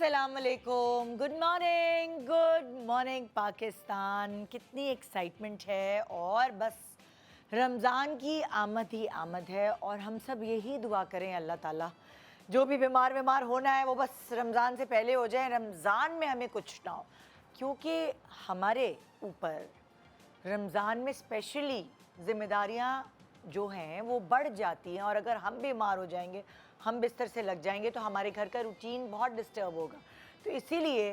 अस्सलाम वालेकुम, good morning Pakistan. कितनी एक्साइटमेंट है और बस रमज़ान की आमद ही आमद है और हम सब यही दुआ करें अल्लाह ताला जो भी बीमार होना है वो बस रमज़ान से पहले हो जाए, रमज़ान में हमें कुछ ना हो, क्योंकि हमारे ऊपर रमज़ान में स्पेशली ज़िम्मेदारियाँ जो हैं वो बढ़ जाती हैं और अगर हम बीमार हो जाएंगे, हम बिस्तर से लग जाएंगे तो हमारे घर का रूटीन बहुत डिस्टर्ब होगा। तो इसीलिए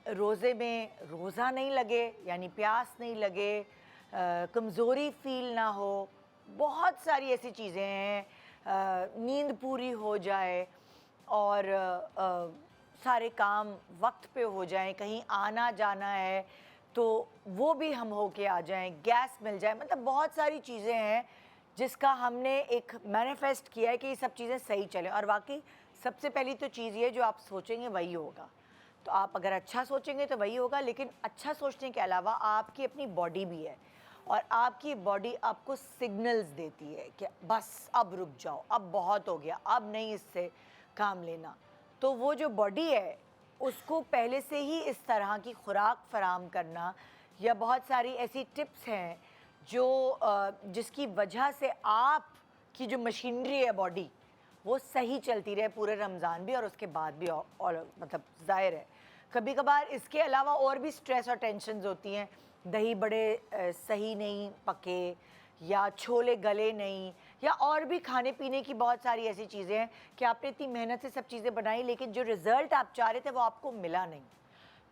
रोज़े में रोज़ा नहीं लगे, यानी प्यास नहीं लगे, कमज़ोरी फ़ील ना हो, बहुत सारी ऐसी चीज़ें हैं, नींद पूरी हो जाए और सारे काम वक्त पे हो जाएं, कहीं आना जाना है तो वो भी हम होके आ जाएं, गैस मिल जाए, मतलब बहुत सारी चीज़ें हैं जिसका हमने एक मैनिफेस्ट किया है कि ये सब चीज़ें सही चलें। और वाकई सबसे पहली तो चीज़ ये जो आप सोचेंगे वही होगा। तो आप अगर अच्छा सोचेंगे तो वही होगा, लेकिन अच्छा सोचने के अलावा आपकी अपनी बॉडी भी है और आपकी बॉडी आपको सिग्नल्स देती है कि बस अब रुक जाओ, अब बहुत हो गया, अब नहीं इससे काम लेना। तो वो जो बॉडी है उसको पहले से ही इस तरह की खुराक फराम करना या बहुत सारी ऐसी टिप्स हैं जो जिसकी वजह से आपकी जो मशीनरी है बॉडी वो सही चलती रहे पूरे रमज़ान भी और उसके बाद भी। और मतलब ज़ाहिर है कभी कभार इसके अलावा और भी स्ट्रेस और टेंशन्स होती हैं, दही बड़े सही नहीं पके या छोले गले नहीं या और भी खाने पीने की बहुत सारी ऐसी चीज़ें हैं कि आपने इतनी मेहनत से सब चीज़ें बनाई लेकिन जो रिज़ल्ट आप चाह रहे थे वो आपको मिला नहीं।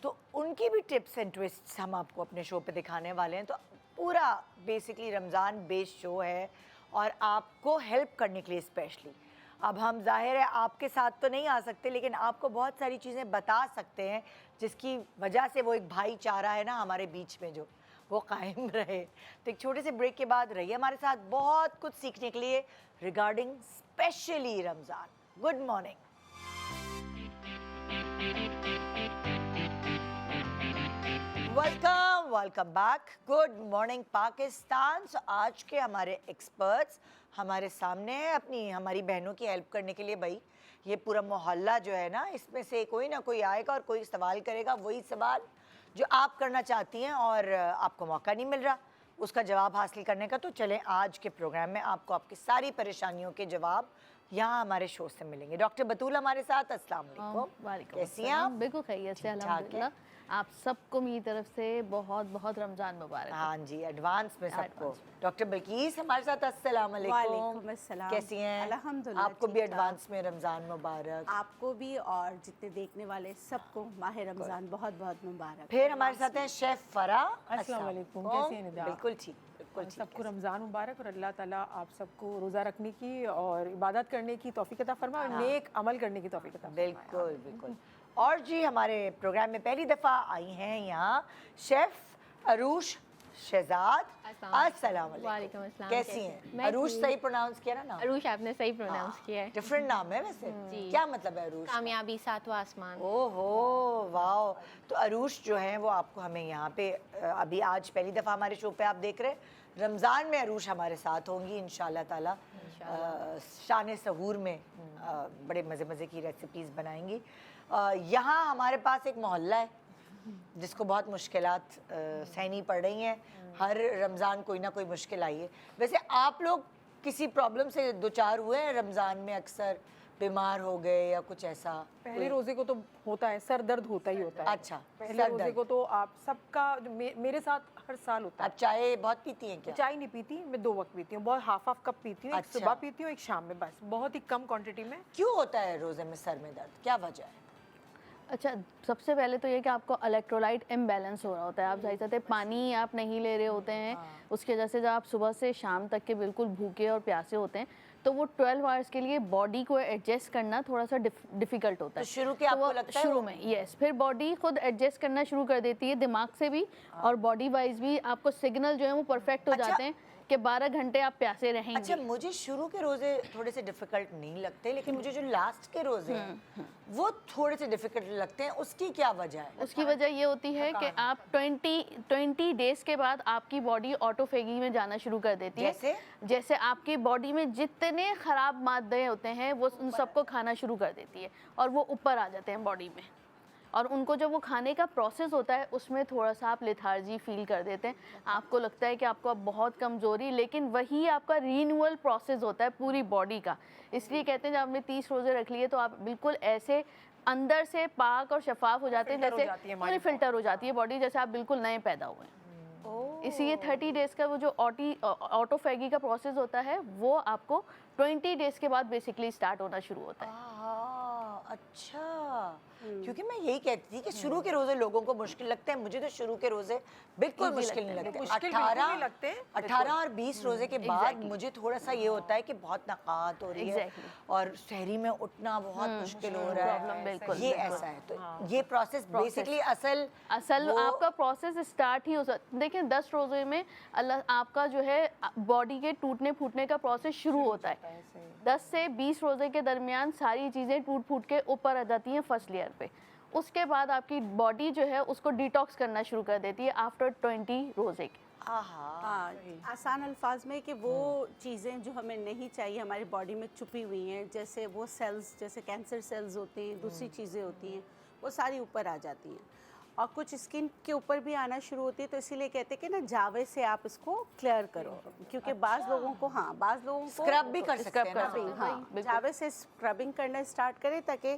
तो उनकी भी टिप्स एंड ट्विस्ट्स हम आपको अपने शो पे दिखाने वाले हैं। तो पूरा बेसिकली रमज़ान बेस्ड शो है और आपको हेल्प करने के लिए स्पेशली। अब हम जाहिर है आपके साथ तो नहीं आ सकते लेकिन आपको बहुत सारी चीज़ें बता सकते हैं जिसकी वजह से वो एक भाईचारा है ना हमारे बीच में जो वो कायम रहे। तो एक छोटे से ब्रेक के बाद रहिए हमारे साथ, बहुत कुछ सीखने के लिए regarding specially Ramzan. Good morning. Welcome back, good morning Pakistan. So आज के हमारे एक्सपर्ट्स हमारे सामने है हमारी बहनों की हेल्प करने के लिए। भाई ये पूरा मोहल्ला जो है ना, इसमें से कोई ना कोई आएगा और कोई सवाल करेगा, वही सवाल जो आप करना चाहती हैं और आपको मौका नहीं मिल रहा उसका जवाब हासिल करने का। तो चलें आज के प्रोग्राम में आपको आपकी सारी परेशानियों के जवाब यहाँ हमारे शो से मिलेंगे। डॉक्टर बतूल हमारे साथ, अस्सलाम वालेकुम। कैसी हैं आप? बिल्कुल खैरियत से अल्हम्दुलिल्लाह। आप सबको मेरी तरफ से बहुत बहुत रमज़ान मुबारक। हाँ जी, एडवांस में सबको। डॉक्टर बिल्किस हमारे साथ, अस्सलाम वालेकुम। कैसी हैं? अल्हम्दुलिल्लाह। आपको भी एडवांस में रमज़ान मुबारक। आपको भी और जितने देखने वाले सबको माह रमज़ान बहुत बहुत मुबारक। फिर हमारे साथ हैं शेफ फरा। अस्सलाम वालेकुम। कैसी हैं निदा? बिल्कुल ठीक, बिल्कुल ठीक। सबको रमज़ान मुबारक और अल्लाह ताला आप सबको रोज़ा रखने की और इबादत करने की तौफीक अता फरमाए और नेक अमल करने की तौफीक अता फरमाए। बिल्कुल बिल्कुल। और जी हमारे प्रोग्राम में पहली दफ़ा आई हैं यहाँ शेफ अरूश शहजाद। अस्सलाम वालेकुम। कैसी हैं? अरूश सही प्रोनाउंस किया ना? अरूश आपने सही प्रोनाउंस किया है। डिफरेंट नाम है वैसे, क्या मतलब है अरूश? कामयाबी सातवां आसमान। ओहो वाओ। तो अरूश जो है वो आपको हमें यहाँ पे अभी आज पहली दफ़ा हमारे शो पे आप देख रहे हैं। रमज़ान में अरूश हमारे साथ होंगी इंशाल्लाह ताला। शान सहूर में बड़े मज़े की रेसिपीज़ बनाएंगी। यहाँ हमारे पास एक मोहल्ला है जिसको बहुत मुश्किलात सहनी पड़ रही हैं। हर रमज़ान कोई ना कोई मुश्किल आई है। वैसे आप लोग किसी प्रॉब्लम से दो चार हुए हैं रमज़ान में? अक्सर बीमार हो गए या कुछ ऐसा? पहले रोज़े को तो होता है, सर दर्द होता ही होता है। अच्छा, पहले रोज़े को तो आप सबका मेरे साथ हर साल होता है। आप चाय बहुत पीती हैं क्या? चाय नहीं पीती मैं, 2 वक्त पीती हूँ, बहुत हाफ कप पीती हूँ। एक अच्छा। सुबह पीती हूँ, एक शाम में, बस बहुत ही कम क्वांटिटी में। क्यों होता है रोज़े में सर में दर्द, क्या वजह है? अच्छा, सबसे पहले तो ये कि आपको इलेक्ट्रोलाइट इम्बैलेंस हो रहा होता है। आप जाहिर सी पानी आप नहीं ले रहे होते हैं, उसकी वजह से जब आप सुबह से शाम तक के बिल्कुल भूखे और प्यासे होते हैं तो वो 12 आवर्स के लिए बॉडी को एडजस्ट करना थोड़ा सा डिफ़िकल्ट होता है। तो शुरू के आपको लगता है शुरू में यस, फिर बॉडी खुद एडजस्ट करना शुरू कर देती है, दिमाग से भी और बॉडी वाइज भी आपको सिग्नल जो है वो परफेक्ट हो जाते हैं कि 12 घंटे आप प्यासे रहेंगे। अच्छा, मुझे शुरू के रोजे थोड़े से डिफिकल्ट नहीं लगते, लेकिन मुझे जो लास्ट के रोजे हैं वो थोड़े से डिफिकल्ट लगते हैं। उसकी क्या वजह है? उसकी वजह ये होती है कि आप 20 डेज के बाद आपकी बॉडी ऑटोफेगी में जाना शुरू कर देती है। जैसे आपकी बॉडी में जितने जितने ख़राब मादे होते हैं वो उन सबको खाना शुरू कर देती है और वो ऊपर आ जाते हैं बॉडी में। और उनको जब वो खाने का प्रोसेस होता है उसमें थोड़ा सा आप लेथार्जी फील कर देते हैं, आपको लगता है कि आपको अब बहुत कमज़ोरी, लेकिन वही आपका रीन्यूअल प्रोसेस होता है पूरी बॉडी का। इसलिए कहते हैं जब आपने 30 रोज़े रख लिए तो आप बिल्कुल ऐसे अंदर से पाक और शफाफ हो जाते हैं, फिल्टर हो जैसे जाती है पूरी हमारी फिल्टर हो जाती है बॉडी, जैसे आप बिल्कुल नए पैदा हुए हैं। इसलिए 30 डेज़ का वो जो ऑटोफैगी का प्रोसेस होता है वो आपको 20 डेज़ के बाद बेसिकली स्टार्ट होना शुरू होता है। अच्छा, क्योंकि मैं यही कहती थी कि शुरू के रोजे लोगों को मुश्किल लगते हैं, मुझे तो शुरू के रोजे बिल्कुल मुश्किल नहीं लगते। मुश्किल बिल्कुल नहीं लगते, 18 और 20 रोजे के बाद मुझे थोड़ा सा ये होता है कि बहुत नकात हो रही है और सहरी में उठना बहुत मुश्किल हो रहा प्रॉब्लम बिल्कुल, है, ये ऐसा है। तो ये प्रोसेस बेसिकली असल आपका प्रोसेस स्टार्ट ही हो सकता। देखिए 10 रोजे में अल्लाह आपका जो है बॉडी के टूटने फूटने का प्रोसेस शुरू होता है। 10 से 20 रोजे के दरमियान सारी चीज़ें टूट फूट के ऊपर आ जाती हैं फर्स्ट लेयर पे। उसके बाद आपकी बॉडी जो है उसको डिटॉक्स करना शुरू कर देती है आफ्टर 20 रोजे के। हाँ, आसान अल्फाज में कि वो चीज़ें जो हमें नहीं चाहिए हमारी बॉडी में छुपी हुई हैं, जैसे वो सेल्स, जैसे कैंसर सेल्स होते हैं, दूसरी चीज़ें होती हैं, वो सारी ऊपर आ जाती हैं और कुछ स्किन के ऊपर भी आना शुरू होती है। तो इसीलिए कहते हैं कि ना जावे से आप इसको क्लियर करो, क्योंकि बाज़ लोगों को बाज़ लोगों को स्क्रब भी कर सकते हैं ना। हाँ, जावे से स्क्रबिंग करना स्टार्ट करें ताकि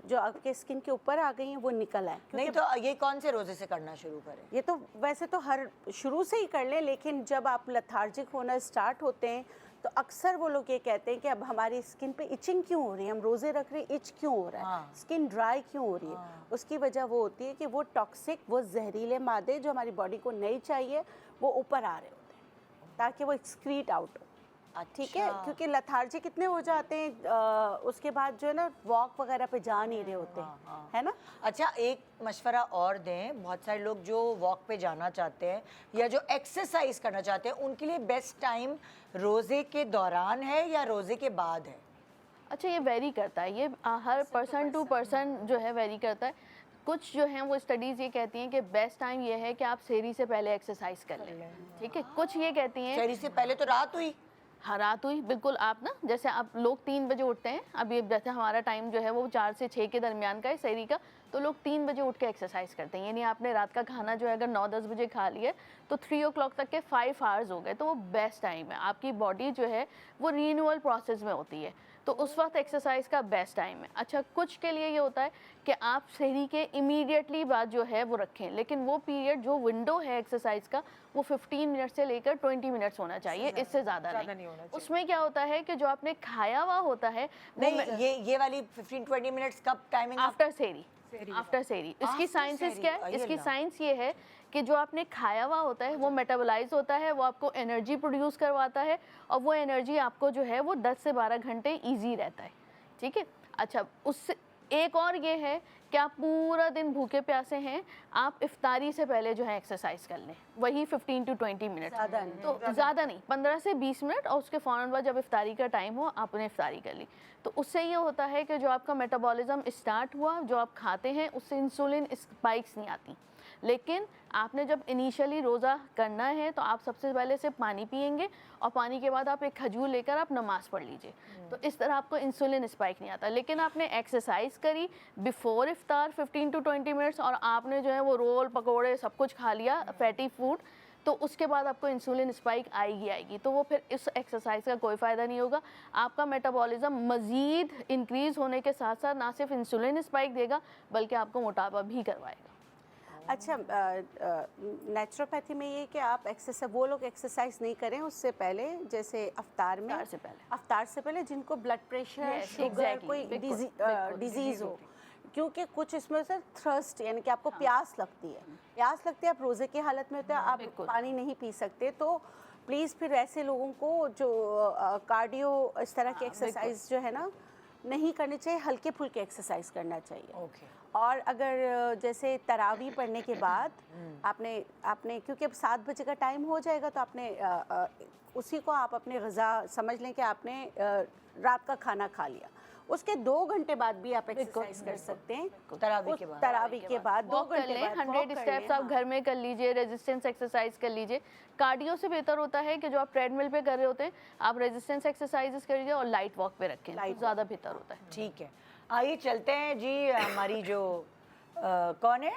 जो आपके स्किन के ऊपर आ गई हैं वो निकल आए। नहीं तो ये कौन से रोजे से करना शुरू करें? ये तो वैसे तो हर शुरू से ही कर लें, लेकिन जब आप लेथार्जिक होना स्टार्ट होते हैं तो अक्सर वो लोग ये कहते हैं कि अब हमारी स्किन पे इचिंग क्यों हो रही है, हम रोज़े रख रहे हैं, इच क्यों हो रहा है, स्किन ड्राई क्यों हो रही है। उसकी वजह वो होती है कि वो टॉक्सिक, वो जहरीले मादे जो हमारी बॉडी को नहीं चाहिए वो ऊपर आ रहे होते हैं ताकि वो एक्सक्रीट आउट हो। ठीक है, क्योंकि लथार्जिक कितने हो जाते हैं उसके बाद जो है ना वॉक वगैरह पे जा नहीं रहे होते हैं, है ना। अच्छा, एक मशवरा और दें, बहुत सारे लोग जो वॉक पे जाना चाहते हैं या जो एक्सरसाइज करना चाहते हैं उनके लिए बेस्ट टाइम रोज़े के दौरान है या रोज़े के बाद है? अच्छा, ये वेरी करता है, ये हर पर्सन टू पर्सन जो है वेरी करता है। कुछ जो हैं वो स्टडीज़ ये कहती हैं कि बेस्ट टाइम ये है कि आप सेहरी से पहले एक्सरसाइज कर लें, ठीक है। कुछ ये कहती हैं शहरी से पहले तो रात हुई। हाँ, रात हुई, बिल्कुल। आप ना जैसे आप लोग 3 बजे उठते हैं, अभी जैसे हमारा टाइम जो है वो 4 से 6 के दरमियान का है सहरी का, तो लोग 3 बजे उठ के एक्सरसाइज करते हैं। यानी आपने रात का खाना जो है अगर 9-10 बजे खा लिया तो 3 o'clock तक के 5 आवर्स हो गए, तो वो बेस्ट टाइम है। आपकी बॉडी जो है वो रीन्यूअल प्रोसेस में होती है, तो उस वक्त एक्सरसाइज का बेस्ट टाइम है। अच्छा, कुछ के लिए ये होता है कि आप सहरी के इमीडिएटली बाद जो है वो रखें, लेकिन वो पीरियड जो विंडो है एक्सरसाइज का वो 15 मिनट से लेकर 20 मिनट्स होना चाहिए, इससे ज़्यादा नहीं होना चाहिए। उसमें क्या होता है कि जो आपने खाया हुआ होता है नहीं, ये वाली 15-20 मिनट्स कब टाइमिंग? आफ्टर सहरी, आफ्टर सहरी। इसकी साइंस क्या है? इसकी साइंस ये है कि जो आपने खाया हुआ होता है वो मेटाबोलाइज होता है, वो आपको एनर्जी प्रोड्यूस करवाता है और वो एनर्जी आपको जो है वो 10 से 12 घंटे ईजी रहता है, ठीक है। अच्छा, उससे एक और ये है कि आप पूरा दिन भूखे प्यासे हैं, आप इफ्तारी से पहले जो है एक्सरसाइज कर लें, वही 15 to 20 मिनट, तो ज़्यादा नहीं, 15 से 20 मिनट, और उसके फ़ौरन बाद जब इफ्तारी का टाइम हो आपने इफ्तारी कर ली। तो उससे ये होता है कि जो आपका मेटाबॉलिज्म स्टार्ट हुआ, जो आप खाते हैं उससे इंसुलिन स्पाइक्स नहीं आती। लेकिन आपने जब इनिशियली रोज़ा करना है तो आप सबसे पहले सिर्फ पानी पिएंगे और पानी के बाद आप एक खजूर लेकर आप नमाज़ पढ़ लीजिए, तो इस तरह आपको इंसुलिन स्पाइक नहीं आता। लेकिन आपने एक्सरसाइज करी बिफोर इफ्तार 15 to 20 मिनट्स और आपने जो है वो रोल पकोड़े सब कुछ खा लिया, फैटी फूड, तो उसके बाद आपको इंसुलिन स्पाइक आएगी, तो वो फिर इस एक्सरसाइज का कोई फ़ायदा नहीं होगा। आपका मेटाबॉलिज्म मज़ीद इंक्रीज़ होने के साथ साथ ना सिर्फ इंसुलिन स्पाइक देगा बल्कि आपको मोटापा भी करवाएगा। अच्छा, नेचुरोपैथी में ये कि आप एक्सरसाइज, वो लोग एक्सरसाइज नहीं करें उससे पहले, जैसे अफ्तार से पहले जिनको ब्लड प्रेशर, शुगर, कोई डिजीज़ हो, क्योंकि कुछ इसमें से थ्रस्ट यानी कि आपको प्यास लगती है, आप रोज़े की हालत में होते हैं, आप पानी नहीं पी सकते, तो प्लीज़ फिर ऐसे लोगों को जो कार्डियो इस तरह की एक्सरसाइज जो है ना नहीं करनी चाहिए, हल्के फुल्के एक्सरसाइज करना चाहिए। और अगर जैसे तरावी पढ़ने के बाद आपने क्योंकि अब 7 बजे का टाइम हो जाएगा, तो आपने उसी को आप अपने ग़िज़ा समझ लें कि आपने रात का खाना खा लिया, उसके 2 घंटे बाद भी आप एक्सरसाइज कर सकते हैं। तरावी के बाद, तरावी के बाद 2 वॉक कर घंटे लें, बाद 100 स्टेप्स आप घर में कर लीजिए, रेजिस्टेंस एक्सरसाइज कर लीजिए। कार्डियो से बेहतर होता है कि जो आप ट्रेडमिल पे कर रहे होते हैं आप रेजिस्टेंस एक्सरसाइजेस करिए और लाइट वॉक पे रखें, तो ज़्यादा बेहतर होता है। ठीक है, आइए चलते हैं जी। हमारी जो कौन है,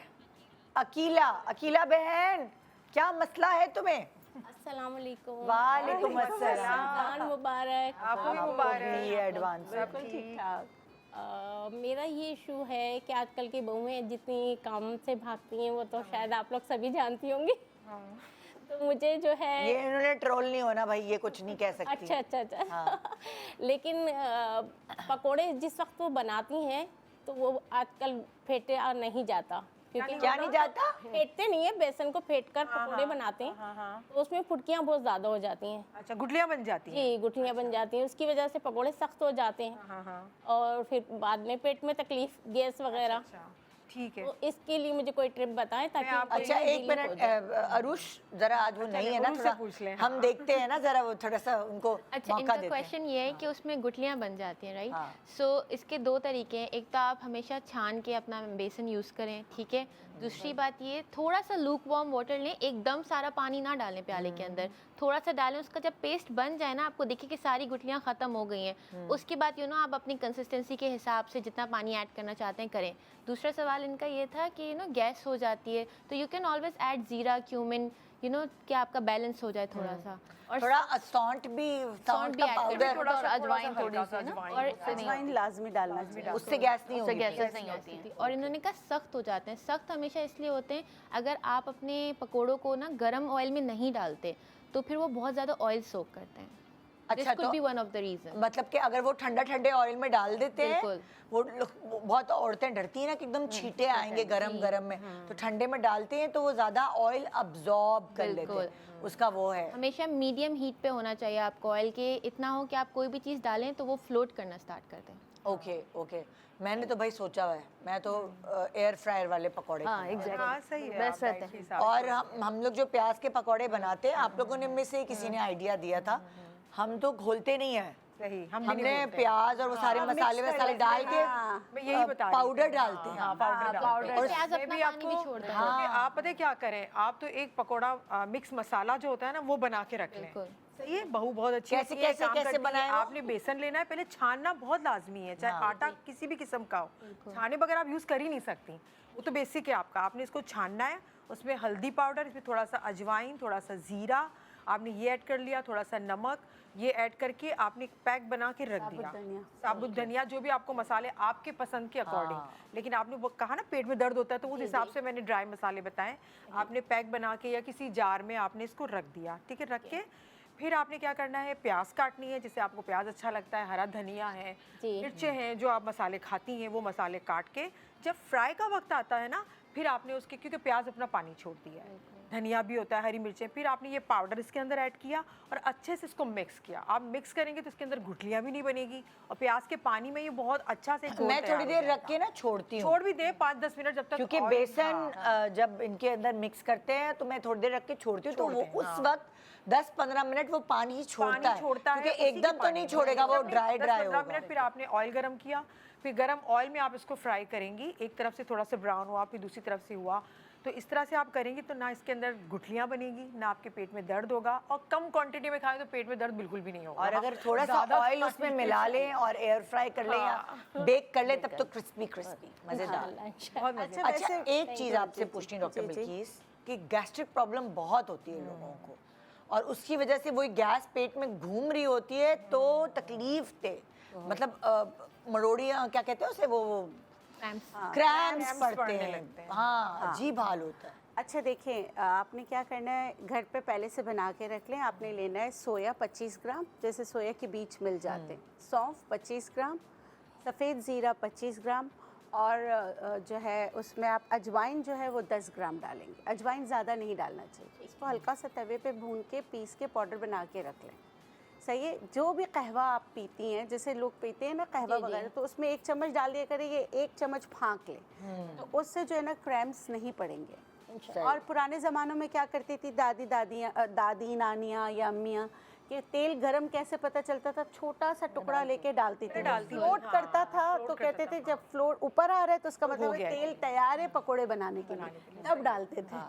अकीला बहन, क्या मसला है तुम्हें? अस्सलाम वालेकुम। वालेकुम अस्सलाम। रमज़ान मुबारक। आपको भी मुबारक। ये एडवांस। बिल्कुल ठीक ठाक। मेरा ये इशू है कि आजकल की बहुएं जितनी काम से भागती हैं वो तो शायद आप लोग सभी जानती होंगी। तो मुझे जो है ये इन्होंने ट्रोल नहीं होना भाई, ये कुछ नहीं कह सकती। अच्छा हाँ। लेकिन पकोड़े जिस वक्त वो बनाती हैं तो वो आजकल फेंटे नहीं जाता, क्योंकि क्या नहीं जाता? फेंटते नहीं है, बेसन को फेंट कर पकोड़े बनाते हैं तो उसमें फुटकियाँ बहुत ज़्यादा हो जाती हैं। अच्छा, गुठलियाँ बन जाती हैं। जी, गुठलियाँ बन जाती हैं, उसकी वजह से पकोड़े सख्त हो जाते हैं और फिर बाद में पेट में तकलीफ, गैस वगैरह। अच्छा, ठीक है। तो इसके लिए मुझे कोई ट्रिप बताएं ताकि अच्छा एक मिनट अरुष, जरा आज वो नहीं है ना, अरुष से थोड़ा पूछ लें, हम देखते हैं ना, जरा वो थोड़ा सा उनको अच्छा, मौका इनका देते हैं। क्वेश्चन ये है कि उसमें गुठलियाँ बन जाती हैं, राइट? हाँ। सो इसके 2 तरीके हैं। एक तो आप हमेशा छान के अपना बेसन यूज़ करें, ठीक है। दूसरी बात ये, थोड़ा सा लूक वार्म वाटर लें, एकदम सारा पानी ना डालें प्याले के अंदर, थोड़ा सा डालें। उसका जब पेस्ट बन जाए ना, आपको देखिए कि सारी गुठलियाँ ख़त्म हो गई हैं। उसके बाद आप अपनी कंसिस्टेंसी के हिसाब से जितना पानी ऐड करना चाहते हैं करें। दूसरा सवाल इनका ये था कि गैस हो जाती है, तो यू कैन ऑलवेज ऐड ज़ीरा, क्यूमिन, कि आपका बैलेंस हो जाए थोड़ा सा। और थोड़ा सौंठ भी, सौंठ भी का add करें, पाउडर, और अजवाइन थोड़ी सी ना, और अजवाइन लाजमी डालना चाहिए। उससे गैस नहीं उससे होगी। गैसेस नहीं होती हैं। और इन्होंने कहा सख्त हो जाते हैं। सख्त हमेशा इसलिए होते हैं अगर आप अपने पकोड़ों को ना गर्म ऑयल में नहीं डालते तो फिर वो बहुत ज़्यादा ऑयल सोक करते हैं। अच्छा, This could तो be one of the reason. मतलब कि अगर वो ठंडे ऑयल में डाल देते हैं, बिल्कुल। वो बहुत औरतें डरती हैं ना कि एकदम छींटे आएंगे गरम में, तो ठंडे में डालते हैं तो वो ज्यादा ऑयल अब्सॉर्ब कर लेते बिल्कुल। हैं, उसका वो है। हमेशा मीडियम हीट पे होना चाहिए आपको ऑयल के, इतना हो कि आप कोई भी चीज़ डालें तो वो फ्लोट करना स्टार्ट कर दें। ओके, मैंने तो भाई सोचा हुआ है, मैं तो एयर फ्रायर वाले पकौड़े हाँ खाऊंगी। एग्जैक्टली, हाँ, सही है। बेस्ट आप रहते डाइट के हैं। हिसाब और हम लोग जो प्याज के पकौड़े बनाते हैं, आप लोगों ने में से किसी ने आइडिया दिया था, हम तो घोलते नहीं है, सही, हम भी नहीं हमने बोलते। प्याज और वो सारे मसाले वसाले डाल के मैं यही बता रही पाउडर थी। डालते हैं। हाँ, पाउडर डालते हैं। और प्याज मैं अपना भी पानी भी आपको- छोड़ता है। क्योंकि आप पता है क्या करें, आप तो एक पकौड़ा मिक्स मसाला जो होता है ना वो बना के रख लें। बिल्कुल। सही है, बहू बहुत अच्छी कैसे- होती है, कैसे- काम कैसे करती है। बनाएं वो? आपने बेसन लेना है, पहले छानना बहुत लाजमी है, चाहे आटा किसी भी किस्म का हो, छाने बगैर आप यूज़ कर ही नहीं सकती, वो तो बेसिक है आपका। आपने इसको छानना है, उसमें हल्दी पाउडर, इसमें थोड़ा सा अजवाइन, थोड़ा सा ज़ीरा, आपने ये ऐड कर लिया, थोड़ा सा नमक, ये ऐड करके आपने एक पैक बना के रख दिया। साबुत धनिया, जो भी आपको मसाले आपके पसंद के अकॉर्डिंग, लेकिन आपने वो कहा ना पेट में दर्द होता है तो उस हिसाब से मैंने ड्राई मसाले बताएं। आपने पैक बना के या किसी जार में आपने इसको रख दिया, ठीक है। रख के फिर आपने क्या करना है, प्याज काटनी है, जैसे आपको प्याज अच्छा लगता है, हरा धनिया है, मिर्चें हैं, जो आप मसाले खाती हैं वो मसाले काट के, जब फ्राई का वक्त आता है ना, फिर आपने उसके, क्योंकि प्याज अपना पानी छोड़ती है, धनिया भी होता है, हरी मिर्चें, फिर आपने ये पाउडर इसके अंदर ऐड किया और अच्छे से इसको मिक्स किया। आप मिक्स करेंगे तो इसके अंदर गुठलियाँ भी नहीं बनेगी और प्याज के पानी में ये बहुत अच्छा से घोल मैं तैयार थोड़ी हो देर जाएगा। रख के ना छोड़ती हूँ, छोड़ भी दे 5-10 मिनट जब तक, क्योंकि और- बेसन जब इनके अंदर मिक्स करते हैं तो मैं थोड़ी देर रख के छोड़ती हूँ, तो वो उस वक्त 10-15 मिनट वो पानी छोड़ता है, क्योंकि एकदम तो नहीं छोड़ेगा, वो ड्राई 10-15 होगा। मिनट फिर आपने ऑयल गरम किया, फिर गरम ऑयल में आप इसको फ्राई करेंगी, एक तरफ से थोड़ा सा ब्राउन हुआ, फिर दूसरी तरफ से हुआ, तो इस तरह से आप करेंगी तो ना इसके अंदर गुठलियाँ बनेगी, ना आपके पेट में दर्द होगा, और कम क्वांटिटी में खाएं तो पेट में दर्द बिल्कुल भी नहीं होगा। और अगर थोड़ा सा ऑयल उसमें मिला लें और एयर फ्राई कर लें या बेक कर लें, तब तो क्रिस्पी मजेदार। बहुत मजे। अच्छा, एक चीज आपसे पूछनी डॉक्टर बिल्किस, कि गैस्ट्रिक प्रॉब्लम बहुत होती है लोगों को, और उसकी वजह से वही गैस पेट में घूम रही होती है, तो तकलीफ थे, मतलब मरोड़ियाँ क्या कहते हैं उसे, वो क्रैम्प्स पड़ते हैं, हाँ अजीब हाल होता है। अच्छा देखिए, आपने क्या करना है, घर पे पहले से बना के रख लें। आपने लेना है सोया 25 ग्राम, जैसे सोया के बीज मिल जाते हैं, सौंफ 25 ग्राम, सफ़ेद ज़ीरा 25 ग्राम, और जो है उसमें आप अजवाइन जो है वो 10 ग्राम डालेंगे। अजवाइन ज़्यादा नहीं डालना चाहिए, इसको हल्का सा तवे पे भून के पीस के पाउडर बना के रख लें। सही है। जो भी कहवा आप पीती हैं, जैसे लोग पीते हैं ना कहवा वगैरह, तो उसमें 1 चम्मच डाल दिया करेंगे, 1 चम्मच फाँक लें, तो उससे जो है ना क्रैम्प्स नहीं पड़ेंगे। और पुराने ज़मानों में क्या करती थी दादी नानियाँ या अम्मियाँ, कि तेल गरम कैसे पता चलता था, छोटा सा टुकड़ा लेके डालती थी, फ्लोट हाँ, करता था float तो करता कहते थे जब फ्लोट ऊपर आ रहा है तो उसका मतलब गया है है। तेल तैयार है पकोड़े बनाने के लिए, तब डालते थे।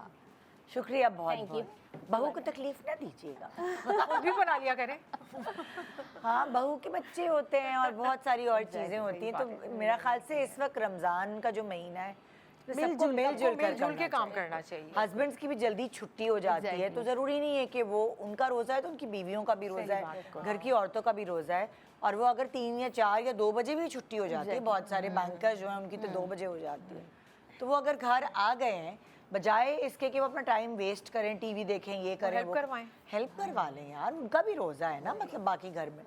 शुक्रिया बहुत बहुत। बहू को तकलीफ ना दीजिएगा। खुद भी बना लिया करें। हाँ, बहू के बच्चे होते हैं और बहुत सारी और चीज़ें होती हैं, तो मेरा ख्याल से इस वक्त रमज़ान का जो महीना है सबको मिलजुल के काम करना चाहिए। हस्बैंड्स की भी जल्दी छुट्टी हो जाती है, तो ज़रूरी नहीं है कि वो उनका रोज़ा है तो उनकी बीवियों का भी रोज़ा है, घर की औरतों का भी रोज़ा है, और वो अगर 3 या 4 या 2 बजे भी छुट्टी हो जाती है, बहुत सारे बैंकर्स जो हैं उनकी तो 2 बजे हो जाती है, तो वो अगर घर आ गए हैं, बजाय इसके कि वो अपना टाइम वेस्ट करें, टीवी देखें, ये करें, हेल्प करवाएं, हेल्प करवा लें यार, उनका भी रोज़ा है ना, मतलब बाकी घर में,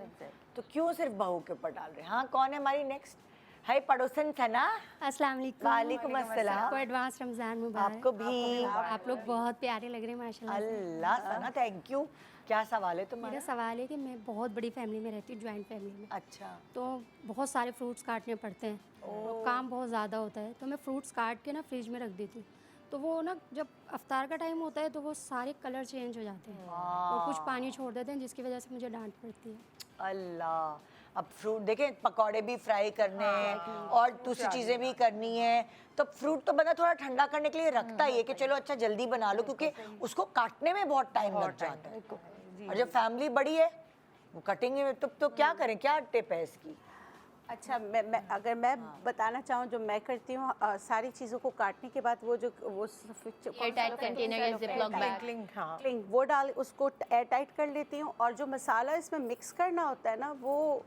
तो क्यों सिर्फ बहू के ऊपर डाल रहे हैं। हाँ, कौन है हमारी नेक्स्ट? है पड़ोसन सना। अस्सलाम वालेकुम। वालेकुम अस्सलाम। आपको एडवांस रमज़ान मुबारक। आपको भी। आप लोग बहुत प्यारे लग रहे हैं माशाल्लाह से। अल्लाह सना, थैंक यू। क्या सवाल है तुम्हारा? मेरा सवाल है कि मैं बहुत बड़ी फैमिली में रहती हूँ, जॉइंट फैमिली में, अच्छा, तो बहुत सारे फ्रूट्स काटने पड़ते हैं और काम बहुत ज़्यादा होता है, तो मैं फ्रूट्स काट के ना फ्रिज में रख देती हूँ, तो वो ना जब अफ्तार का टाइम होता है तो वो सारे कलर चेंज हो जाते हैं और कुछ पानी छोड़ देते हैं, जिसकी वजह से मुझे डांट पड़ती है। अल्लाह। अब फ्रूट देखें, पकौड़े भी फ्राई करने हैं और दूसरी चीज़ें भी करनी है, तो फ्रूट तो बंदा थोड़ा ठंडा करने के लिए रखता ही है कि चलो अच्छा जल्दी बना लो, क्योंकि उसको काटने में बहुत टाइम लग जाता है, और जब फैमिली बड़ी है वो कटेंगे तो क्या करें, क्या टिप है इसकी? अच्छा, अगर मैं बताना चाहूँ जो मैं करती हूँ, सारी चीज़ों को काटने के बाद वो जो वो एयरटाइट कंटेनर या जिपलॉक बैग, हाँ, क्लिंग वो डाल उसको एयर टाइट कर लेती हूँ, और जो मसाला इसमें मिक्स करना होता है ना, वो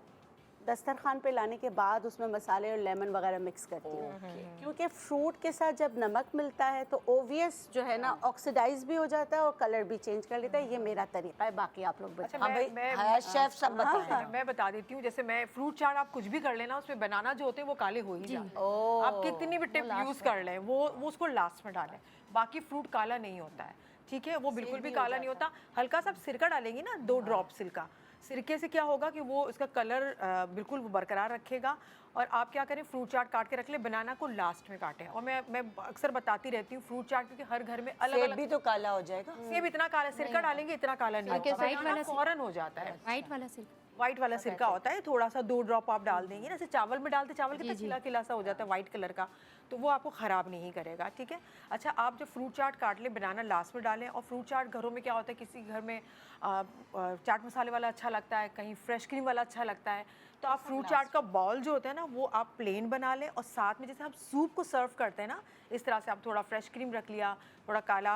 दस्तरखान पे लाने के बाद उसमें मसाले और लेमन वगैरह मिक्स करती हूँ, क्योंकि फ्रूट के साथ जब नमक मिलता है तो ओवियस जो है ना ऑक्सीडाइज भी हो जाता है और कलर भी चेंज कर लेता है। ये मेरा तरीका है, बाकी आप लोग बताएं। हाँ भाई, मैं- हया शेफ सब बताएं। मैं बता देती हूँ, जैसे मैं फ्रूट चाट आप कुछ भी कर लेना, उसमें बनाना जो होते हैं वो काले हो ही जाते हैं। आप कितनी भी टिप यूज कर लें, वो उसको लास्ट में डालें, बाकी फ्रूट काला नहीं होता है, ठीक है, वो बिल्कुल भी काला नहीं होता। हल्का सा सिरका डालेंगी ना, 2 ड्रॉप सिरका, सिरके से क्या होगा कि वो इसका कलर बिल्कुल वो बरकरार रखेगा। और आप क्या करें, फ्रूट चाट काट के रख ले, बनाना को लास्ट में काटें। और मैं अक्सर बताती रहती हूँ फ्रूट चाट, क्योंकि हर घर में अलग सेब अलग, भी तो काला हो जाएगा। सेब इतना काला, सिरका डालेंगे इतना काला नहीं होता, व्हाइट वाला फौरन हो जाता है। वाइट वाला सिर्फ व्हाइट वाला सिरका होता है, थोड़ा सा 2 ड्रॉप आप डाल देंगे ना, जैसे चावल में डालते, चावल कितना खिला खिला सा हो जाता है व्हाइट कलर का, तो वो आपको ख़राब नहीं करेगा, ठीक है। अच्छा, आप जब फ्रूट चाट काट लें, बनाना लास्ट में डालें। और फ्रूट चाट घरों में क्या होता है, किसी घर में चाट मसाले वाला अच्छा लगता है, कहीं फ्रेश क्रीम वाला अच्छा लगता है, तो आप फ्रूट चाट का बॉल जो होता है ना, वो आप प्लेन बना लें, और साथ में जैसे हम सूप को सर्व करते हैं ना, इस तरह से आप थोड़ा फ्रेश क्रीम रख लिया, थोड़ा काला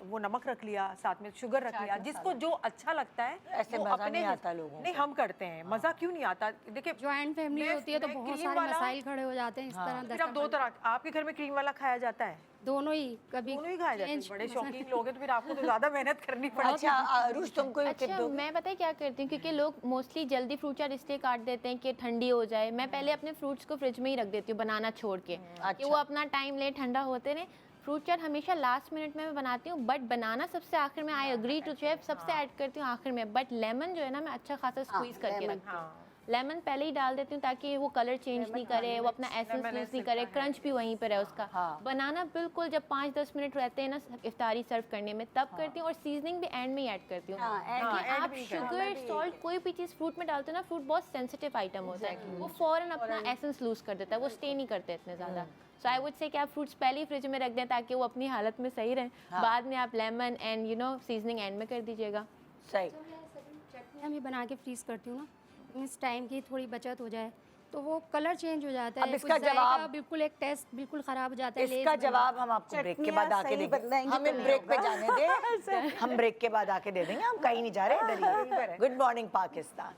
वो नमक रख लिया, साथ में शुगर रख लिया, जिसको जो अच्छा लगता है ऐसे वो मज़ा नहीं आता लोगों को। नहीं, हम करते हैं, मज़ा क्यों नहीं आता? देखिए, जॉइंट फैमिली होती है तो मैं बहुत क्रीम सारे वाला- मसाइल खड़े हो जाते हैं, इस तरह फिर आप 2 तरह, आपके घर में क्रीम वाला खाया जाता है? दोनों ही कभी दोनों ही खाया जाता है। change बड़े शौकीन लोग हैं, तो फिर आपको तो ज़्यादा मेहनत करनी पड़ेगी। अच्छा, अरुष तुम कोई टिप अच्छा, दोगे? मैं पता है क्या करती हूँ, क्योंकि लोग मोस्टली जल्दी फ्रूट चाट इसलिए काट देते हैं कि ठंडी हो जाए। मैं पहले अपने फ्रूट्स को फ्रिज में ही रख देती हूँ, बनाना छोड़ के, कि वो अपना टाइम ले, ठंडा होते रहे। फ्रूट चाट हमेशा लास्ट मिनट में मैं बनाती हूँ, बट बनाना सबसे आखिर में, आई एग्री टू शेफ, सबसे ऐड करती हूँ आखिर में। बट लेमन जो है ना, मैं अच्छा खासा स्क्वीज करके रखती हूँ। लेमन पहले ही डाल देती हूँ ताकि वो कलर चेंज नहीं करे, वो अपना एसेंस लूज नहीं करे, क्रंच भी वहीं पर है उसका। बनाना बिल्कुल जब 5-10 मिनट रहते हैं ना इफ्तारी सर्व करने में, तब करती हूँ। और सीजनिंग भी एंड में ही ऐड करती हूँ, कि आप शुगर, सॉल्ट, कोई भी चीज़ फ्रूट में डालते हो ना, फ्रूट बहुत सेंसिटिव आइटम होता है, वो फ़ौरन अपना एसेंस लूज कर देता है, वो स्टे नहीं करते इतने ज़्यादा। सो आई वुड से कि आप फ्रूट्स पहले ही फ्रिज में रख दें ताकि वो अपनी हालत में सही रहें, बाद में आप लेमन एंड सीजनिंग एंड में कर दीजिएगा। सही। चटनियाँ भी बना के फ्रीज करती हूँ ना, इस टाइम की थोड़ी बचत हो जाए, तो वो कलर चेंज हो जाता है, अब इसका कुछ जाएगा, जवाब- बिल्कुल एक टेस्ट बिल्कुल ख़राब हो जाता है। इसका लेज़ जवाब हम आपको ब्रेक के बाद आके सही देंगे। बताएंगे हमें तो ब्रेक पे जाने दे, हम ब्रेक के बाद आके दे देंगे, हम कहीं नहीं जा रहे, इधर ही है। Good morning Pakistan.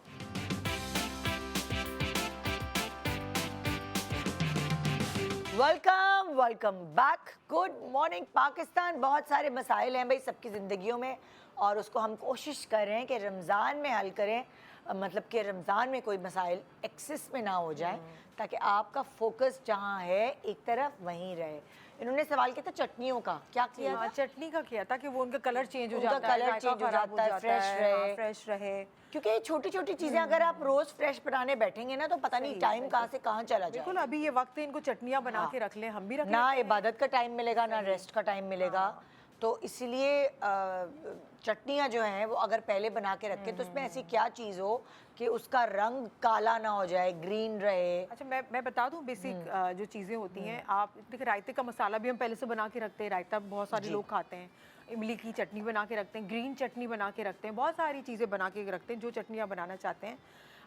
Welcome welcome back. Good morning Pakistan. बहुत सारे मसाइल हैं भाई सबकी ज़िंदगियों में, और उसको हम कोशिश कर रहे हैं कि रमज़ान में हल करें, मतलब कि रमज़ान में कोई मसाइल एक्सेस में ना हो जाए, ताकि आपका फोकस जहाँ है एक तरफ वहीं रहे। इन्होंने सवाल किया था चटनियों का, क्या किया था? चटनी का किया था कि वो उनका कलर चेंज हो उनका जाता है, कलर जायका चेंज हो खराब जाता है, फ्रेश रहे। फ्रेश रहे। क्योंकि ये छोटी छोटी चीज़ें अगर आप रोज़ फ्रेश बनाने बैठेंगे ना, तो पता नहीं टाइम कहाँ से कहाँ चला जाए। बिल्कुल, अभी ये वक्त है, इनको चटनियाँ बना के रख लें, हम भी रख ना इबादत का टाइम मिलेगा, ना रेस्ट का टाइम मिलेगा, तो इसीलिए चटनियाँ जो हैं वो अगर पहले बना के रखें तो उसमें ऐसी क्या चीज़ हो कि उसका रंग काला ना हो जाए, ग्रीन रहे? अच्छा, मैं बता दूं बेसिक जो चीज़ें होती हैं। आप देखिए, रायते का मसाला भी हम पहले से बना के रखते हैं। रायता बहुत सारे लोग खाते हैं। इमली की चटनी बना के रखते हैं, ग्रीन चटनी बना के रखते हैं, बहुत सारी चीज़ें बना के रखते हैं जो चटनी आप बनाना चाहते हैं।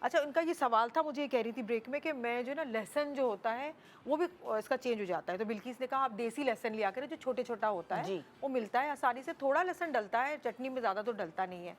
अच्छा, उनका ये सवाल था, मुझे ये कह रही थी ब्रेक में कि मैं जो ना लहसुन जो होता है वो भी इसका चेंज हो जाता है। तो बिल्किस ने कहा आप देसी लहसुन लिया करें जो छोटे छोटा होता है, वो मिलता है आसानी से। थोड़ा लहसुन डलता है चटनी में, ज़्यादा तो डलता नहीं है।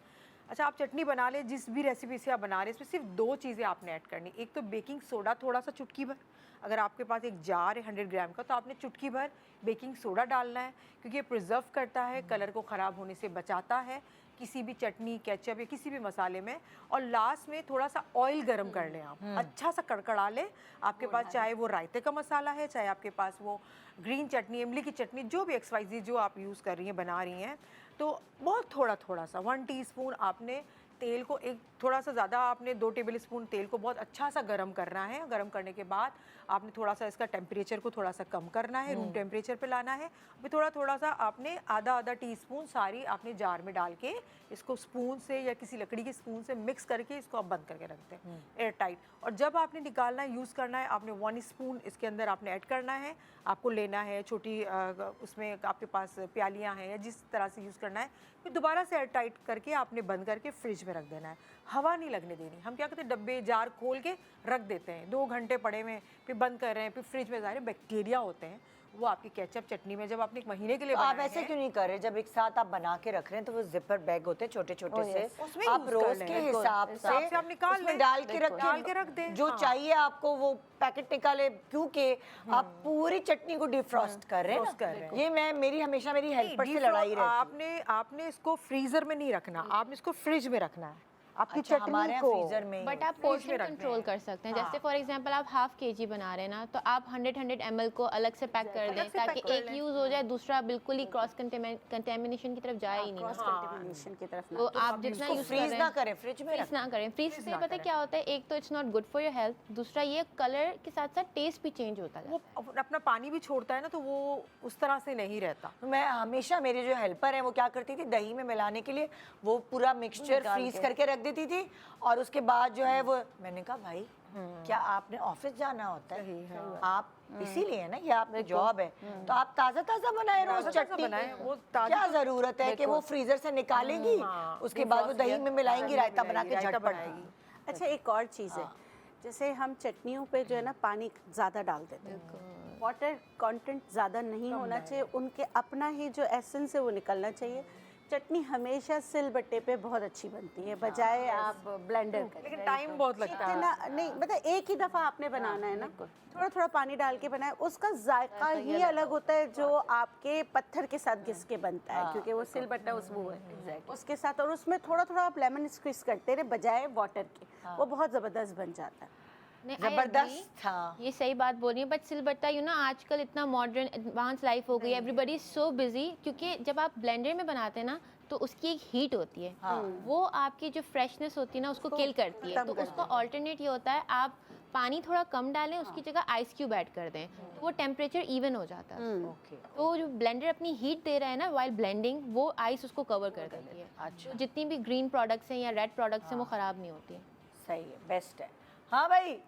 अच्छा, आप चटनी बना लें, जिस भी रेसिपी से आप बना रहे हैं, इसमें सिर्फ 2 चीज़ें आपने ऐड करनी। एक तो बेकिंग सोडा थोड़ा सा, चुटकी भर। अगर आपके पास एक जार है 100 ग्राम का, तो आपने चुटकी भर बेकिंग सोडा डालना है, क्योंकि ये प्रिजर्व करता है, कलर को ख़राब होने से बचाता है किसी भी चटनी, केचप या किसी भी मसाले में। और लास्ट में थोड़ा सा ऑयल गरम कर लें आप, अच्छा सा कड़कड़ा लें। आपके पास चाहे वो रायते का मसाला है, चाहे आपके पास वो ग्रीन चटनी, इमली की चटनी, जो भी XYZ जो आप यूज़ कर रही हैं, बना रही हैं, तो बहुत थोड़ा सा 1 टीस्पून आपने तेल को, एक थोड़ा सा ज़्यादा आपने 2 टेबल स्पून तेल को बहुत अच्छा सा गरम करना है। गरम करने के बाद आपने थोड़ा सा इसका टेम्परेचर को थोड़ा सा कम करना है, रूम टेम्परेचर पे लाना है। फिर थोड़ा सा आपने आधा टीस्पून सारी आपने जार में डाल के इसको स्पून से या किसी लकड़ी के स्पून से मिक्स करके इसको आप बंद करके रखते हैं एयर टाइट। और जब आपने निकालना है, यूज़ करना है, आपने 1 स्पून इसके अंदर आपने ऐड करना है। आपको लेना है छोटी उसमें आपके पास प्यालियाँ हैं या जिस तरह से यूज़ करना है, फिर दोबारा से एयर टाइट करके आपने बंद करके फ्रिज में रख देना है। हवा नहीं लगने देनी। हम क्या करते हैं, डब्बे जार खोल के रख देते हैं, 2 घंटे पड़े हुए, फिर बंद कर रहे हैं, फिर फ्रिज में सारे बैक्टीरिया होते हैं, वो आपकी केचप चटनी में जब आपने 1 महीने के लिए तो आप बनाए ऐसे हैं, क्यों नहीं कर रहे? जब एक साथ आप बना के रख रहे हैं तो वो जिपर बैग होते हैं छोटे छोटे से, उसमें आप use कर रोज लें। के हिसाब से आप निकाल उसमें लें, डाल के रख दें। जो हाँ। चाहिए आपको वो पैकेट निकाले, क्योंकि आप पूरी चटनी को डिफ्रॉस्ट कर रहे हैं ना। ये मैं हमेशा मेरी हेल्पर से लड़ाई रहती है। आपने इसको फ्रीजर में नहीं रखना, आपने इसको फ्रिज में रखना है आपकी अच्छा, हमारे चटनी यहाँ को। फ्रीजर में ही बट आप फ्रिज में पोर्शन रखते कंट्रोल हैं। कर सकते हैं। हाँ। जैसे फॉर एग्जांपल आप ½ kg बना रहे हैं ना, तो आप 100 ml को अलग से पैक कर दें, से ताकि पैक कर एक लें। यूज़ हो जाए, दूसरा बिल्कुल ही क्रॉस कंटेमिनेशन की तरफ जाए ही नहीं। क्रॉस कंटेमिनेशन की तरफ तो ना। आप जितना यूज़ कर फ्रीज रहे ना हैं, करें, फ्रिज में फ्रीज ना करें। फ्रीज से पता है क्या होता है, एक तो it's not good for your health, दूसरा ये कलर के साथ साथ टेस्ट भी चेंज होता है। वो अपना पानी भी छोड़ता है ना, तो वो उस तरह से नहीं रहता। मैं हमेशा, मेरी जो हेल्पर है वो क्या करती थी, दही में मिलाने के लिए वो पूरा मिक्सचर फ्रीज करके रख देती थी, और उसके बाद जो है वो, मैंने कहा भाई क्या आपने ऑफिस जाना होता है, आप इसीलिए ना, ये आपकी जॉब है, तो आप ताजा ताजा बनाए रोज चटनी। वो क्या जरूरत है कि वो फ्रीजर से निकालेंगी, उसके बाद वो दही में मिलाएंगी, रायता बना के झटपट देंगी। अच्छा, एक और चीज़ है, जैसे हम चटनियों पे जो है ना पानी ज़्यादा डाल देते हैं, वाटर कंटेंट ज़्यादा नहीं होना चाहिए, उनके अपना ही जो एसेंस है वो निकलना चाहिए। चटनी हमेशा सिलबट्टे पे बहुत अच्छी बनती है, बजाय आप ब्लेंडर करें। लेकिन टाइम बहुत लगता है। ना नहीं, मतलब एक ही दफ़ा आपने बनाना है ना, थोड़ा थोड़ा पानी डाल के बनाए, उसका जायका ही अलग होता है जो आपके पत्थर के साथ घिस के बनता है, क्योंकि वो सिलबट्टा वो है उसके साथ, और उसमें थोड़ा थोड़ा आप लेमन स्क्वीज करते रहे बजाय वाटर के, वो बहुत ज़बरदस्त बन जाता है। जबरदस्त था। ये सही बात बोल रही है, बट सिलबट्टा ना आजकल इतना मॉडर्न एडवांस लाइफ हो गई है, एवरीबडी इज सो बिजी, क्योंकि जब आप ब्लेंडर में बनाते हैं ना, तो उसकी एक हीट होती है, वो आपकी जो फ्रेशनेस होती है ना उसको किल करती है। तो उसका ऑल्टरनेट ये होता है, आप पानी थोड़ा कम डालें, उसकी जगह आइस क्यूब ऐड कर दें, तो वो टेम्परेचर इवन हो जाता है। तो जो ब्लेंडर अपनी हीट दे रहा है ना वाइल ब्लेंडिंग, वो आइस उसको कवर कर देती है। अच्छा, तो जितनी भी ग्रीन प्रोडक्ट्स हैं या रेड प्रोडक्ट्स हैं वो ख़राब नहीं होती है। सही है, बेस्ट है। हाँ भाई,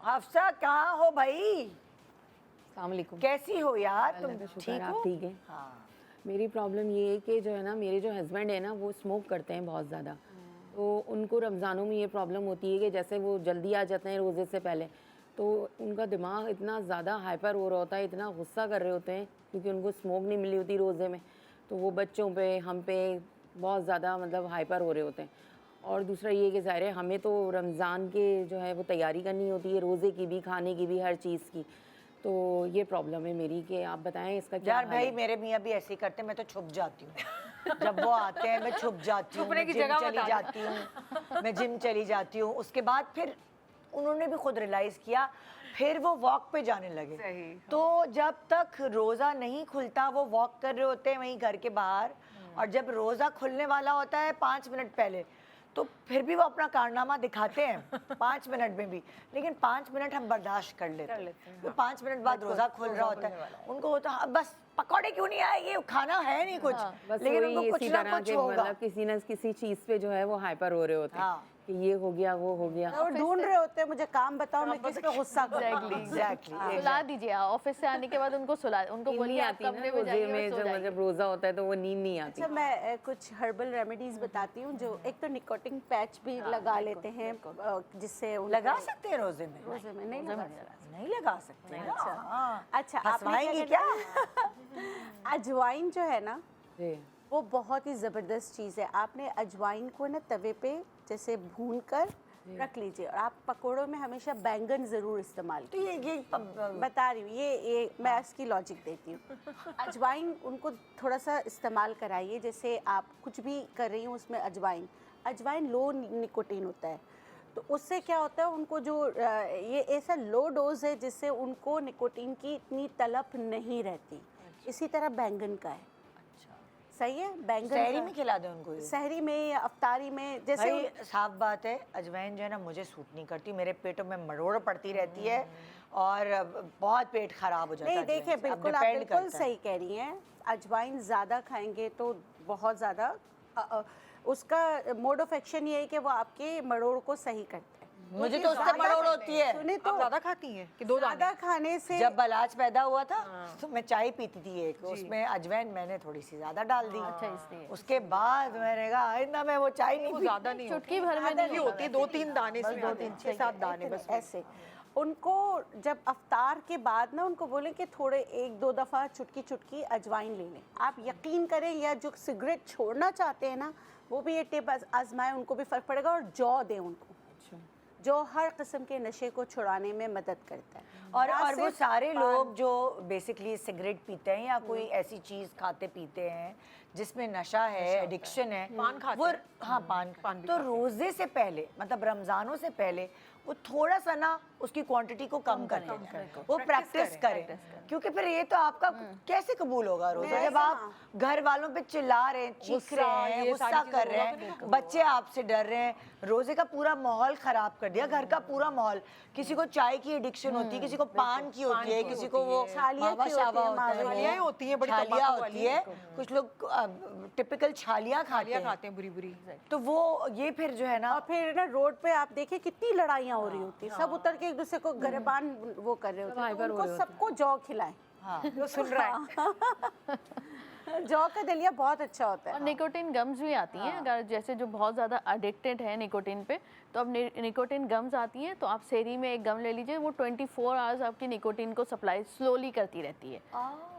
हफ्सा कहाँ हो भाई, अस्सलामुअलैकुम। कैसी हो यार तुम? अल्लाह का शुक्र ठीक है, आप हो? ठीक है। हाँ। मेरी प्रॉब्लम ये है कि जो है ना, मेरे जो हस्बैंड है ना वो स्मोक करते हैं बहुत ज़्यादा, तो उनको रमज़ानों में ये प्रॉब्लम होती है कि जैसे वो जल्दी आ जाते हैं रोज़े से पहले, तो उनका दिमाग इतना ज़्यादा हाइपर हो रहा होता है, इतना गुस्सा कर रहे होते हैं, क्योंकि उनको स्मोक नहीं मिली होती रोज़े में, तो वो बच्चों पे, हम पे बहुत ज़्यादा मतलब हाइपर हो रहे होते हैं। और दूसरा ये कि ज़ाहिर है हमें तो रमज़ान के जो है वो तैयारी करनी होती है, रोज़े की भी, खाने की भी, हर चीज़ की, तो ये प्रॉब्लम है मेरी कि आप बताएं इसका क्या यार हल भाई, है? मेरे मियाँ भी ऐसे ही करते हैं, मैं तो छुप जाती हूँ जब वो आते हैं मैं छुप जाती हूँ, छुपने मैं की जिम जगह चली बता दो। जाती हूँ, मैं जिम चली जाती हूँ। उसके बाद फिर उन्होंने भी खुद रियलाइज़ किया, फिर वो वॉक पे जाने लगे। सही। तो जब तक रोज़ा नहीं खुलता वो वॉक कर रहे होते हैं वहीं घर के बाहर, और जब रोज़ा खुलने वाला होता है 5 मिनट पहले, तो फिर भी वो अपना कारनामा दिखाते हैं 5 मिनट में भी, लेकिन 5 मिनट हम बर्दाश्त कर लेते हैं। तो 5 मिनट बाद रोज़ा खुल रहा होता है, उनको होता है बस पकौड़े क्यों नहीं आए, ये खाना है नहीं कुछ, बस लेकिन वही उनको कुछ इसी ना तरह कुछ के होगा। मतलब किसी न किसी चीज पे जो है वो हाइपर हो रहे होते हैं हाँ। कि ये हो गया वो हो गया। और ढूंढ रहे होते हैं मुझे काम बताओ, मैं किस पे गुस्सा करूं। एग्जैक्टली सुला दीजिए आप, ऑफिस से आने के बाद उनको सुला, उनको नींद बोलिए नहीं आप आती ना कमरे में रोजे जाइए में, और सो जो जाइए। मतलब रोजा होता है तो वो नींद नहीं आती। अच्छा, मैं कुछ हर्बल रेमेडीज बताती हूँ जो एक तो निकोटिन पैच भी लगा लेते हैं जिससे लगा सकते हैं रोजे में? रोजे में नहीं लगा सकते। नहीं लगा सकते हैं। हाँ। अच्छा, आपने हंसवाएंगी क्या क्या? अजवाइन जो है ना जी। वो बहुत ही ज़बरदस्त चीज़ है। आपने अजवाइन को ना तवे पे जैसे भून कर रख लीजिए, और आप पकोड़ों में हमेशा बैंगन ज़रूर इस्तेमाल तो ये बता रही हूँ, ये मैं इसकी लॉजिक देती हूँ। अजवाइन उनको थोड़ा सा इस्तेमाल कराइए, जैसे आप कुछ भी कर रही हूँ उसमें अजवाइन लो निकोटीन होता है, तो उससे क्या होता है उनको जो ये ऐसा लो डोज है जिससे उनको निकोटीन की इतनी तलब नहीं रहती। इसी तरह बैंगन का है। सही है, बैंगन शहरी का- में खिला दें उनको ये। सहरी में या अफ्तारी में, जैसे भाई साफ बात है, अजवाइन जो है ना मुझे सूट नहीं करती, मेरे पेटों में मरोड़ पड़ती रहती है और बहुत पेट खराब हो जाता है। नहीं देखिए, अजवाइन से। अब बिल्कुल आप depend बिल्कुल करता है। सही कह रही हैं। अजवाइन ज़्यादा खाएंगे तो बहुत ज़्यादा उसका मोड ऑफ एक्शन ये है कि वो आपके मरोड़ को सही करता है। मुझे तो उससे मरोड़ होती है। सुने आप तो ज्यादा खाती हैं कि 2 दाने? ज़्यादा खाने से जब बलाज पैदा हुआ था तो मैं चाय पीती थी एक, उसमें अजवाइन मैंने थोड़ी सी ज्यादा डाल दी। अच्छा, इसलिए। उसके बाद मैंने कहा आइंदा मैं वो चाय नहीं वो पी। ज्यादा नहीं होती, चुटकी भर में आधा नहीं ही होती है, 2-3 दाने से 2-3 6-7 दाने बस। ऐसे उनको जब अफ्तार के बाद ना उनको बोलें कि थोड़े 1-2 दफ़ा चुटकी अजवाइन ले लें। आप यकीन करें, या जो सिगरेट छोड़ना चाहते हैं ना वो भी ये टिप आजमाएं, उनको भी फ़र्क पड़ेगा। और जौ दें उनको, जो हर किस्म के नशे को छुड़ाने में मदद करता है। और ना वो सिर्फ सारे लोग जो बेसिकली सिगरेट पीते हैं या कोई ऐसी चीज खाते पीते हैं जिसमें नशा है, एडिक्शन है, पान खाते वो हैं। हाँ पान पान भी तो खाते हैं। रोजे से पहले मतलब रमजानों से पहले वो थोड़ा सा ना उसकी क्वांटिटी को कम करें, वो प्रैक्टिस करें, क्योंकि फिर ये तो आपका कैसे कबूल होगा रोजा जब आप घर वालों पे चिल्ला रहे हैं, चीख रहे हैं, ये गुस्सा सारी कर चीज़ें रहे होगा तो नहीं हैं, बच्चे आपसे डर रहे हैं, रोजे का पूरा माहौल खराब कर दिया, घर का पूरा माहौल। किसी को चाय की एडिक्शन होती है, किसी को पान की होती है, किसी को वो छालिया मावा की होती शावा है, होता है, छालियाएं होती हैं, बड़ी छालिया तंबाकू होती वाली। है, कुछ लोग टिपिकल छालिया खाते खालियाँ हैं, खाते हैं बुरी-बुरी। तो वो ये फिर जो है ना और फिर ना रोड पे आप देखिए कितनी लड़ाइयाँ हो रही होती है, सब उतर के एक दूसरे को गरेबान वो कर रहे होते हैं, तो उनको सबको जौ खिलाएं। हाँ वो सुन रहा है। जौ का दलिया बहुत अच्छा होता और है। निकोटिन गम्स भी आती हैं, अगर जैसे जो बहुत ज़्यादा एडिक्टेड है निकोटिन पे, तो अब निकोटिन गम्स आती हैं, तो आप सेरी में एक गम ले लीजिए, वो 24 आवर्स आपकी निकोटिन को सप्लाई स्लोली करती रहती है।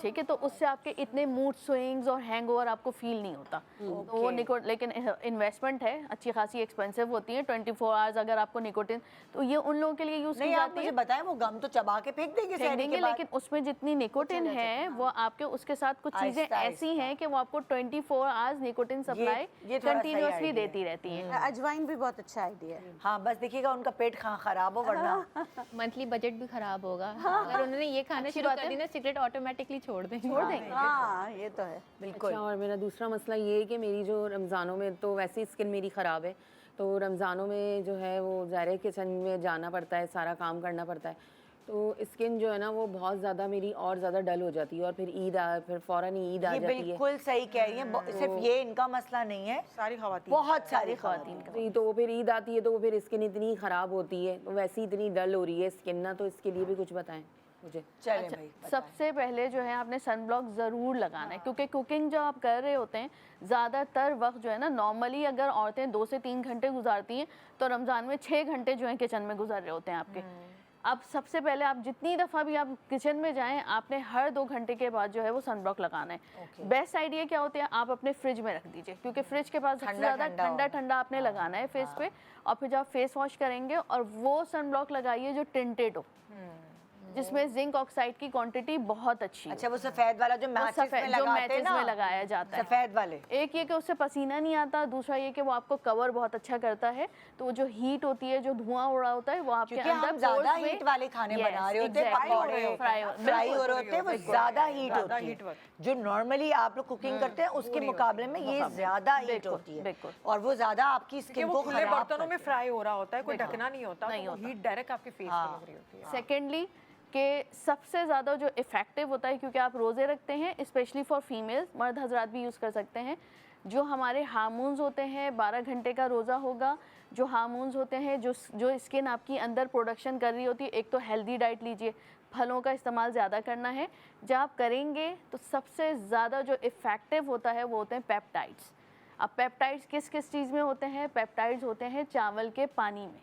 ठीक है, तो उससे आपके इतने मूड स्विंग्स और हैंगओवर आपको फील नहीं होता। तो वो लेकिन इन्वेस्टमेंट है, अच्छी खासी एक्सपेंसिव होती है 24 आवर्स अगर आपको निकोटिन, तो ये उन लोगों के लिए यूज़ की नहीं, आप जाती मुझे है। बताएं वो गम तो चबा के फेंक देंगे फेंक सहरी देंगे, के बाद। लेकिन उसमें जितनी निकोटिन है वो आपके उसके साथ कुछ चीज़ें आहिस्ता ऐसी हैं कि वो आपको 24 आवर्स निकोटिन सप्लाई ये थोड़ा सही कंटिन्यूअसली idea है। देती रहती है। अजवाइन भी बहुत अच्छा आइडिया है। हाँ बस देखिएगा उनका पेट खराब हो वरना मंथली बजट भी खराब होगा अगर उन्होंने ये खाना शुरू कर दी ना, सिगरेट ऑटोमेटिकली छोड़ देंगे। हाँ ये तो है। बिल्कुल। अच्छा, और मेरा दूसरा मसला ये है कि मेरी जो रमज़ानों में तो वैसे ही स्किन मेरी ख़राब है, तो रमज़ानों में जो है वो ज़ाहिर है किचन में जाना पड़ता है, सारा काम करना पड़ता है, तो स्किन जो है ना वो बहुत ज़्यादा मेरी और ज़्यादा डल हो जाती है, और फिर फ़ौरन ही ईद आ ये जाती है। बिल्कुल सही कह रही हैं, सिर्फ ये इनका मसला नहीं है, सारी खवातीन। बहुत सारी खवातीन का। तो वो फिर ईद आती है तो वो फिर स्किन इतनी ख़राब होती है, तो वैसे ही इतनी डल हो रही है स्किन ना, तो इसके लिए भी कुछ बताएं मुझे। चलें भाई बताएं। सबसे पहले जो है आपने सनब्लॉक ज़रूर लगाना है, क्योंकि कुकिंग जो आप कर रहे होते हैं ज़्यादातर वक्त जो है ना, नॉर्मली अगर औरतें 2 से 3 घंटे गुजारती हैं, तो रमज़ान में 6 घंटे जो है किचन में गुजार रहे होते हैं आपके। अब सबसे पहले आप जितनी दफ़ा भी आप किचन में जाएं, आपने हर 2 घंटे के बाद जो है वो सनब्लॉक लगाना है। बेस्ट आइडिया क्या होता है, आप अपने फ्रिज में रख दीजिए, क्योंकि फ्रिज के पास सबसे ज़्यादा ठंडा आपने लगाना है फेस पे, और फिर जब आप फेस वॉश करेंगे और वो सनब्लॉक लगाइए जो टिंटेड हो, जिसमें जिंक ऑक्साइड की क्वांटिटी बहुत अच्छी हो। अच्छा वो सफेद वाला जो मैचेस में लगाते हैं ना, में लगाया जाता है, सफेद वाले। एक ये कि उससे पसीना नहीं आता, दूसरा ये कि वो आपको कवर बहुत अच्छा करता है, तो वो जो हीट होती है, जो धुआं उड़ा होता है, वो आपके क्योंकि अंदर हम ज्यादा pores में- हीट वाले खाने Yes, बना रहे होते हैं, exactly. पकौड़े फ्राई हो रहे होते हैं, वो ज्यादा हीट होती है। जो नॉर्मली आप लोग कुकिंग करते हैं उसके मुकाबले में ये ज्यादा हीट होती है, बिल्कुल। और वो ज्यादा आपकी कि स्किन वो को खुले खराब बर्तनों में करती है। फ्राई हो रहा होता है, कोई ढकना नहीं होता, नहीं तो होता। हीट डायरेक्ट आपके फेस पे लग रही होती है। सेकेंडली कि सबसे ज़्यादा जो इफ़ेक्टिव होता है, क्योंकि आप रोज़े रखते हैं, स्पेशली फॉर फीमेल्स, मर्द हजरात भी यूज़ कर सकते हैं, जो हमारे हार्मोन्स होते हैं, 12 घंटे का रोज़ा होगा, जो हार्मोन्स होते हैं, जो स्किन आपकी अंदर प्रोडक्शन कर रही होती है, एक तो हेल्दी डाइट लीजिए, फलों का इस्तेमाल ज़्यादा करना है। जब आप करेंगे तो सबसे ज़्यादा जो इफ़ेक्टिव होता है वो होते हैं पेप्टाइड्स। अब पेप्टाइड्स किस किस चीज़ में होते हैं? पेप्टाइड्स होते हैं चावल के पानी में,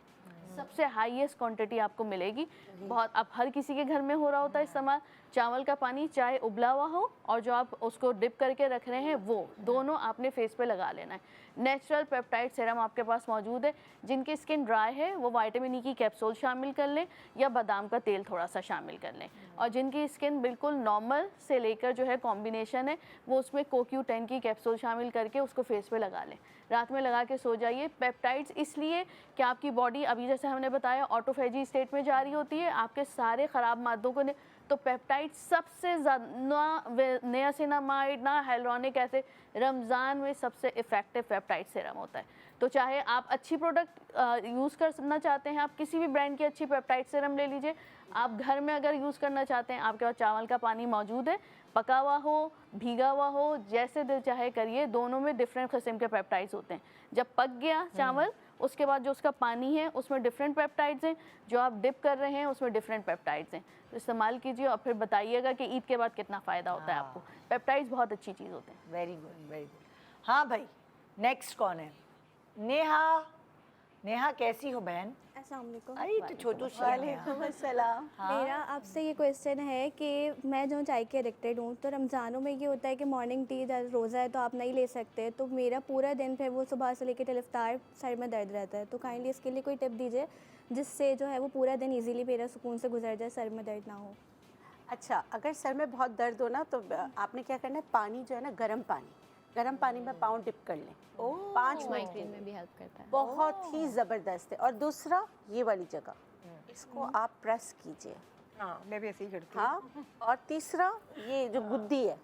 सबसे हाईएस्ट क्वांटिटी आपको मिलेगी। बहुत अब हर किसी के घर में हो रहा होता है इस्तेमाल चावल का पानी, चाहे उबला हुआ हो और जो आप उसको डिप करके रख रहे हैं, वो दोनों आपने फेस पे लगा लेना है। नेचुरल पेप्टाइड सीरम आपके पास मौजूद है। जिनकी स्किन ड्राई है वो विटामिन ई की कैप्सूल शामिल कर लें या बादाम का तेल थोड़ा सा शामिल कर लें। और जिनकी स्किन बिल्कुल नॉर्मल से लेकर जो है कॉम्बिनेशन है, वो उसमें CoQ10 की कैप्सूल शामिल करके उसको फेस पे लगा लें। रात में लगा के सो जाइए। पेप्टाइड्स इसलिए कि आपकी बॉडी अभी जैसे हमने बताया ऑटोफेजी स्टेट में जा रही होती है, आपके सारे ख़राब मादों को तो पेप्टाइड सबसे ज़्यादा, ना नियासिनामाइड ना हाइलुरोनिक एसिड, रमज़ान में सबसे इफ़ेक्टिव पेप्टाइड सीरम होता है। तो चाहे आप अच्छी प्रोडक्ट यूज़ करना चाहते हैं, आप किसी भी ब्रांड की अच्छी पेप्टाइड सीरम ले लीजिए। आप घर में अगर यूज़ करना चाहते हैं, आपके पास चावल का पानी मौजूद है, पका हुआ हो, भीगा हुआ हो, जैसे दिल चाहे करिए। दोनों में डिफरेंट किस्म के पेप्टाइड्स होते हैं। जब पक गया चावल, उसके बाद जो उसका पानी है उसमें डिफरेंट पेप्टाइड्स हैं, जो आप डिप कर रहे हैं उसमें डिफरेंट पेप्टाइड्स हैं। तो इस्तेमाल कीजिए और फिर बताइएगा कि ईद के बाद कितना फ़ायदा होता है आपको। पेप्टाइड्स बहुत अच्छी चीज़ होते हैं। Very good, very good. हाँ भाई, नेक्स्ट कौन है? नेहा। नेहा कैसी हो बहन? अस्सलाम वालेकुम। अरे तो छोटू सी है नेहा। अस्सलाम। मेरा आपसे ये क्वेश्चन है कि मैं जो चाय के एडिक्टेड हूँ, तो रमज़ानों में ये होता है कि मॉर्निंग टी रोज़ा है तो आप नहीं ले सकते, तो मेरा पूरा दिन फिर वो सुबह से लेकर टिल इफ्तार सर में दर्द रहता है। तो काइंडली इसके लिए कोई टिप दीजिए जिससे जो है वो पूरा दिन इजीली मेरा सुकून से गुजर जाए, सर में दर्द ना हो। अच्छा, अगर सर में बहुत दर्द हो ना तो आपने क्या करना है, पानी जो है ना, गर्म पानी में पाँव डिप कर लें 5 मिनट माइग्रेन में भी हेल्प करता है। बहुत ही ज़बरदस्त है। और दूसरा, ये वाली जगह इसको आप प्रेस कीजिए। हाँ, मैं भी ऐसे ही करती हूँ। हाँ, और तीसरा ये जो गुद्दी है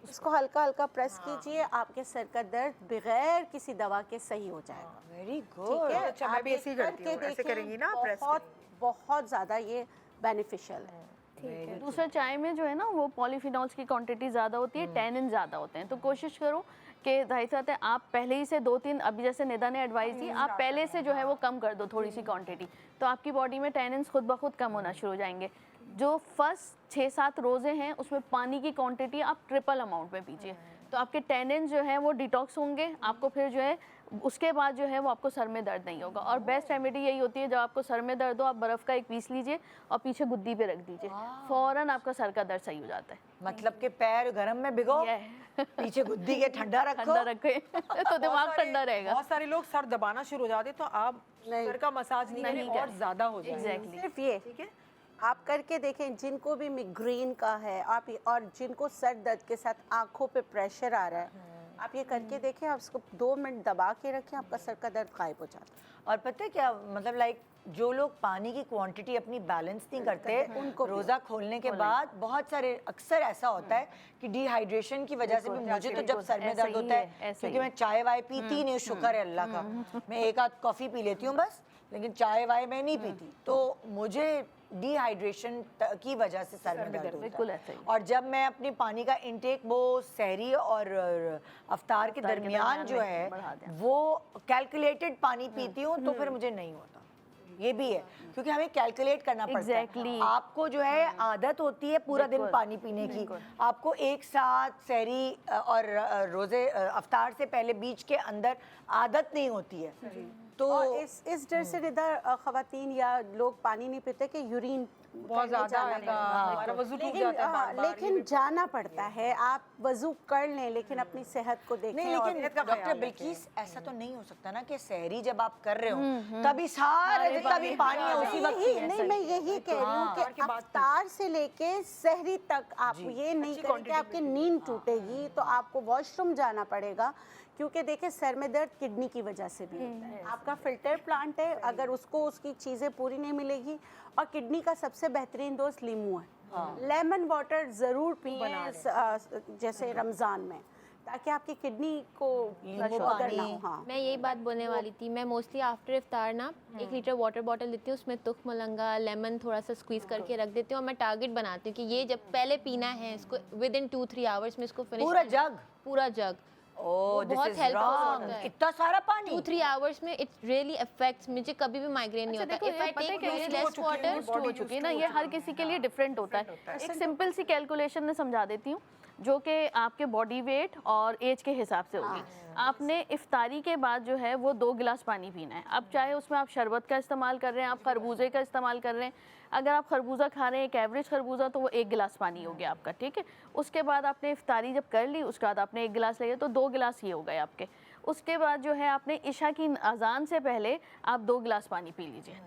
उसको हल्का हल्का प्रेस कीजिए, आपके सर का दर्द बगैर किसी दवा के सही हो जाएगा। वेरी ठीक गुड। है, अच्छा, मैं भी आप ऐसे ही ये करती हूँ। करके ऐसे देखिए, करेंगी ना, प्रेस बहुत ज़्यादा ये बेनिफिशियल है। दूसरा, चाय में जो है ना वो पॉलीफिनॉल्स की क्वांटिटी ज़्यादा होती है, टैनिन ज़्यादा होते हैं। तो कोशिश करो कि जाहिर सी बात है आप पहले ही से 2-3, अभी जैसे निदा ने एडवाइस दी, आप पहले से जो है वो कम कर दो थोड़ी सी क्वांटिटी, तो आपकी बॉडी में टैनिन्स खुद ब खुद कम होना शुरू हो जाएंगे। जो फर्स्ट 6-7 रोज़े हैं उसमें पानी की क्वांटिटी आप ट्रिपल अमाउंट में पीजिए, तो आपके टैनिन जो है वो डिटॉक्स होंगे। आपको फिर जो है उसके बाद जो है वो आपको सर में दर्द नहीं होगा। और बेस्ट रेमेडी यही होती है, जब आपको सर में दर्द हो, आप बर्फ़ का एक पीस लीजिए और पीछे गुद्दी पे रख दीजिए, फ़ौरन आपका सर का दर्द सही हो जाता है। मतलब कि पैर गरम में भिगो, पीछे गुद्दी के ठंडा ठंडा रखे तो दिमाग ठंडा रहेगा। बहुत सारे लोग सर दबाना शुरू हो जाते, तो आप सर का मसाज नहीं करें और ज़्यादा हो जाए। एग्जैक्टली। सिर्फ ये, ठीक है, आप करके देखें। जिनको भी मिग्रेन का है आप, और जिनको सर दर्द के साथ आंखों पे प्रेशर आ रहा है, आप ये करके देखें। आप उसको 2 मिनट दबा के रखें, आपका सर का दर्द गायब हो जाता है। और पता है क्या, मतलब लाइक जो लोग पानी की क्वांटिटी अपनी बैलेंस नहीं करते, उनको रोज़ा खोलने के बाद बहुत सारे, अक्सर ऐसा होता है कि डिहाइड्रेशन की वजह से भी मुझे तो जब सर में दर्द होता है, क्योंकि मैं चाय वाय पीती नहीं, शुक्र है अल्लाह का, मैं एक आध कॉफ़ी पी लेती हूँ बस, लेकिन चाय वाय मैं नहीं पीती, तो मुझे डिहाइड्रेशन की वजह से सर में दर्द होता है। और जब मैं अपनी पानी का इंटेक वो सहरी और अफ्तार के दरमियान जो है वो कैलकुलेटेड पानी पीती हूँ, तो फिर मुझे नहीं होता। ये भी है, क्योंकि हमें कैलकुलेट करना पड़ता है। आपको जो है आदत होती है पूरा दिन पानी पीने की, आपको एक साथ सहरी और रोज़े अफ्तार से पहले बीच के अंदर आदत नहीं होती है। तो इस डर से इधर ख़वातीन या लोग पानी नहीं पीते कि यूरिन बहुत ज़्यादा आएगा, हमारा वज़ू टूट जाता है बार-बार। लेकिन जाना पड़ता है। आप वज़ू कर लें, लेकिन अपनी सेहत को देखें। नहीं, लेकिन डॉक्टर बिल्किस, ऐसा तो नहीं हो सकता ना कि सहरी जब आप कर रहे हो तभी सारे जितना भी पानी है उसी वक्त नहीं, मैं यही कह रही हूँ कि अफ्तार से लेके सहरी तक आप ये नहीं करें कि आपकी नींद टूटेगी, तो आपको वॉशरूम जाना पड़ेगा। क्योंकि देखिए, सर में दर्द किडनी की वजह से भी होता है। आपका फिल्टर प्लांट है, अगर उसको उसकी चीज़ें पूरी नहीं मिलेगी, और किडनी का सबसे बेहतरीन दोस्त नींबू है। लेमन वाटर ज़रूर पिए, जैसे रमज़ान में ताकि आपकी किडनी को नींबू अगर पानी। ना हो। हाँ, मैं यही बात बोलने वाली थी। मैं मोस्टली आफ्टर इफ्तार ना 1 लीटर वाटर बॉटल लेती हूँ, उसमें तुख मलंगा लेमन थोड़ा सा स्क्वीज़ करके रख देती हूँ और मैं टारगेट बनाती हूँ कि ये जब पहले पीना है इसको विद इन 2-3 आवर्स में इसको फिनिश पूरा जग? पूरा जग। ओह, दिस बहुत इज helpful रॉन्ग। होता है। इतना सारा पानी? 2-3 आवर्स में इट रियली अफेक्ट्स। मुझे कभी भी माइग्रेन नहीं अच्छा होता। देखो, इफ आई ये पता है टेक क्या, ये लेस वाटर हो चुकी है ना, ये हर किसी के लिए डिफरेंट होता है। एक सिंपल सी कैलकुलेशन में समझा देती हूँ जो कि आपके बॉडी वेट और एज के हिसाब से होगी। आपने इफ्तारी के बाद जो है वो 2 गिलास पानी पीना है। अब चाहे उसमें आप शरबत का इस्तेमाल कर रहे हैं, आप खरबूजे का इस्तेमाल कर रहे हैं। अगर आप खरबूजा खा रहे हैं, एक एवरेज खरबूजा, तो वो 1 गिलास पानी हो गया आपका, ठीक है। उसके बाद आपने इफ्तारी जब कर ली, उसके बाद आपने 1 गिलास लिया तो 2 गिलास ये हो गए आपके। उसके बाद जो है आपने इशा की अजान से पहले आप 2 गिलास पानी पी लीजिए,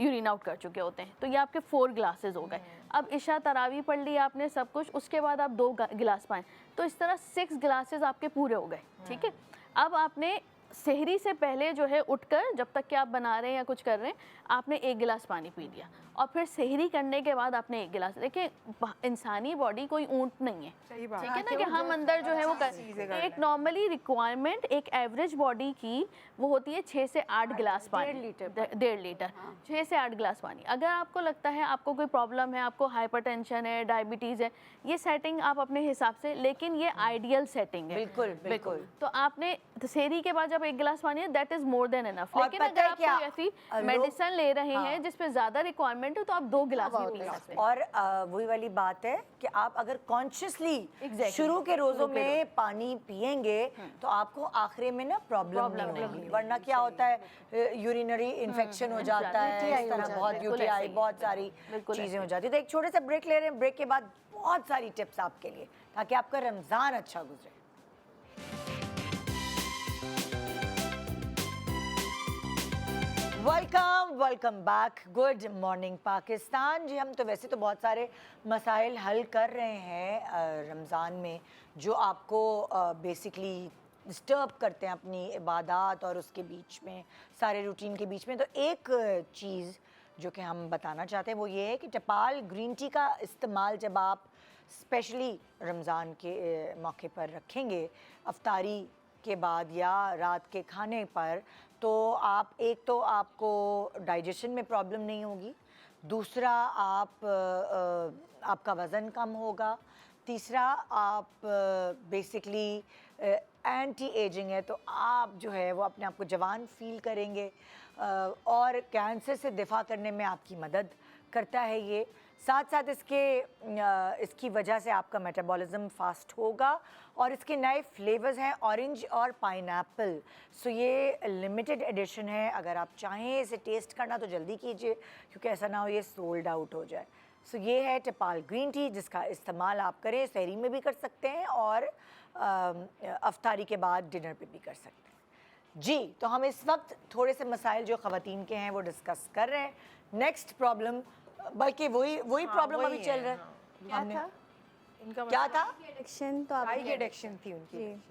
यूरिन आउट कर चुके होते हैं, तो ये आपके 4 ग्लासेस हो गए। अब इशा तरावी पढ़ ली आपने सब कुछ, उसके बाद आप 2 गिलास पानी, तो इस तरह 6 गिलासेस आपके पूरे हो गए, ठीक है। अब आपने सहरी से पहले जो है उठकर, जब तक कि आप बना रहे हैं या कुछ कर रहे हैं, आपने 1 गिलास पानी पी लिया और फिर सहरी करने के बाद आपने 1 गिलास। देखिए इंसानी बॉडी कोई ऊंट नहीं है, सही बात ठीक है ना, कि हम अंदर जो है वो एक नॉर्मली रिक्वायरमेंट एक एवरेज बॉडी की वो होती है 6 से 8 गिलास पानी, 1.5 लीटर, 6 से 8 गिलास पानी। अगर आपको लगता है आपको कोई प्रॉब्लम है, आपको हाइपरटेंशन है, डायबिटीज़ है, ये सेटिंग आप अपने हिसाब से, लेकिन ये आइडियल सेटिंग है। बिल्कुल, बिल्कुल। तो आपने सहरी के बाद जब 1 गिलास पानी है that is more than enough. और लेकिन पता अगर है आप क्या, कोई ऐसी लोग- मेडिसिन ले रहे हैं जिसपे ज्यादा रिक्वायरमेंट है तो आप 2 गिलास भी पी सकते हैं। और वही वाली बात है कि आप अगर कॉन्शियसली Exactly. शुरू के रोजों में पानी पिएंगे तो आपको आखिरी में ना प्रॉब्लम नहीं होगी। वरना क्या होता है, यूरिनरी इन्फेक्शन हो जाता है, इस तरह बहुत यूटीआई, बहुत सारी चीजें हो जाती है। तो एक छोटे से ब्रेक ले रहे हैं, ब्रेक के बाद बहुत सारी टिप्स आपके लिए ताकि आपका रमजान अच्छा गुजरे। Welcome back. Good morning Pakistan. जी हम तो वैसे तो बहुत सारे मसाइल हल कर रहे हैं रमज़ान में जो आपको बेसिकली डिस्टर्ब करते हैं अपनी इबादत और उसके बीच में, सारे रूटीन के बीच में। तो एक चीज़ जो कि हम बताना चाहते हैं वो ये है कि टपाल ग्रीन टी का इस्तेमाल जब आप स्पेशली रमज़ान के मौके पर रखेंगे, अफ्तारी के बाद या रात के खाने पर, तो आप एक तो आपको डाइजेशन में प्रॉब्लम नहीं होगी, दूसरा आपका वज़न कम होगा, तीसरा आप बेसिकली एंटी एजिंग है तो आप जो है वो अपने आप को जवान फील करेंगे और कैंसर से दिफा करने में आपकी मदद करता है ये। साथ साथ इसकी वजह से आपका मेटाबॉलिज्म फास्ट होगा और इसके नए फ्लेवर्स हैं ऑरेंज और पाइनएप्पल। सो ये लिमिटेड एडिशन है, अगर आप चाहें इसे टेस्ट करना तो जल्दी कीजिए क्योंकि ऐसा ना हो ये सोल्ड आउट हो जाए। सो ये है टपाल ग्रीन टी जिसका इस्तेमाल आप करें, सहरी में भी कर सकते हैं और अफ्तारी के बाद डिनर पे भी कर सकते हैं। जी तो हम इस वक्त थोड़े से मसाइल जो ख़वातीन के हैं वो डिस्कस कर रहे हैं। नेक्स्ट प्रॉब्लम, बल्कि वही प्रॉब्लम अभी चल रहा है। हमने इनका क्या था? एडिक्शन तो चाय आप की एडिक्शन थी उनकी।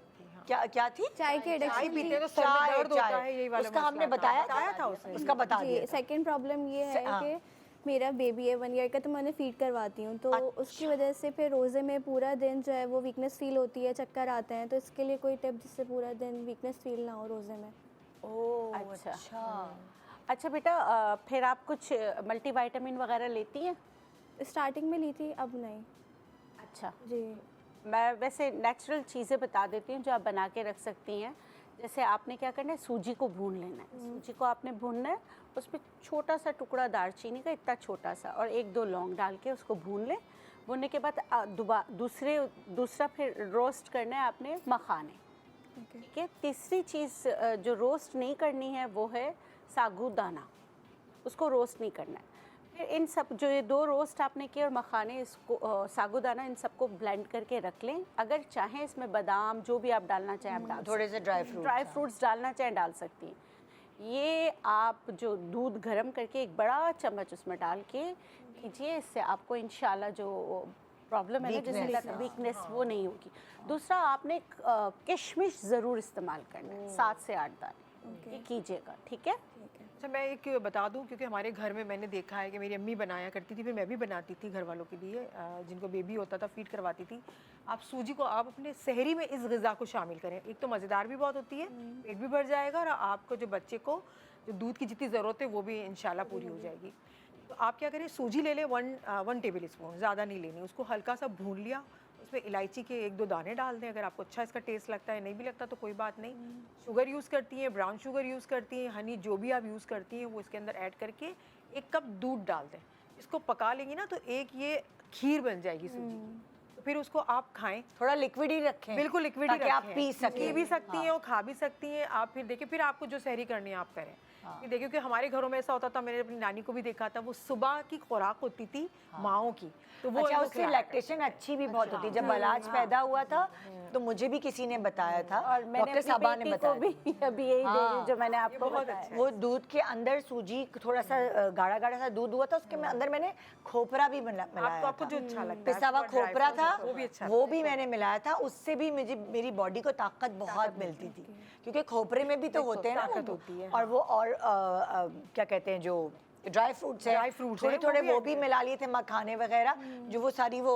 क्या थी? चाय की चाय एडिक्शन पीते तो सर में दर्द होता है, यही वाला उसका हमने मसला बताया था उसने। उसका बता दिया जी। था। सेकंड प्रॉब्लम ये है हाँ। कि मेरा बेबी है 1 ईयर का, तो मैं उन्हें फीड करवाती हूँ, तो अच्छा। उसकी वजह से फिर रोज़े में पूरा दिन जो है वो वीकनेस फील होती है, चक्कर आते हैं। तो इसके लिए कोई टिप जिससे पूरा दिन वीकनेस फील ना हो रोज़े में? ओह अच्छा। अच्छा। अच्छा बेटा, फिर आप कुछ मल्टीविटामिन वगैरह लेती हैं? स्टार्टिंग में ली थी, अब नहीं। अच्छा, जी। मैं वैसे नेचुरल चीज़ें बता देती हूँ जो आप बना के रख सकती हैं। जैसे आपने क्या करना है, सूजी को भून लेना है। सूजी को आपने भूनना है, उसमें छोटा सा टुकड़ा दालचीनी का, इतना छोटा सा, और 1-2 लौंग डाल के उसको भून लें। भूनने के बाद दूसरा फिर रोस्ट करना है आपने मखाने, ठीक है। तीसरी चीज़ जो रोस्ट नहीं करनी है वो है साबूदाना, उसको रोस्ट नहीं करना है। फिर इन सब जो ये 2 रोस्ट आपने किए और मखाने, इसको साबूदाना, इन सबको ब्लेंड करके रख लें। अगर चाहें इसमें बादाम जो भी आप डालना चाहें आप डाल थोड़े से ड्राई फ्रूट्स डालना चाहें डाल सकती हैं। ये आप जो दूध गर्म करके 1 बड़ा चम्मच उसमें डाल के कीजिए, इससे आपको इंशाल्लाह जो प्रॉब्लम है ना जैसे वीकनेस वो नहीं होगी। दूसरा आपने किशमिश ज़रूर इस्तेमाल करना है, 7 से 8 दाने। ये कीजिएगा, ठीक है। अच्छा मैं एक बता दूं, क्योंकि हमारे घर में मैंने देखा है कि मेरी अम्मी बनाया करती थी, फिर मैं भी बनाती थी घर वालों के लिए, जिनको बेबी होता था फीड करवाती थी। आप सूजी को आप अपने सहरी में इस ग़िज़ा को शामिल करें, एक तो मज़ेदार भी बहुत होती है, पेट भी भर जाएगा और आपको जो बच्चे को जो दूध की जितनी ज़रूरत है वो भी इंशाल्लाह पूरी हो जाएगी। तो आप क्या करें, सूजी ले लें 1 टेबल स्पून, ज़्यादा नहीं लेनी, उसको हल्का सा भून लिया, उसमें इलायची के 1-2 दाने डाल दें, अगर आपको अच्छा इसका टेस्ट लगता है, नहीं भी लगता तो कोई बात नहीं। शुगर यूज़ करती हैं, ब्राउन शुगर यूज़ करती हैं, हनी, जो भी आप यूज़ करती हैं वो इसके अंदर ऐड करके 1 कप दूध डाल दें। इसको पका लेंगी ना तो एक ये खीर बन जाएगी सूजी की, तो फिर उसको आप खाएं। थोड़ा लिक्विड ही रखें, बिल्कुल लिक्विड ही ताकि आप रखें। पी सकें। पी भी सकती हैं और खा भी सकती हैं आप। फिर देखिए, फिर आपको जो सहरी करनी है आप करें। ये देखिए कि हमारे घरों में ऐसा होता था, मैंने अपनी नानी को भी देखा था, वो सुबह की खुराक होती थी माओं की, तो वो अच्छा, इनको उससे खिलाया लैक्टेशन अच्छी भी बहुत होती है। जब बलाज पैदा हुआ था तो मुझे भी किसी ने बताया था, और मैंने डॉक्टर अपनी साहबा ने बेटी को बताया भी अभी यही दे रही हूँ जो मैंने आपको बताया। वो दूध के अंदर सूजी थोड़ा सा गाढ़ा गाढ़ा सा दूध हुआ था, उसके अंदर मैंने खोपरा भी मिलाया आपको था, जो अच्छा लगता है, पिसा हुआ आपको ड्राई खोपरा था, फ्रूट्स, वो भी अच्छा वो भी मैंने मिलाया था। उससे भी मुझे मेरी बॉडी को ताकत बहुत मिलती थी, क्योंकि खोपरे में भी तो होते हैं ना ताकत वो, होती है, और वो और क्या कहते हैं जो ड्राई फ्रूट्स है, ड्राई फ्रूट्स थोड़े हैं, थोड़े वो वो भी भी मिला लिए थे, मखाने वगैरह, जो वो सारी वो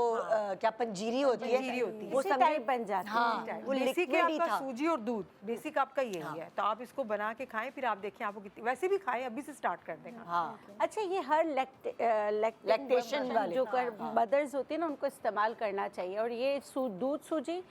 क्या पंजीरी होती है, वो इसी समझे टाइप बन जाती है। हाँ, वो बेसिक लिक्विड ही आपका था। सूजी और दूध, बेसिक आपका यही है। तो आप इसको बना के खाएं, फिर आप देखें आपको कितनी, वैसे भी खाएं, अभी से स्टार्ट कर दें। हाँ, अच्छा, ये हर लैक्टेशन वाले, जो कर मदर्स होती है ना, उनको इस्तेमाल करना चाहिए। और ये दूध सूजी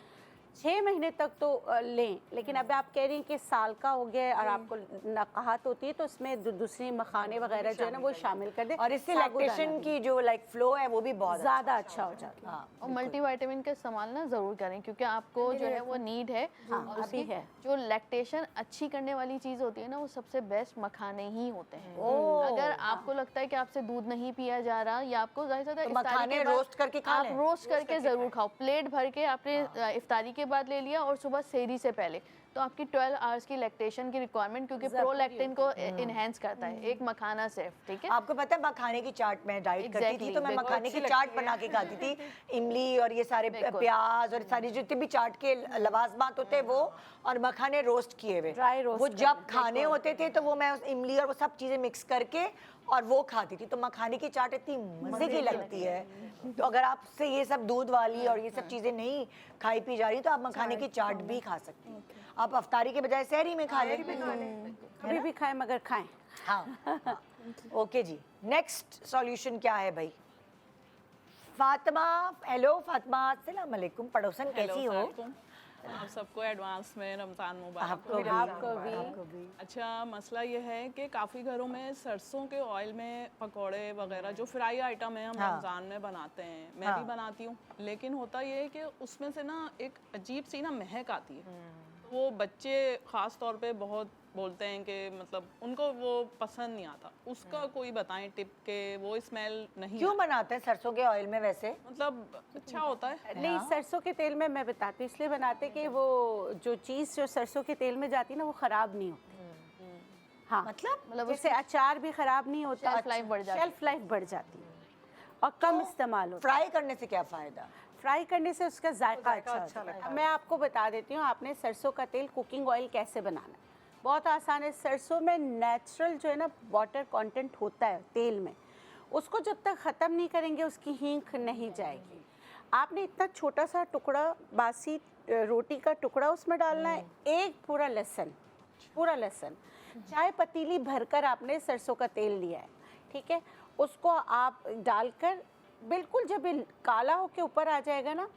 6 महीने तक तो लें, लेकिन अब आप कह रही हैं कि साल का हो गया और आपको नकाहत होती है, तो इसमें दूसरी मखाने वगैरह जो है ना वो शामिल कर दें, और इससे साबूदाना लैक्टेशन भी। की जो फ्लो है वो भी बहुत ज़्यादा अच्छा हो जाता है। हाँ, और मल्टीविटामिन का इस्तेमाल ना ज़रूर करें, क्योंकि आपको जो है वो नीड है। हाँ, और अभी उसकी है। जो लैक्टेशन अच्छी करने वाली चीज़ होती है ना, वो सबसे बेस्ट मखाने ही होते हैं। अगर आपको लगता है कि आपसे दूध नहीं पिया जा रहा, या आपको ज़्यादा तो मखाने रोस्ट करके खा आप लें। रोस्ट करके ज़रूर खाओ। प्लेट भर के आपने इफ्तारी के बाद ले लिया और सुबह सेहरी से पहले, तो आपकी 12 आवर्स की लैक्टेशन की रिक्वायरमेंट, क्योंकि प्रोलैक्टिन को इनहेंस करता है एक मखाना सिर्फ, ठीक है। आपको पता है मखाने की चाट में डाइट करती थी, Exactly, तो मैं बिल्कुल मखाने की चाट बना के खाती थी, इमली और ये सारे प्याज और सारी जितने भी चाट के लवाजमात होते हैं वो, और मखाने रोस्ट किए हुए, Dry roast वो करके, जब खाने होते थे तो वो मैं उस इमली और वो सब चीजें मिक्स करके और वो खाती थी। तो मखाने की चाट इतनी मजे की लगती है। तो अगर आपसे ये सब दूध वाली और ये सब चीजें नहीं खाई पी जा रही, तो आप मखाने की चाट भी खा सकती हैं। आप अफ्तारी के बजाय सहरी में खा लें। कभी भी खाएं मगर खाएं। हाँ, ओके जी। नेक्स्ट सॉल्यूशन क्या है भाई? फातिमा, हेलो फातिमा, अस्सलाम वालेकुम, पड़ोसन कैसी हो? आप सबको एडवांस में रमज़ान मुबारक। आपको भी। अच्छा, मसला ये है कि काफ़ी घरों में सरसों के ऑयल में पकोड़े वगैरह जो फ्राई आइटम है हम रमज़ान में बनाते हैं, मैं भी बनाती हूँ, लेकिन होता ये है कि उसमें से ना एक अजीब सी ना महक आती है। वो बच्चे ख़ास तौर पे बहुत बोलते हैं कि मतलब उनको वो पसंद नहीं आता। उसका कोई बताएं टिप के वो स्मेल नहीं क्यों बनाते हैं सरसों के ऑयल में वैसे? मतलब अच्छा होता है। नहीं, सरसों के तेल में मैं बताती हूँ, इसलिए बनाते कि वो जो चीज़ जो सरसों के तेल में जाती है ना वो ख़राब नहीं होती। हाँ, मतलब जैसे अचार भी ख़राब नहीं होता, शेल्फ लाइफ बढ़ जाती है। शेल्फ लाइफ बढ़ जाती है और कम इस्तेमाल होता है। फ्राई करने से क्या फ़ायदा? फ्राई करने से उसका जायका अच्छा लगता है। मैं आपको बता देती हूँ, आपने सरसों का तेल कुकिंग ऑयल कैसे बनाना है। बहुत आसान है। सरसों में नेचुरल जो है ना वाटर कंटेंट होता है तेल में, उसको जब तक ख़त्म नहीं करेंगे उसकी हींग नहीं जाएगी। आपने इतना छोटा सा टुकड़ा बासी रोटी का टुकड़ा उसमें डालना है, एक पूरा लहसुन, चाय पतीली भरकर आपने सरसों का तेल लिया है, ठीक है, उसको आप डालकर बिल्कुल जब ये काला होके ऊपर आ जाएगा ना,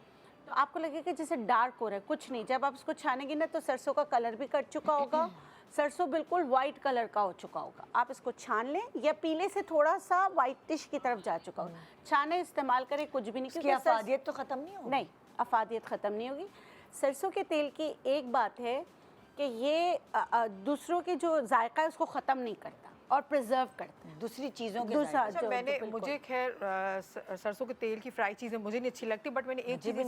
तो आपको लगेगा जैसे डार्क हो रहा है, कुछ नहीं। जब आप इसको छानेंगे ना तो सरसों का कलर भी कट चुका होगा, सरसों बिल्कुल वाइट कलर का हो चुका होगा। आप इसको छान लें, या पीले से थोड़ा सा वाइटिश की तरफ जा चुका होगा, छाने इस्तेमाल करें, कुछ भी नहीं, इसकी अफादियत तो ख़त्म नहीं होगी। नहीं, अफादियत ख़त्म नहीं होगी। सरसों के तेल की एक बात है कि ये दूसरों के जो जायका है उसको ख़त्म नहीं करता, और प्रिजर्व करते हैं दूसरी चीज़ों के दूसरा जायके। अच्छा, मैंने मुझे खैर सरसों के तेल की फ्राई चीज़ें मुझे नहीं अच्छी लगती, बट मैंने एक चीज़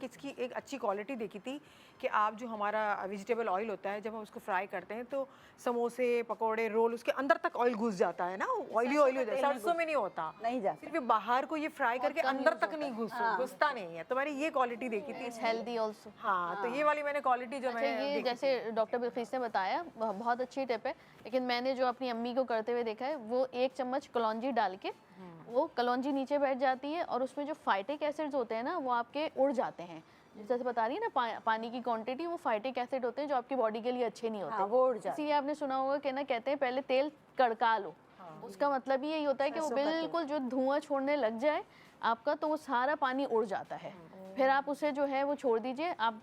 इसकी एक अच्छी क्वालिटी देखी थी कि आप जो हमारा वेजिटेबल ऑयल होता है, जब हम उसको फ्राई करते हैं तो समोसे, पकोड़े, रोल, उसके अंदर तक ऑयल घुस जाता है ना, ऑयली हो जाता है। सरसों में नहीं होता, नहीं जाता। सिर्फ बाहर को ये फ्राई करके अंदर तक नहीं घुसता नहीं है। तो मैंने ये क्वालिटी देखी थी, हेल्दी ऑल्सो। हाँ, तो ये वाली मैंने क्वालिटी जो अच्छा, मैंने ये जैसे डॉक्टर बिल्किस ने बताया बहुत अच्छी टिप है, लेकिन मैंने जो अपनी अम्मी को करते हुए देखा है वो 1 चम्मच कलौंजी डाल के वो कलौंजी नीचे बैठ जाती है और उसमें जो फाइटिक एसिड्स होते हैं ना वो आपके उड़ जाते हैं। जैसे बता रही है ना पानी की क्वांटिटी, वो फाइटिक एसिड होते हैं जो आपकी बॉडी के लिए अच्छे नहीं होते। हाँ, वो उड़ जाते हैं। इसलिए आपने सुना होगा कि ना कहते हैं पहले तेल कड़का लो। उसका मतलब ही यही होता है कि वो बिल्कुल जो धुआं छोड़ने लग जाए आपका, तो वो सारा पानी उड़ जाता है। फिर आप उसे जो है वो छोड़ दीजिए, आप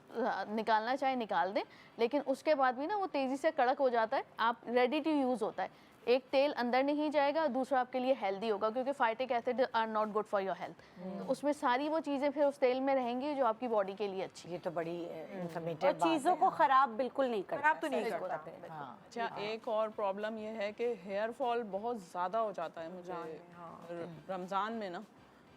निकालना चाहे निकाल दें, लेकिन उसके बाद भी ना वो तेज़ी से कड़क हो जाता है, आप रेडी टू यूज़ होता है। एक तेल अंदर नहीं जाएगा, दूसरा आपके लिए हेल्दी होगा क्योंकि phytic acid are not good for your health. तो उसमें सारी वो चीज़ें फिर उस तेल में रहेंगी जो आपकी बॉडी के लिए अच्छी। ये तो बड़ी इंफॉर्मेटिव और चीज़ों को ख़राब बिल्कुल नहीं करता। खराब तो नहीं करता। हाँ। अच्छा, एक और प्रॉब्लम ये है कि हेयर फॉल बहुत ज़्यादा हो जाता है मुझे रमज़ान में ना,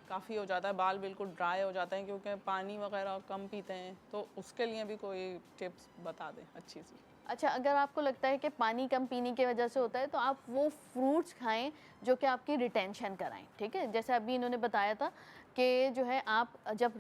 काफ़ी हो जाता है, बाल बिल्कुल ड्राई हो जाते हैं क्योंकि पानी वगैरह कम पीते हैं। तो उसके लिए भी कोई टिप्स बता दें अच्छी सी। अच्छा, अगर आपको लगता है कि पानी कम पीने की वजह से होता है तो आप वो फ्रूट्स खाएं जो कि आपकी रिटेंशन कराएं, ठीक है। जैसे अभी इन्होंने बताया था कि जो है आप जब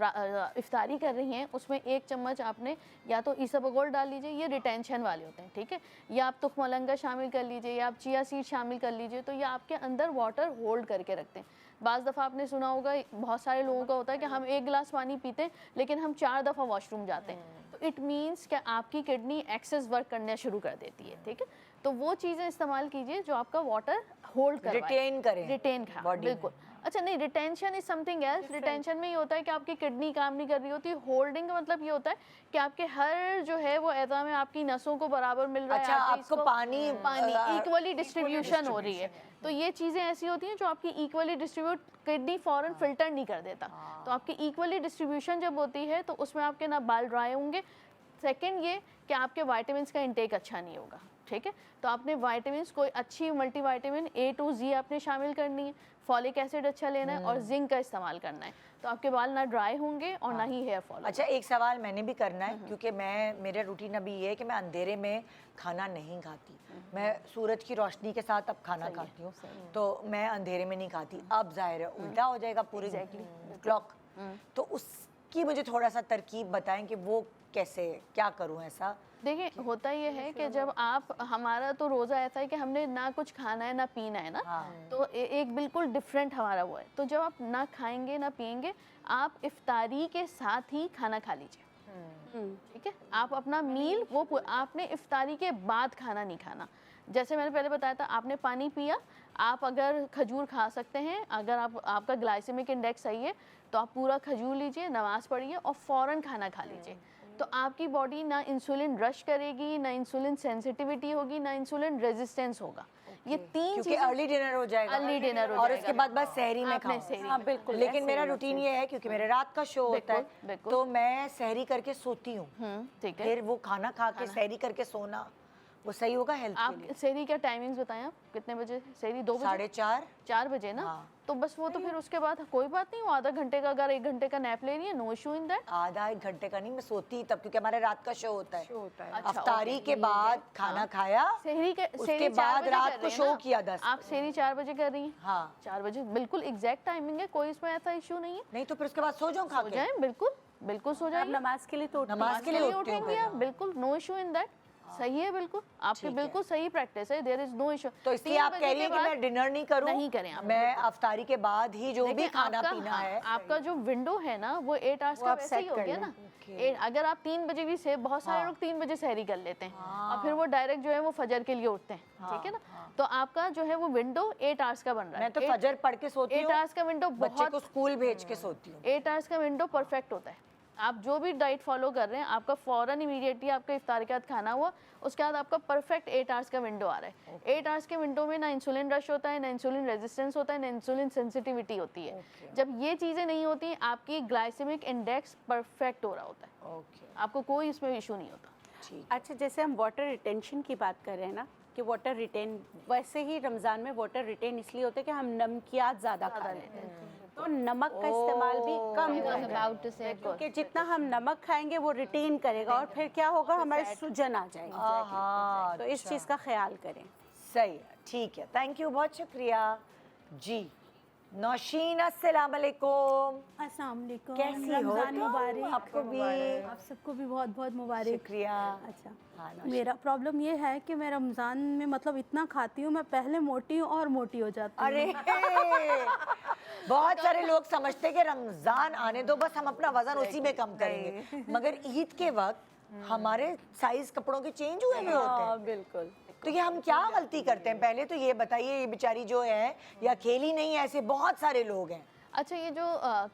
इफ्तारी कर रही हैं उसमें 1 चम्मच आपने या तो ईसबगोल डाल लीजिए, ये रिटेंशन वाले होते हैं, ठीक है, या आप तुखमलंगा शामिल कर लीजिए, या आप चिया सीड शामिल कर लीजिए, तो ये आपके अंदर वाटर होल्ड करके रखते हैं। बाज़ दफ़ा आपने सुना होगा बहुत सारे लोगों का होता है कि हम 1 गिलास पानी पीते हैं लेकिन हम 4 दफ़ा वॉशरूम जाते हैं, तो इट मीन्स कि आपकी किडनी एक्सेस वर्क करना शुरू कर देती है, ठीक है। तो वो चीज़ें इस्तेमाल कीजिए जो आपका वाटर होल्ड कर रिटेन करें रिटेन body में। बिल्कुल। अच्छा नहीं, retention is something else. Retention में ये होता है कि आपकी किडनी काम नहीं कर रही होती। होल्डिंग का मतलब ये होता है कि आपके हर जो है वो एज़ा में आपकी नसों को बराबर मिल रहा अच्छा, है, आपको पानी इक्वली डिस्ट्रीब्यूशन हो रही है। तो ये चीज़ें ऐसी होती हैं जो आपकी इक्वली डिस्ट्रीब्यूट, किडनी फॉरन फिल्टर नहीं कर देता। तो आपकी इक्वली डिस्ट्रीब्यूशन जब होती है तो उसमें आपके ना बाल ड्राई होंगे। सेकंड ये कि आपके वाइटामिन्स का इंटेक अच्छा नहीं होगा, ठीक है। तो आपने वाइटामिन्स कोई अच्छी मल्टीविटामिन A to Z आपने शामिल करनी है, फॉलिक एसिड अच्छा लेना है और जिंक का इस्तेमाल करना है, तो आपके बाल ना ड्राई होंगे और ना ही हेयर फॉल। अच्छा, एक सवाल मैंने भी करना है क्योंकि मेरा रूटीन अभी ये है कि मैं अंधेरे में खाना नहीं खाती। मैं सूरज की रोशनी के साथ अब खाना खाती हूँ, तो मैं अंधेरे में नहीं खाती। अब जाहिर है उल्टा हो जाएगा पूरी क्लॉक, तो उसकी मुझे थोड़ा सा तरकीब बताएं कि वो कैसे, क्या करूँ ऐसा। देखिए, होता ये है कि जब आप, हमारा तो रोज़ा ऐसा है कि हमने ना कुछ खाना है ना पीना है ना, तो एक बिल्कुल डिफरेंट हमारा वो है। तो जब आप ना खाएंगे ना पिएंगे, आप इफ्तारी के साथ ही खाना खा लीजिए, ठीक है। आप अपना मील वो आपने इफ्तारी के बाद खाना नहीं खाना। जैसे मैंने पहले बताया था, आपने पानी पिया, आप अगर खजूर खा सकते हैं, अगर आपका ग्लाइसेमिक इंडेक्स सही है तो आप पूरा खजूर लीजिए, नमाज पढ़िए और फ़ौरन खाना खा लीजिए। तो आपकी बॉडी ना इंसुलिन रश करेगी, ना इंसुलिन सेंसिटिविटी होगी, ना इंसुलिन रेजिस्टेंस होगा। ये तीन क्योंकि चीजें अर्ली डिनर हो जाएगा, अर्ली डिनर हो और जाएगा। उसके बाद बस सहरी में आपने खाओ। सहरी हाँ, में। बिल्कुल। लेकिन ऐसे मेरा होना रूटीन चाहिए। ये है क्योंकि मेरे रात का शो होता है, बिल्कुल। तो मैं सहरी करके सोती हूँ, ठीक है। फिर वो खाना खा के सहरी करके सोना वो सही होगा हेल्थ के आप लिए। सहरी का टाइमिंग्स बताएं, आप कितने बजे सहरी? 2 बजे, 4:30। 4 बजे ना, हाँ। तो बस वो तो फिर उसके बाद कोई बात नहीं, वो आधा घंटे का, अगर 1 घंटे का नैप ले रही है, नो इशू इन दैट। आधा 1 घंटे का नहीं, मैं सोती तब क्योंकि हमारे रात का शो होता है। अच्छा, अफ्तारी ओके, के बाद खाना खाया, सहरी के उसके सहरी 4 बाद बजे रात कर को रही हैं शो ना? किया 10 आप सहरी 4 बजे कर रही हैं? हाँ। 4 बजे बिल्कुल एग्जैक्ट टाइमिंग है, कोई इसमें ऐसा इशू नहीं है। नहीं तो फिर उसके बाद सो जाऊं खा सो के। जाएं, बिल्कुल बिल्कुल सो आप जाइए। नमाज के लिए तो नमाज के लिए उठती हूँ उठेंगे फिर। आप, बिल्कुल नो इशू इन दैट। सही है, बिल्कुल आपकी ठीक है। बिल्कुल सही प्रैक्टिस है, देयर इज नो इशू। तो इसलिए आप कह रही हैं कि मैं डिनर नहीं करूं, नहीं करें आप, मैं अफ्तारी के बाद ही जो भी देखिए, खाना आपका, पीना हाँ, है। आपका जो विंडो है ना वो 8 आवर्स का आप वैसे ही set हो कर गया लें। ना। अगर आप 3 बजे भी से, बहुत सारे लोग 3 बजे सहरी कर लेते हैं और फिर वो डायरेक्ट जो है वो फजर के लिए उठते हैं, ठीक है ना। तो आपका जो है वो विंडो 8 आवर्स का बन रहा है। मैं तो फजर पढ़ के सोती 8 हूँ, आवर्स का विंडो बच्चे बहुत, को स्कूल भेज के सोती हूँ। 8 आवर्स का विंडो परफेक्ट होता है। आप जो भी डाइट फॉलो कर रहे हैं, आपका फ़ौरन इमीडिएटली आपका इफ्तार के बाद खाना हुआ, उसके बाद आपका परफेक्ट 8 आवर्स का विंडो आ रहा है। 8 आवर्स के विंडो में ना इंसुलिन रश होता है, ना इंसुलिन रेजिस्टेंस होता है, ना इंसुलिन सेंसिटिविटी होती है। जब ये चीज़ें नहीं होती, आपकी ग्लाइसेमिक इंडेक्स परफेक्ट हो रहा होता है, आपको कोई इसमें इशू नहीं होता। अच्छा, जैसे हम वाटर रिटेंशन की बात कर रहे हैं ना, कि वाटर रिटेन, वैसे ही रमज़ान में वाटर रिटेन इसलिए होता है कि हम नमकियात ज़्यादा खा लेते हैं, तो नमक का इस्तेमाल भी कम करें, क्योंकि जितना हम नमक खाएंगे वो रिटेन करेगा और फिर क्या होगा, हमारे सूजन आ जाएगी। तो इस चीज़ का ख्याल करें। सही है, ठीक है, थैंक यू, बहुत शुक्रिया जी। नौशीन, अस्सलाम वालेकुम। अस्सलाम वालेकुम। कैसी हो रमज़ान तुम? मुबारक। आपको भी। आप सबको भी बहुत बहुत मुबारक। शुक्रिया। अच्छा, हाँ, नौशीन। मेरा प्रॉब्लम ये है कि मैं रमज़ान में मतलब इतना खाती हूँ, मैं पहले मोटी हूँ और मोटी हो जाती हूँ। अरे बहुत सारे लोग समझते हैं कि रमजान आने दो, बस हम अपना वजन उसी में कम करेंगे, मगर ईद के वक्त हमारे साइज कपड़ों के चेंज हुए हुए होते हैं। बिल्कुल। तो ये हम क्या गलती करते हैं, पहले तो ये बताइए, ये बेचारी जो है या अकेली नहीं है, ऐसे बहुत सारे लोग हैं। अच्छा, ये जो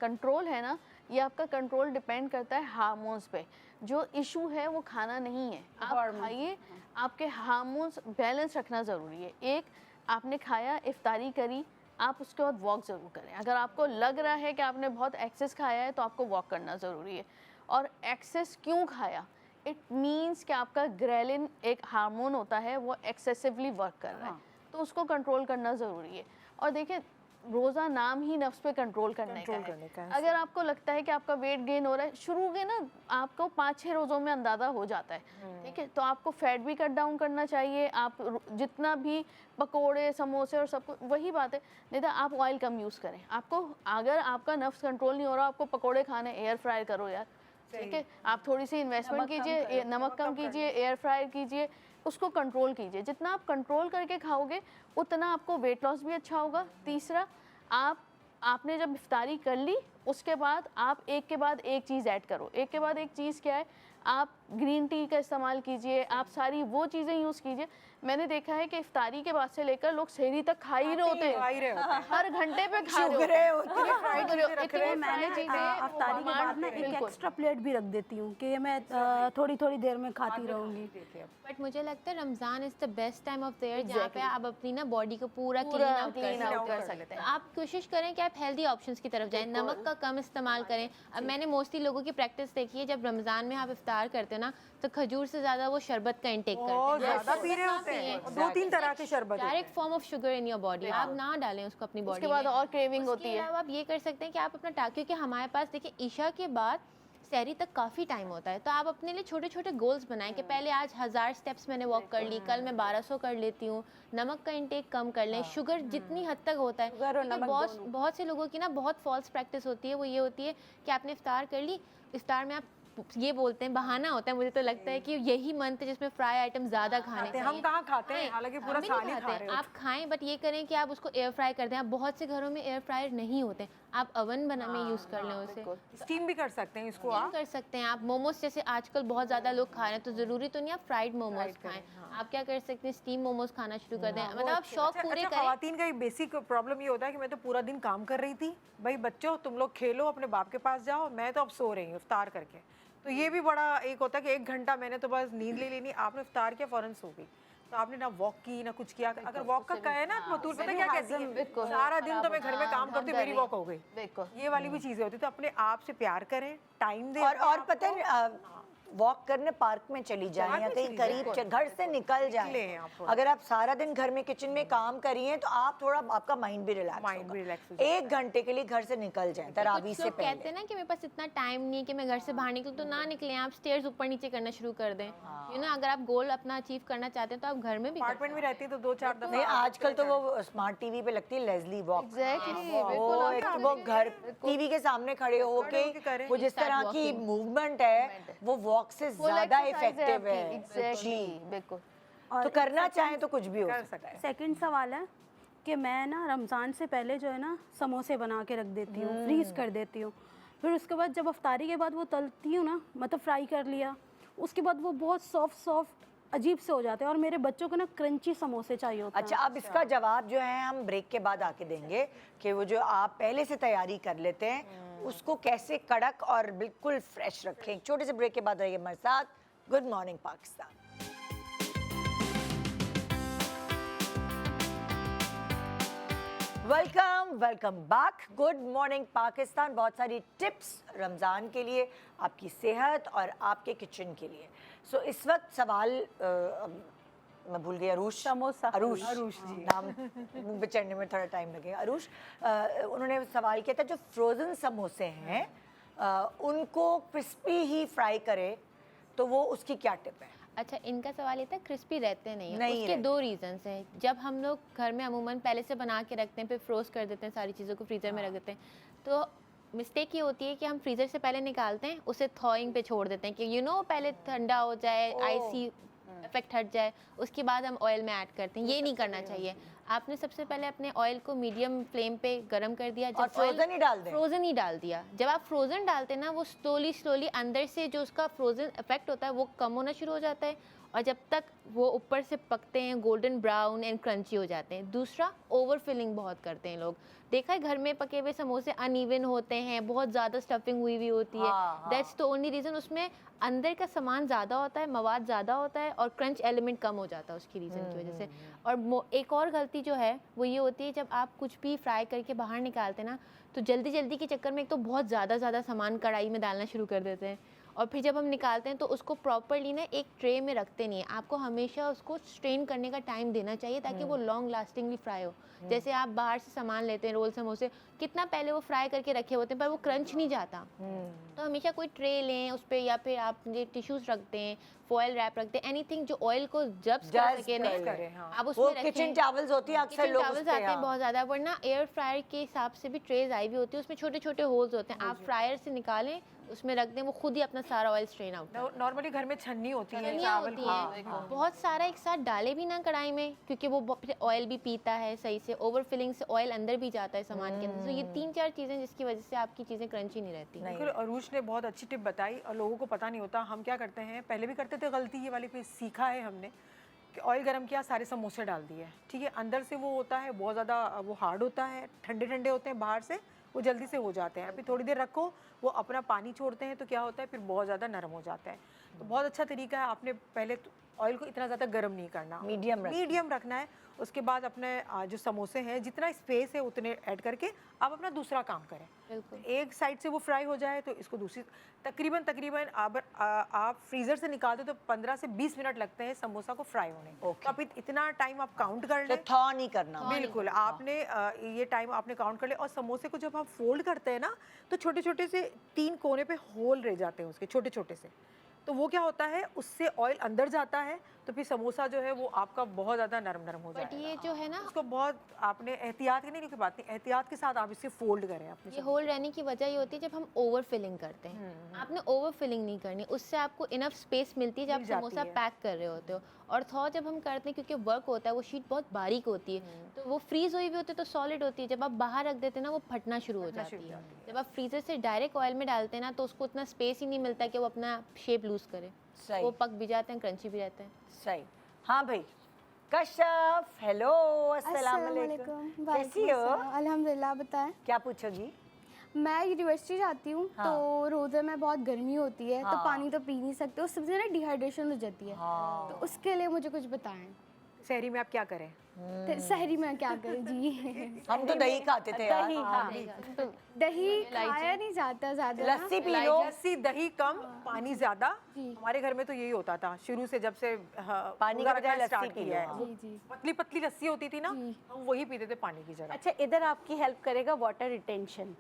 कंट्रोल है ना, ये आपका कंट्रोल डिपेंड करता है हार्मोन्स पे। जो इशू है वो खाना नहीं है, आप खाइए, आपके हार्मोन्स बैलेंस रखना ज़रूरी है। एक, आपने खाया, इफ्तारी करी, आप उसके बाद वॉक ज़रूर करें। अगर आपको लग रहा है कि आपने बहुत एक्सेस खाया है तो आपको वॉक करना ज़रूरी है। और एक्सेस क्यों खाया, इट मीन्स कि आपका ग्रेलिन एक हार्मोन होता है, वो एक्सेसिवली वर्क कर रहा है, तो उसको कंट्रोल करना ज़रूरी है। और देखिए, रोज़ा नाम ही नफ्स पे कंट्रोल करने का है। अगर आपको लगता है कि आपका वेट गेन हो रहा है, शुरू के ना आपको 5-6 रोज़ों में अंदाज़ा हो जाता है, ठीक है, तो आपको फैट भी कट डाउन करना चाहिए। आप जितना भी पकोड़े, समोसे और सब कुछ, वही बात है, नहीं तो आप ऑयल कम यूज़ करें। आपको अगर आपका नफ्स कंट्रोल नहीं हो रहा, आपको पकोड़े खाने, एयर फ्राई करो यार, ठीक है, आप थोड़ी सी इन्वेस्टमेंट कीजिए, नमक कम कीजिए, एयर फ्राई कीजिए, उसको कंट्रोल कीजिए। जितना आप कंट्रोल करके खाओगे उतना आपको वेट लॉस भी अच्छा होगा। तीसरा, आपने जब इफ्तारी कर ली, उसके बाद आप एक के बाद एक चीज़ ऐड करो। एक के बाद एक चीज़ क्या है, आप ग्रीन टी का इस्तेमाल कीजिए, आप सारी वो चीज़ें यूज़ कीजिए। मैंने देखा है कि इफ्तारी के बाद से लेकर लोग सहरी तक खा ही रहे होते हैं, हर घंटे पे खा रहे होते हैं। मैंने इफ्तारी के बाद ना एक एक्स्ट्रा प्लेट भी रख देती हूँ कि मैं थोड़ी थोड़ी देर में खाती रहूँगी। बट मुझे लगता है Ramzan is the best time of the year जहाँ पे आप अपनी ना बॉडी को पूरा क्लीन आउट कर सकते हैं। आप कोशिश करें कि आप हेल्दी ऑप्शंस की तरफ जाएं, नमक का कम इस्तेमाल करें। अब मैंने मोस्टली लोगों की प्रैक्टिस देखी है, जब रमज़ान में आप इफ्तार करते हैं ना, तो खजूर से ज़्यादा वो शरबत का इंटेक करते हैं, ज़्यादा पी रहे होते हैं, 2-3 तरह के शरबत, direct form of sugar in your body, आप ना डालें उसको अपनी बॉडी उसके बाद और क्रेविंग होती है। आप ये कर सकते हैं कि आप अपना क्योंकि हमारे पास देखिए ईशा के बाद सहरी तक काफ़ी टाइम होता है, तो आप अपने लिए छोटे छोटे गोल्स बनाएं कि पहले आज 1000 स्टेप्स मैंने वॉक कर ली, कल मैं 1200 कर लेती हूँ। नमक का इंटेक कम कर लें, शुगर जितनी हद तक होता है। बहुत से लोगों की ना बहुत फॉल्स प्रैक्टिस होती है, वो ये होती है कि आपने इफ्तार कर ली, इफ्तार में आप ये बोलते हैं, बहाना होता है, मुझे तो लगता है कि यही मंथ है जिसमें फ्राई आइटम ज़्यादा खाने चाहिए। हम कहाँ खाते हैं, हालांकि पूरा साल ही खा रहे हैं। आप खाएं, बट ये करें कि आप उसको एयर फ्राई कर दें। आप बहुत से घरों में एयर फ्रायर नहीं होते, आप ओवन में यूज़ कर लें उसे। स्टीम भी कर सकते हैं इसको, आप कर सकते हैं। आप मोमोज जैसे आजकल बहुत ज़्यादा लोग खा रहे हैं, तो ज़रूरी तो नहीं आप फ्राइड मोमोज खाएं। आप क्या कर सकते हैं, स्टीम मोमोज खाना शुरू कर दें, मतलब आप शौक पूरे करें। खवातीन का बेसिक प्रॉब्लम ये होता है कि मैं तो पूरा दिन काम कर रही थी, भाई बच्चों तुम लोग खेलो, अपने बाप के पास जाओ, मैं तो अब सो रही हूँ इफ्तार करके। तो ये भी बड़ा एक होता है कि 1 घंटा मैंने तो बस नींद ले लेनी, आपने इफ्तार किया फौरन सो गई, तो आपने ना वॉक की ना कुछ किया। अगर वॉक का कहे ना, मतूल पता क्या कहती है, सारा दिन तो मैं घर में काम करती हूँ, मेरी वॉक हो गई, ये वाली भी चीजें होती। तो अपने आप से प्यार करें, टाइम दें। और पता है, वॉक करने पार्क में चली जाएं या कहीं करीब घर से निकल जाएं। अगर आप सारा दिन घर में किचन में काम करिए तो आप थोड़ा, आपका माइंड भी रिलैक्स होगा। 1 घंटे के लिए घर से निकल जाएं तरावी से पहले। कहते हैं ना कि मेरे पास इतना टाइम नहीं है कि मैं घर से बाहर निकलूं, तो ना निकलें, आप स्टेयर्स ऊपर नीचे करना शुरू कर दें। यू नो, अगर आप गोल अपना अचीव करना चाहते हैं तो आप घर में भी, अपार्टमेंट में रहती है तो 2-4 दफा। नहीं, आजकल तो वो स्मार्ट टीवी पे लगती है लेज़ली वॉक। वो घर टीवी के सामने खड़े होके वो जिस तरह की मूवमेंट है वो वॉक से ज्यादा इफेक्टिव है। एग्जैक्टली, बिल्कुल। तो करना चाहें तो कुछ भी हो सकता है। सेकंड सवाल है कि मैं ना रमज़ान से पहले जो है ना समोसे बना के रख देती हूँ, फ्रीज कर देती हूँ, फिर उसके बाद जब अफ्तारी के बाद वो तलती हूँ ना, मतलब फ्राई कर लिया, उसके बाद वो बहुत सॉफ्ट अजीब से हो जाते हैं, और मेरे बच्चों को ना क्रंची समोसे चाहिए होते हैं। अच्छा, अब इसका जवाब जो है हम ब्रेक के बाद आके देंगे कि वो जो आप पहले से तैयारी कर लेते हैं उसको कैसे कड़क और बिल्कुल फ्रेश रखें। एक छोटे से ब्रेक के बाद रहिए हमारे साथ। Good morning Pakistan. Welcome back. Good morning Pakistan. बहुत सारी टिप्स रमज़ान के लिए, आपकी सेहत और आपके किचन के लिए। इस वक्त सवाल मैं भूल गई, अरूष समोसा। अरूष जी, नाम मुंह पे चढ़ने में थोड़ा टाइम लगेगा। अरूष, उन्होंने सवाल किया था जो फ्रोज़न समोसे हैं उनको क्रिस्पी ही फ्राई करे तो वो उसकी क्या टिप है? अच्छा, इनका सवाल ये था क्रिस्पी रहते नहीं, नहीं उसके रहते। 2 रीजंस हैं। जब हम लोग घर में अमूमन पहले से बना के रखते हैं, फिर फ्रोज कर देते हैं, सारी चीज़ों को फ्रीज़र में रख देते हैं, तो मिस्टेक ये होती है कि हम फ्रीज़र से पहले निकालते हैं, उसे थॉइंग पे छोड़ देते हैं कि पहले ठंडा हो जाए, आइसी इफेक्ट हट जाए, उसके बाद हम ऑयल में ऐड करते हैं। ये नहीं करना चाहिए। आपने सबसे पहले अपने ऑयल को मीडियम फ्लेम पे गरम कर दिया, और फ्रोजन ही डाल दें। फ्रोजन ही डाल दिया। जब आप फ्रोजन डालते हैं ना, वो स्लोली अंदर से जो उसका फ्रोजन इफेक्ट होता है वो कम होना शुरू हो जाता है, और जब तक वो ऊपर से पकते हैं गोल्डन ब्राउन एंड क्रंची हो जाते हैं। दूसरा, ओवर फिलिंग बहुत करते हैं लोग। देखा है घर में पके हुए समोसे अनइवन होते हैं, बहुत ज़्यादा स्टफिंग हुई होती है। That's the only reason. उसमें अंदर का सामान ज़्यादा होता है, मवाद ज़्यादा होता है, और क्रंच एलिमेंट कम हो जाता है उसकी रीज़न की वजह से। और एक और गलती जो है वो ये होती है, जब आप कुछ भी फ्राई करके बाहर निकालते हैं ना, तो जल्दी के चक्कर में एक तो बहुत ज़्यादा सामान कढ़ाई में डालना शुरू कर देते हैं, और फिर जब हम निकालते हैं तो उसको प्रॉपरली ना एक ट्रे में रखते नहीं है। आपको हमेशा उसको स्ट्रेन करने का टाइम देना चाहिए ताकि वो लॉन्ग लास्टिंगली फ्राई हो। जैसे आप बाहर से सामान लेते हैं, रोल समोसे, कितना पहले वो फ्राई करके रखे होते हैं पर वो क्रंच नहीं जाता। तो हमेशा कोई ट्रे लें उस पर, या फिर आप टिश्यूज रखते हैं, फॉयल रैप रखते हैं, एनीथिंग जो ऑयल को जब कर सके ना, आप उसमें रखें। किचन टॉवल्स होती है अक्सर लोग टॉवल्स आते हैं बहुत ज़्यादा, वरना एयर फ्रायर के हिसाब से भी ट्रेज आई हुई होती है, उसमें छोटे होल्स होते हैं। आप फ्रायर से निकालें, उसमें रख दें, वो खुद ही अपना सारा ऑयल स्ट्रेन आउट। नॉर्मली घर में छन्नी होती है, छन्नियाँ होती हैं, बहुत सारा एक साथ डाले भी ना कढ़ाई में, क्योंकि वो ऑयल भी पीता है सही से, ओवर फिलिंग से ऑयल अंदर भी जाता है सामान के अंदर। तो ये 3-4 चीज़ें जिसकी वजह से आपकी चीज़ें क्रंची नहीं रहती। बिल्कुल, अरूष ने बहुत अच्छी टिप बताई और लोगों को पता नहीं होता। हम क्या करते हैं, पहले भी करते थे गलती ये वाली, फिर सीखा है हमने कि ऑयल गरम किया, सारे समोसे डाल दिए, ठीक है, अंदर से वो होता है बहुत ज़्यादा, वो हार्ड होता है, ठंडे होते हैं बाहर से, वो जल्दी से हो जाते हैं। अभी थोड़ी देर रखो, वो अपना पानी छोड़ते हैं, तो क्या होता है फिर बहुत ज़्यादा नरम हो जाता है। तो बहुत अच्छा तरीका है, आपने पहले ऑयल को इतना ज़्यादा गर्म नहीं करना, मीडियम रखना है। उसके बाद अपने जो समोसे हैं, जितना स्पेस है उतने ऐड करके आप अपना दूसरा काम करें। बिल्कुल, एक साइड से वो फ्राई हो जाए तो इसको दूसरी, तकरीबन आप फ्रीज़र से निकालते तो 15 से 20 मिनट लगते हैं समोसा को फ्राई होने। तो आप इतना टाइम आप काउंट कर लें, थॉ नहीं करना। बिल्कुल, आपने ये टाइम आपने काउंट कर ले। और समोसे को जब आप फोल्ड करते हैं ना, तो छोटे से 3 कोने पे होल रह जाते हैं उसके, छोटे से। तो वो क्या होता है, उससे ऑयल अंदर जाता है, तो फिर समोसा जो है वो आपका बहुत ज़्यादा नरम हो जाएगा। बट ये जो है ना, उसको बहुत आपने एहतियात करने की बात नहीं, एहतियात के साथ आप इसे फोल्ड करें अपने। ये होल रहने की वजह ये होती है जब हम ओवर फिलिंग करते हैं। आपने ओवर फिलिंग नहीं करनी, उससे आपको इनफ स्पेस मिलती है जब आप समोसा पैक कर रहे होते हो। और थॉ जब हम करते हैं, क्योंकि वर्क होता है, वो शीट बहुत बारीक होती है, तो वो फ्रीज हुई होती है तो सॉलिड होती है। जब आप बाहर रख देते हैं ना, वो फटना शुरू हो जाती है। जब आप फ्रीजर से डायरेक्ट ऑयल में डालते हैं ना, तो उसको उतना स्पेस ही नहीं मिलता कि वो अपना शेप लूज करे। वो पक भी जाते हैं, क्रंची भी रहते हैं। सही। हाँ भाई, कश्यप, हेलो, अस्सलाम वालेकुम, कैसी हो? अल्हम्दुलिल्लाह। बताएं, क्या पूछोगी? मैं यूनिवर्सिटी जाती हूँ तो रोज़े में बहुत गर्मी होती है, तो पानी तो पी नहीं सकते, उससे ना डिहाइड्रेशन हो जाती है। तो उसके लिए मुझे कुछ बताएं। सहरी में आप क्या करें? सहरी में क्या करें जी? हम तो दही खाते थे यार। दही खाया नहीं जाता ज़्यादा। लस्सी पी लो। लस्सी, दही कम, पानी ज्यादा। हमारे घर में तो यही होता था शुरू से, जब से पानी का बजाय लस्सी पी लो। पतली लस्सी होती थी ना, हम वही पीते थे पानी की जगह। अच्छा, इधर आपकी हेल्प करेगा वाटर रिटेंशन।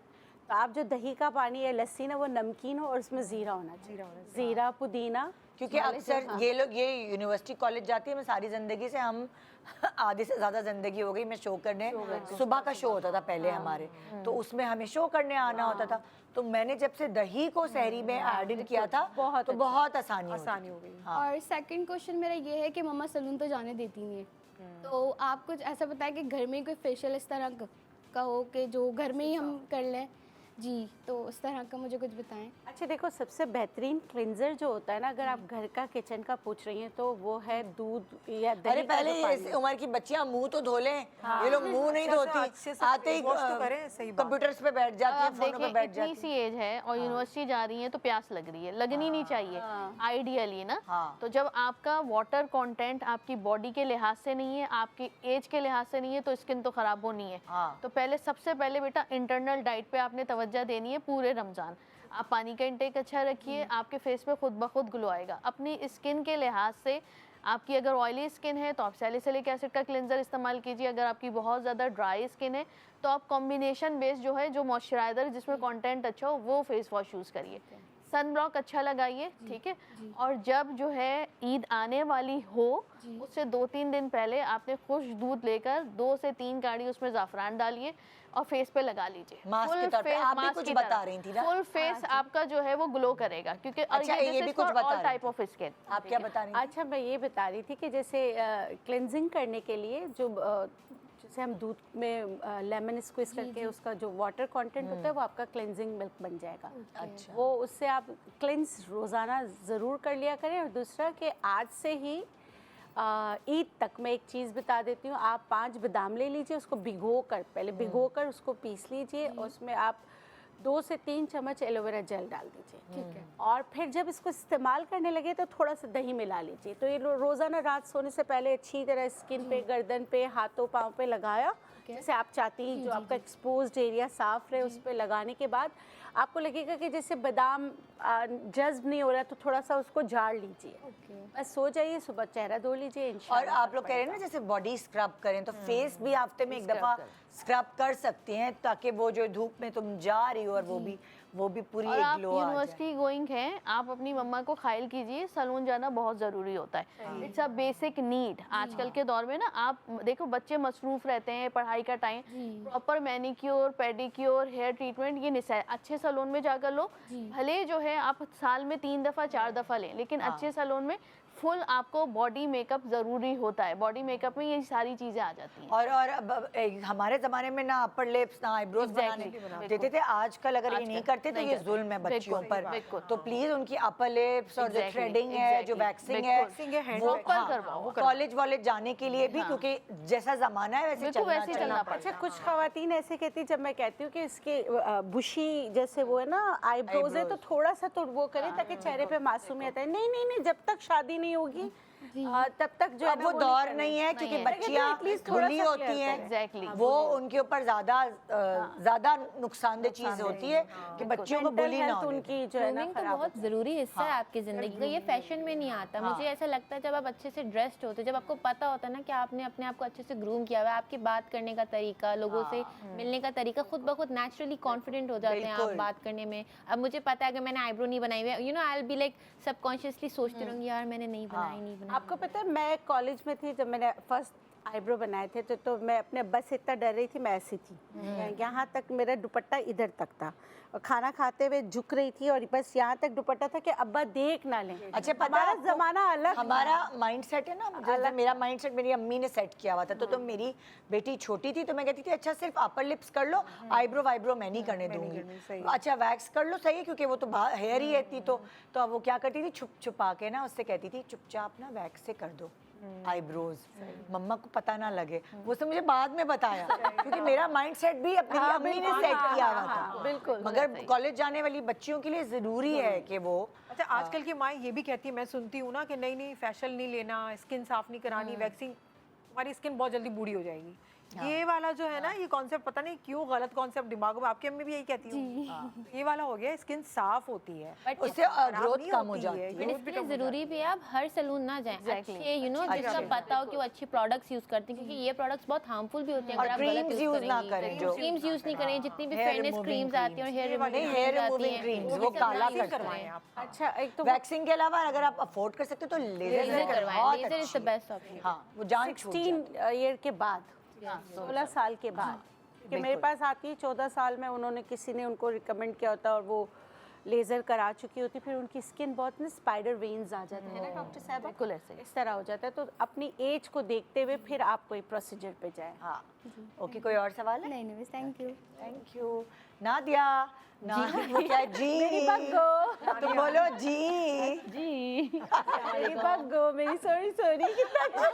तो आप जो दही का पानी या लस्सी ना, वो नमकीन हो और उसमें ज़ीरा होना चाहिए, ज़ीरा, पुदीना। क्योंकि अक्सर ये लोग, ये यूनिवर्सिटी कॉलेज जाती है, मैं सारी ज़िंदगी से, हम आधे से ज़्यादा ज़िंदगी हो गई मैं शो करने, सुबह का शो होता था पहले हमारे, तो उसमें हमें शो करने आना होता था। तो मैंने जब से दही को सहरी में ऐड किया था, तो बहुत आसानी हो गई। और सेकंड क्वेश्चन मेरा ये है कि मम्मा सलून तो जाने देती नहीं है, तो आप कुछ ऐसा बताएं कि घर में कोई फेशियल इस तरह का हो कि जो घर में ही हम कर लें जी, तो उस तरह का मुझे कुछ बताएं। अच्छा देखो, सबसे बेहतरीन क्लिंजर जो होता है ना, अगर आप घर का किचन का पूछ रही हैं, तो वो है दूध या दही। अरे पहले ये उम्र की बच्चियां मुंह तो धो लें, ये लोग मुंह नहीं धोती, आते ही कंप्यूटर्स पे बैठ जाती हैं, फोनों पे बैठ जाती हैं। इतनी सी एज है और यूनिवर्सिटी जा रही है तो प्यास लग रही है, लगनी नहीं चाहिए आइडियली ना। तो जब आपका वाटर कंटेंट आपकी बॉडी के लिहाज से नहीं है, आपकी एज के लिहाज से नहीं है, तो स्किन तो खराब होनी है। तो पहले सबसे पहले बेटा इंटरनल डाइट पे आपने तवज्जो देनी है पूरे रमजान। आप पानी का इंटेक अच्छा रखिए, आपके फेस पे खुद ब खुद ग्लो आएगा। अपनी स्किन के लिहाज से आपकी अगर ऑयली स्किन है तो आप सैलिसिलिक एसिड का क्लेंजर इस्तेमाल कीजिए। अगर आपकी बहुत ज़्यादा ड्राई स्किन है तो आप कॉम्बिनेशन बेस जो है, जो मॉइस्चराइजर जिसमें कंटेंट अच्छा हो वो फेस वॉश यूज़ करिए। सन ब्लॉक अच्छा लगाइए, ठीक है। और जब जो है ईद आने वाली हो उससे 2-3 दिन पहले आपने खुश दूध लेकर 2 से 3 काड़ी उसमें ज़ाफ़रान डालिए और फेस पे लगा लीजिए। मास्क के तौर पे आप भी कुछ बता रही थी ना? फुल फेस आपका जो है वो ग्लो करेगा, क्योंकि अच्छा, ये भी कुछ बता ऑल रही टाइप ऑफ स्किन। आप क्या बता रही थी? अच्छा, मैं ये बता रही थी कि जैसे क्लेंजिंग करने के लिए जो जैसे हम दूध में लेमन स्क्वीज करके उसका जो वाटर कंटेंट होता है वो आपका क्लेंजिंग मिल्क बन जाएगा। अच्छा, वो उससे आप क्लेंस रोज़ाना ज़रूर कर लिया करें। और दूसरा कि आज से ही ईद तक मैं एक चीज़ बता देती हूँ, आप 5 बादाम ले लीजिए, उसको भिगो कर पहले भिगो कर उसको पीस लीजिए और उसमें आप 2 से 3 चम्मच एलोवेरा जेल डाल दीजिए, ठीक है। और फिर जब इसको इस्तेमाल करने लगे तो थोड़ा सा दही मिला लीजिए। तो ये रोज़ाना रात सोने से पहले अच्छी तरह स्किन पे, गर्दन पे, हाथों पाँव पे लगाया जैसे आप चाहती हैं, जो आपका एक्सपोज्ड एरिया साफ रहे उस पर लगाने के बाद आपको लगेगा कि जैसे बादाम जज्ब नहीं हो रहा तो थोड़ा सा उसको झाड़ लीजिए, बस सो जाइए, सुबह चेहरा धो लीजिए इंशाल्लाह। और आप लोग कह रहे हैं ना जैसे बॉडी स्क्रब करें तो फेस भी हफ्ते में एक दफ़ा स्क्रब कर सकते हैं ताकि वो जो धूप में तुम जा रही हो और वो भी पूरी और एक आप ग्लो आ जाए। यूनिवर्सिटी गोइंग हैं, आप अपनी मम्मा को खाइल कीजिए, सैलून जाना बहुत ज़रूरी होता है। It's a basic need. आजकल के दौर में ना आप देखो बच्चे मसरूफ़ रहते हैं, पढ़ाई का time, proper manicure, pedicure, hair treatment ये अच्छे सैलून में जाकर लो। भले जो है आप साल में 3 दफ़ा 4 दफ़ा लें, लेकिन अच्छे सैलून में फुल आपको बॉडी मेकअप ज़रूरी होता है। बॉडी मेकअप में ये सारी चीज़ें आ जाती हैं। और हमारे ज़माने में ना अपर लिप्स ना आईब्रोज बनाने देते थे। आजकल अगर ये नहीं करते तो ये जुल्म है बच्चियों पर। तो प्लीज़ उनकी अपर लिप्स और जो थ्रेडिंग है, जो वैक्सिंग है, वो करवाओ। कॉलेज वॉलेज जाने के लिए भी, क्योंकि जैसा ज़माना है वैसे चलना पड़ता अच्छा, कुछ खवातीन ऐसे कहती है, जब मैं कहती हूँ कि इसके बुशी जैसे वो है ना आईब्रोज है तो थोड़ा सा तो वो करें ताकि चेहरे पे मासूमियत है। नहीं नहीं नहीं, जब तक शादी नहीं होगी तब तक जो अब वो दौर नहीं है, क्योंकि बच्चियां खुली होती हैं, वो उनके ऊपर ज्यादा नुकसानदेह चीज होती है कि बच्चियों को बुली ना हो। उनकी जो है ना ग्रूमिंग तो बहुत ज़रूरी हिस्सा है आपकी ज़िंदगी का। ये फैशन में नहीं आता। मुझे ऐसा लगता है जब आप अच्छे से ड्रेस्ड होते, जब आपको पता होता है ना कि आपने अपने आप को अच्छे से ग्रूम किया हुआ है, आपकी बात करने का तरीका, लोगों से मिलने का तरीका खुद ब खुद नेचुरली कॉन्फिडेंट हो जाते हैं आप बात करने में। अब मुझे पता है अगर मैंने आईब्रो नहीं बनाई हुई है, you know, I will be like subconsciously सोचती रहूँगी यार मैंने नहीं बनाई। आपको पता है मैं कॉलेज में थी जब मैंने फर्स्ट आईब्रो बनाए थे तो मैं अपने अब्बा से इतना डर रही थी, मैं ऐसी थी, यहाँ तक मेरा दुपट्टा इधर तक था और खाना खाते हुए झुक रही थी और बस यहाँ तक दुपट्टा था कि अब्बा देख ना लें। अच्छा, पता हमारा है जमाना अलग, हमारा माइंडसेट है ना अलग। मेरा माइंडसेट मेरी अम्मी ने सेट किया हुआ था। तो मेरी बेटी छोटी थी तो मैं कहती थी अच्छा सिर्फ अपर लिप्स कर लो, आईब्रो वाइब्रो मैं नहीं करने दूंगी। अच्छा वैक्स कर लो, सही है, क्योंकि वो तो हेयर ही थी। तो अब वो क्या करती थी, छुप छुपा के ना उससे कहती थी चुपचाप ना वैक्स से कर दो आईब्रोज, मम्मा को पता ना लगे। वो सब मुझे बाद में बताया, क्योंकि मेरा माइंडसेट भी अपनी अम्मी ने सेट किया हुआ था। बिल्कुल। मगर कॉलेज जाने वाली बच्चियों के लिए जरूरी है कि वो अच्छा, आजकल की माँ ये भी कहती है, मैं सुनती हूँ ना कि नहीं नहीं फेशियल नहीं लेना, स्किन साफ नहीं करानी, वैक्सिंग, हमारी स्किन बहुत जल्दी बूढ़ी हो जाएगी। ये वाला जो है ना, ये कॉन्सेप्ट पता नहीं क्यों गलत कॉन्सेप्ट दिमाग में, आपकी अम्मी भी यही कहती है। ये वाला हो गया, स्किन साफ होती है, उससे ग्रोथ कम हो जाती है। बट इसलिए ज़रूरी भी है आप हर सैलून ना जाएं, अच्छे यू नो जिसका पता हो कि वो अच्छी प्रोडक्ट्स यूज़ करते हैं, क्योंकि ये प्रोडक्ट्स बहुत हार्मफुल भी होते हैं अगर आप गलत यूज़ ना करें। जो क्रीम्स यूज़ नहीं करें, जितनी भी फेयरनेस क्रीम्स आती हैं और हेयर रिमूविंग क्रीम्स वो काला करवाएं आप। अच्छा, एक तो वैक्सिंग के अलावा अगर आप अफोर्ड कर सकते हो तो लेजर करवाएं। Laser is the best option. हाँ, वो जान छूट 16 ईयर के बाद, 16 साल के बाद, क्योंकि मेरे पास आती है 14 साल में, उन्होंने किसी ने उनको रिकमेंड किया होता और वो लेज़र करा चुकी होती, फिर उनकी स्किन बहुत ना स्पाइडर वेन्स आ जाते हैं ना डॉक्टर साहब, बिल्कुल ऐसे इस तरह हो जाता है। तो अपनी एज को देखते हुए फिर आप कोई प्रोसीजर पे जाएं। हाँ, ओके, कोई और सवाल है? नहीं नहीं, thank you. Thank you. Nadia, वो क्या है? जी, मेरी बग्गो, तुम बोलो जी। जी। मेरी बग्गो, मेरी सॉरी कितना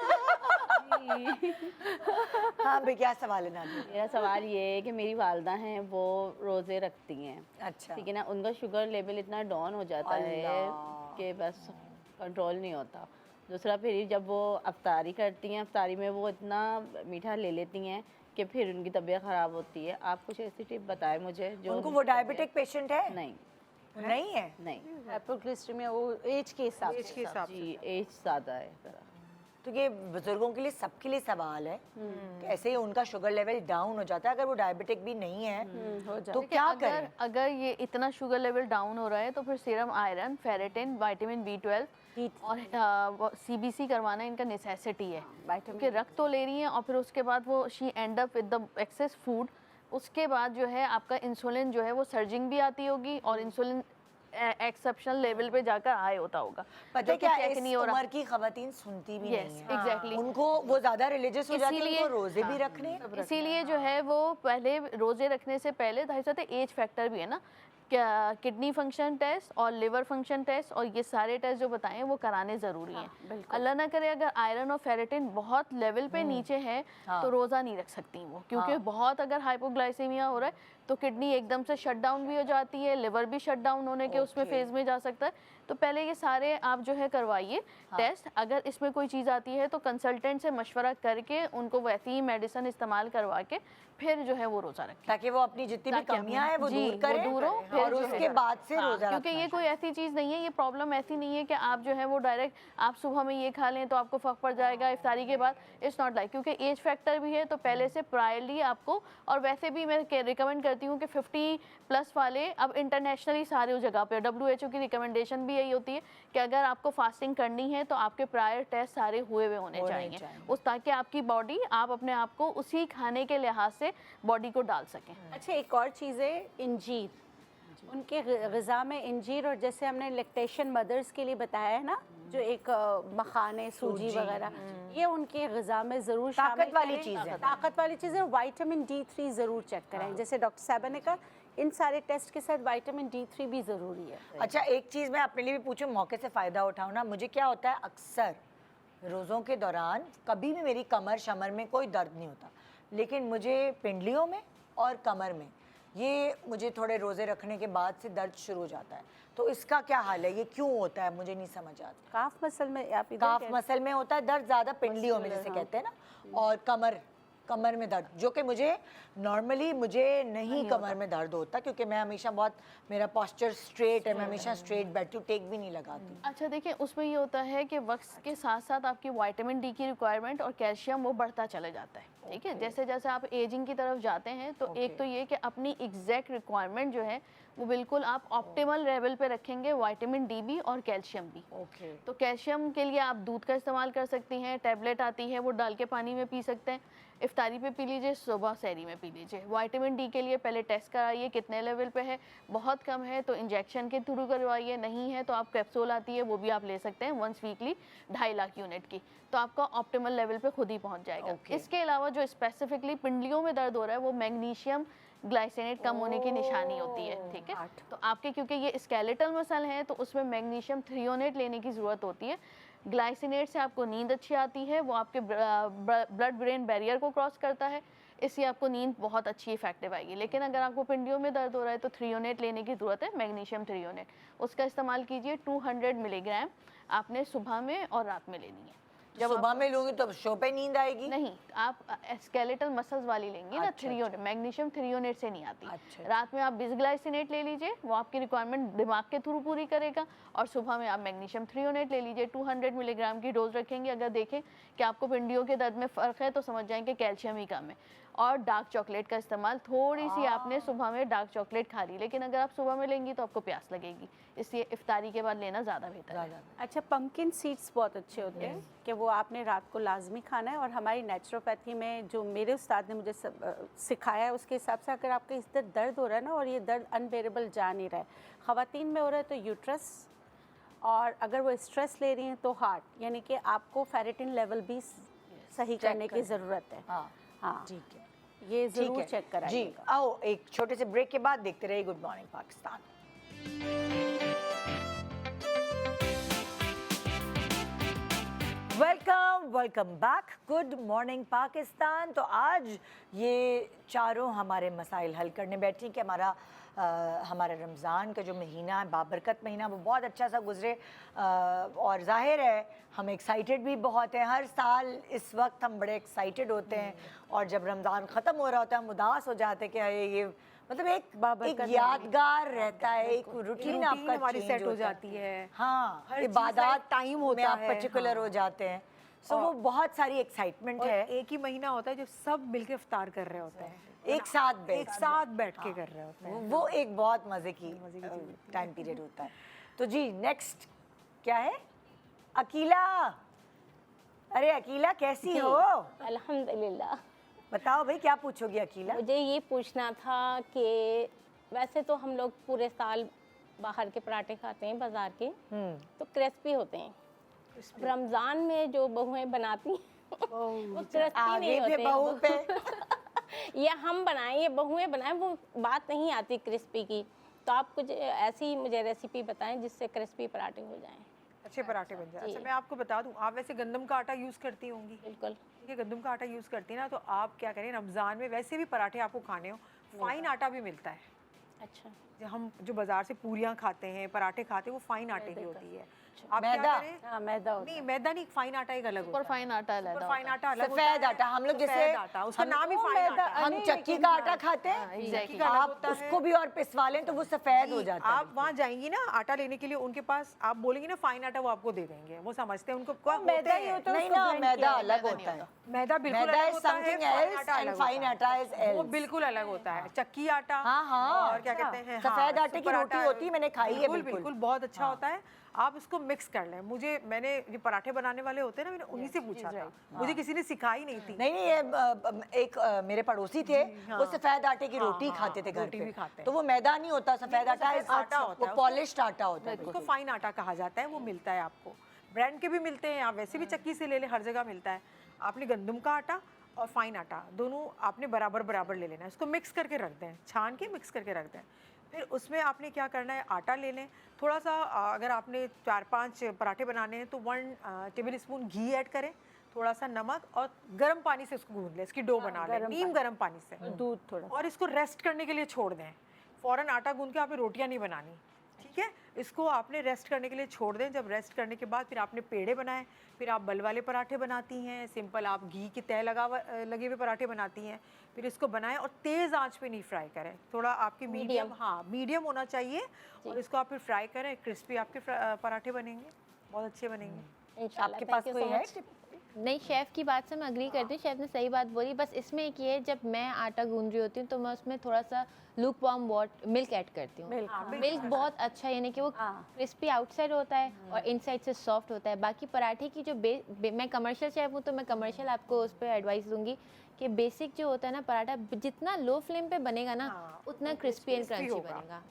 हाँ भाई, क्या सवाल है नादिया? मेरा सवाल ये है कि मेरी वालदा हैं, वो रोज़े रखती हैं, अच्छा, ठीक है ना, उनका शुगर लेवल इतना डाउन हो जाता है कि बस कंट्रोल नहीं होता। दूसरा फिर जब वो अफ्तारी करती हैं, अफ्तारी में वो इतना मीठा ले लेती हैं कि फिर उनकी तबीयत ख़राब होती है। आप कुछ ऐसी टिप बताएं मुझे जो उनको, वो डायबिटिक पेशेंट है? नहीं नहीं है। नहीं, हाइपोग्लिसेमिया वो एज के हिसाब से। जी एज ज़्यादा है ज़रा। तो ये बुजुर्गों के लिए, सबके लिए सवाल है कि ऐसे ही उनका शुगर लेवल डाउन हो जाता है अगर वो डायबिटिक भी नहीं है, तो क्या करें? अगर ये इतना शुगर लेवल डाउन हो रहा है तो फिर serum iron, ferritin, vitamin B12 और CBC करवाना इनका नेसेसिटी है, क्योंकि रक्त तो ले रही हैं और फिर उसके बाद वो she and up with the excess food. उसके बाद जो है आपका इंसुलिन जो है वो सर्जिंग भी आती होगी और इंसुलिन एक्सेप्शनल लेवल पे जाकर हाई होता होगा। पता है क्या, इस उम्र की खवातीन सुनती भी नहीं है। एग्जैक्टली, उनको वो ज्यादा रिलीजियस हो जाती है, उनको रोजे भी रखने, इसीलिए जो है वो पहले रोजे रखने से पहले भाई साहब एज फैक्टर भी है ना, किडनी फंक्शन टेस्ट और लिवर फंक्शन टेस्ट और ये सारे टेस्ट जो बताएं वो कराने ज़रूरी हैं। अल्लाह ना करे अगर आयरन और फेरेटिन बहुत लेवल पे नीचे है तो रोज़ा नहीं रख सकती वो, क्योंकि बहुत अगर हाइपोग्लाइसेमिया हो रहा है तो किडनी एकदम से शट डाउन भी हो जाती है, लिवर भी शट डाउन होने के उसमें फेज में जा सकता है। तो पहले ये सारे आप जो है करवाइए टेस्ट। अगर इसमें कोई चीज़ आती है तो कंसल्टेंट से मशवरा करके उनको वैसी ही मेडिसिन इस्तेमाल करवा के फिर जो है वो रोज़ा रखें, ताकि वो अपनी जितनी भी कमियां हैं वो दूर करें और उसके बाद से रोजा, क्योंकि ये कोई ऐसी चीज़ नहीं है, ये प्रॉब्लम ऐसी नहीं है कि आप जो है वो डायरेक्ट आप सुबह में ये खा लें तो आपको फ़र्क पड़ जाएगा इफ्तारी के बाद। इट्स नॉट लाइक, क्योंकि एज फैक्टर भी है तो पहले से प्रायरली आपको, और वैसे भी मैं रिकमेंड करती हूँ कि 50+ वाले अब इंटरनेशनली सारे जगह पे WHO की रिकमेंडेशन भी यही होती है कि अगर आपको फास्टिंग करनी है तो आपके प्रायर टेस्ट सारे हुए होने चाहिए उस, ताकि आपकी बॉडी आप अपने आप को उसी खाने के लिहाज से बॉडी को डाल सकें। अच्छा, एक और चीज़ है इंजीर, उनके ग़िज़ा में इंजीर, और जैसे हमने लैक्टेशन मदर्स के लिए बताया है ना, जो एक मखाने, सूजी वगैरह, ये उनके ग़िज़ा में ज़रूर ताकत वाली चीज़ है, ताकत वाली चीज़ है। विटामिन D3 ज़रूर चेक करें, जैसे डॉक्टर साहब ने कहा इन सारे टेस्ट के साथ विटामिन D3 भी ज़रूरी है। अच्छा, एक चीज़ मैं अपने लिए भी पूछूं, मौके से फ़ायदा उठाऊं ना, मुझे क्या होता है अक्सर रोज़ों के दौरान कभी भी मेरी कमर शमर में कोई दर्द नहीं होता, लेकिन मुझे पिंडलियों में और कमर में ये मुझे थोड़े रोज़े रखने के बाद से दर्द शुरू हो जाता है। तो इसका क्या हाल है, ये क्यों होता है, मुझे नहीं समझ आता। काफ मसल में, आप काफ मसल में होता है दर्द ज़्यादा, पिंडलियों में जैसे कहते हैं ना, और कमर में दर्द, जो कि मुझे नॉर्मली नहीं कमर में दर्द होता, क्योंकि मैं हमेशा बहुत, मेरा पोस्चर स्ट्रेट है, मैं हमेशा स्ट्रेट बैठी हूँ, टेक भी नहीं लगाती। अच्छा देखिए, उसमें ये होता है कि वक्त के साथ साथ आपकी विटामिन D की रिक्वायरमेंट और कैल्शियम वो बढ़ता चला जाता है, ठीक है। जैसे जैसे आप एजिंग की तरफ जाते हैं तो एक तो ये कि अपनी एग्जैक्ट रिक्वायरमेंट जो है वो बिल्कुल आप ऑप्टिमल लेवल पे रखेंगे, विटामिन D भी और कैल्शियम भी। तो कैल्शियम के लिए आप दूध का इस्तेमाल कर सकती हैं, टैबलेट आती है वो डाल के पानी में पी सकते हैं, इफ्तारी पे पी लीजिए, सुबह सहरी में पी लीजिए। विटामिन D के लिए पहले टेस्ट कराइए कितने लेवल पे है, बहुत कम है तो इंजेक्शन के थ्रू करवाइए, नहीं है तो आप कैप्सूल आती है वो भी आप ले सकते हैं वंस वीकली 2.5 लाख यूनिट की, तो आपका ऑप्टिमल लेवल पे खुद ही पहुंच जाएगा। इसके अलावा जो स्पेसिफिकली पिंडलियों में दर्द हो रहा है वो मैग्नीशियम ग्लाइसिनेट कम होने की निशानी होती है, ठीक है। तो आपके क्योंकि ये स्केलेटल मसल हैं तो उसमें मैग्नीशियम थ्रियोनेट लेने की ज़रूरत होती है। ग्लाइसिनेट से आपको नींद अच्छी आती है, वो आपके ब्लड ब्रेन बैरियर को क्रॉस करता है, इससे आपको नींद बहुत अच्छी इफेक्टिव आएगी। लेकिन अगर आपको पिंडियों में दर्द हो रहा है तो थ्रियोनेट लेने की ज़रूरत है, मैग्नीशियम थ्रियोनेट, उसका इस्तेमाल कीजिए। 200 मिलीग्राम आपने सुबह में और रात में लेनी है। जब सुबह में लूंगी तो शो पे नींद आएगी? नहीं, आप स्केलेटल मसल्स वाली लेंगी ना, थ्रियोनेट, मैग्नीशियम थ्रियोनेट से नहीं आती। रात में आप बिसग्लाइसिनेट ले लीजिए, वो आपकी रिक्वायरमेंट दिमाग के थ्रू पूरी करेगा, और सुबह में आप मैग्नीशियम थ्रियोनेट ले लीजिए। 200 मिलीग्राम की डोज रखेंगे। अगर देखें कि आपको पिंडियों के दर्द में फ़र्क है तो समझ जाएंगे कैल्शियम ही कम है। और डार्क चॉकलेट का इस्तेमाल, थोड़ी सी आपने सुबह में डार्क चॉकलेट खा ली, लेकिन अगर आप सुबह में लेंगी तो आपको प्यास लगेगी, इसलिए इफ्तारी के बाद लेना ज़्यादा बेहतर है। अच्छा, पंपकिन सीड्स बहुत अच्छे होते हैं कि वो आपने रात को लाजमी खाना है, और हमारी नेचुरोपैथी में जो मेरे उस्ताद ने मुझे सिखाया है उसके हिसाब से अगर आपका इस तरह दर्द हो रहा है ना और ये दर्द अनबेरेबल जा नहीं रहा है, ख़वातीन में हो रहा है तो यूट्रस, और अगर वो स्ट्रेस ले रही हैं तो हार्ट, यानी कि आपको फेरेटिन लेवल भी सही करने की ज़रूरत है। हाँ ठीक है, ये ज़रूर चेक कराइएगा। जी, आओ एक छोटे से ब्रेक के बाद देखते रहिए good morning Pakistan. Welcome back, good morning Pakistan. तो आज ये चारों हमारे मसाइल हल करने बैठी कि हमारा रमज़ान का जो महीना है, बाबरकत महीना, वो बहुत अच्छा सा गुजरे, और जाहिर है हम एक्साइटेड भी बहुत हैं। हर साल इस वक्त हम बड़े एक्साइटेड होते हैं, और जब रमज़ान ख़त्म हो रहा होता है हम उदास हो जाते हैं कि ये मतलब एक यादगार रहता है, एक रूटीन आपका हमारी चेंज सेट हो जाती है। हाँ, हर इबादत टाइम होता में आप है, पर्टिकुलर हो जाते हैं। सो वो बहुत सारी एक्साइटमेंट और है। एक ही महीना होता है जब सब मिलके इफ्तार कर रहे होते हैं, एक साथ बैठ के कर रहे होते हैं। वो एक बहुत मजे की टाइम पीरियड होता है। तो जी नेक्स्ट क्या है? अकीला, अरे अकीला कैसी हो? अल्हम्दुलिल्लाह। बताओ भाई क्या पूछोगी अकीला? मुझे ये पूछना था कि वैसे तो हम लोग पूरे साल बाहर के पराठे खाते हैं बाजार के, तो क्रिस्पी होते हैं। रमज़ान में जो बहुएं बनाती हैं वो क्रिस्पी नहीं होते हैं। बहू पे ये हम बनाएं, ये बहुएं बनाएं, वो बात नहीं आती क्रिस्पी की। तो आप कुछ ऐसी मुझे रेसिपी बताएं जिससे क्रिस्पी पराठे हो जाएं। अच्छे पराठे बन जाए। अच्छा मैं आपको बता दूं, आप वैसे गंदम का आटा यूज़ करती होंगी। बिल्कुल। ठीक है, गंदम का आटा यूज़ करती है ना, तो आप क्या करें, रमज़ान में वैसे भी पराठे आपको खाने हो, फाइन आटा भी मिलता है। अच्छा। हम जो बाजार से पूरियां खाते हैं, पराठे खाते हैं, वो फाइन आटे की होती है। आप मैदा? क्या करें? हाँ मैदा होता नहीं मैदा नहीं, फाइन आटा एक अलग होता सुपर है। फाइन आटा अलग सुपर होता फाइन है। आटा अलग होता सफेद है। आटा हम लोग जैसे सफेद आटा, उसका नाम ही फाइन आटा है। हम चक्की का आटा खाते हैं, चक्की का अलग आप होता है। उसको भी और पिसवा लें तो वो सफेद हो जाता है। आप वहाँ जाएंगी ना आटा लेने के लिए, उनके पास आप बोलेंगी ना फाइन आटा, वो आपको दे देंगे। वो समझते हैं, उनको क्या मैदा ही होता है, नहीं उसको ना, blend मैदा किया अलग होता है। मैदा बिल्कुल मैदा अलग is होता है, something फाइन else आटा and अलग fine होता है। आटा is else। वो बिल्कुल अलग होता है। चक्की आटा हाँ, और क्या कहते हैं, सफेद आटे की सुपर रोटी आटा, होती है, मैंने खाई है बिल्कुल बिल्कुल। बिल्कुल बहुत अच्छा होता है। आप इसको मिक्स कर लें। मैंने ये पराठे बनाने वाले होते हैं ना, मैंने उन्हीं से पूछा था, मुझे किसी ने सिखाई नहीं थी। नहीं ये एक मेरे पड़ोसी थे, वो सफेद आटे की रोटी खाते थे घर रोटी पे। भी खाते हैं। तो वो मैदा नहीं होता, सफेद आटा सफेद आटा होता है, वो पॉलिश्ड आटा होता है। उसको फाइन आटा कहा जाता है। वो मिलता है आपको, ब्रांड के भी मिलते हैं, आप वैसे भी चक्की से ले लें, हर जगह मिलता है। आपने गंदम का आटा और फाइन आटा दोनों आपने बराबर बराबर ले लेना है। इसको मिक्स करके रख दें, छान के मिक्स करके रख दें। फिर उसमें आपने क्या करना है, आटा ले लें थोड़ा सा। अगर आपने 4-5 पराठे बनाने हैं तो 1 टेबल स्पून घी ऐड करें, थोड़ा सा नमक, और गर्म पानी से इसको गूंद लें, इसकी डो बना लें, नीम गर्म पानी से, दूध थोड़ा और इसको रेस्ट करने के लिए छोड़ दें। फ़ौरन आटा गूंद के आपने रोटियां नहीं बनानी, ठीक है। इसको आपने रेस्ट करने के लिए छोड़ दें। जब रेस्ट करने के बाद फिर आपने पेड़े बनाए, फिर आप बल वाले पराठे बनाती हैं, सिंपल आप घी की तह लगे हुए पराठे बनाती हैं। फिर इसको बनाएं और तेज़ आंच पे नहीं फ्राई करें, थोड़ा आपके मीडियम, हाँ मीडियम होना चाहिए। और इसको आप फिर फ्राई करें, क्रिस्पी आपके पराठे बनेंगे, बहुत अच्छे बनेंगे। आपके पास कोई है? नहीं, शेफ़ की बात से मैं अग्री करती हूँ, शेफ़ ने सही बात बोली। बस इसमें एक ये है, जब मैं आटा गूंद रही होती हूँ तो मैं उसमें थोड़ा सा लूक वार्म मिल्क ऐड करती हूँ। मिल्क बहुत अच्छा, यानी कि वो क्रिस्पी आउटसाइड होता है और इनसाइड से सॉफ्ट होता है। बाकी पराठे की जो मैं कमर्शियल शेफ़ हूँ तो मैं कमर्शियल आपको उस पर एडवाइस दूंगी कि बेसिक जो होता है ना पराठा, जितना लो फ्लेम पे बनेगा ना उतना क्रिस्पी एंड क्रंची बनेगा।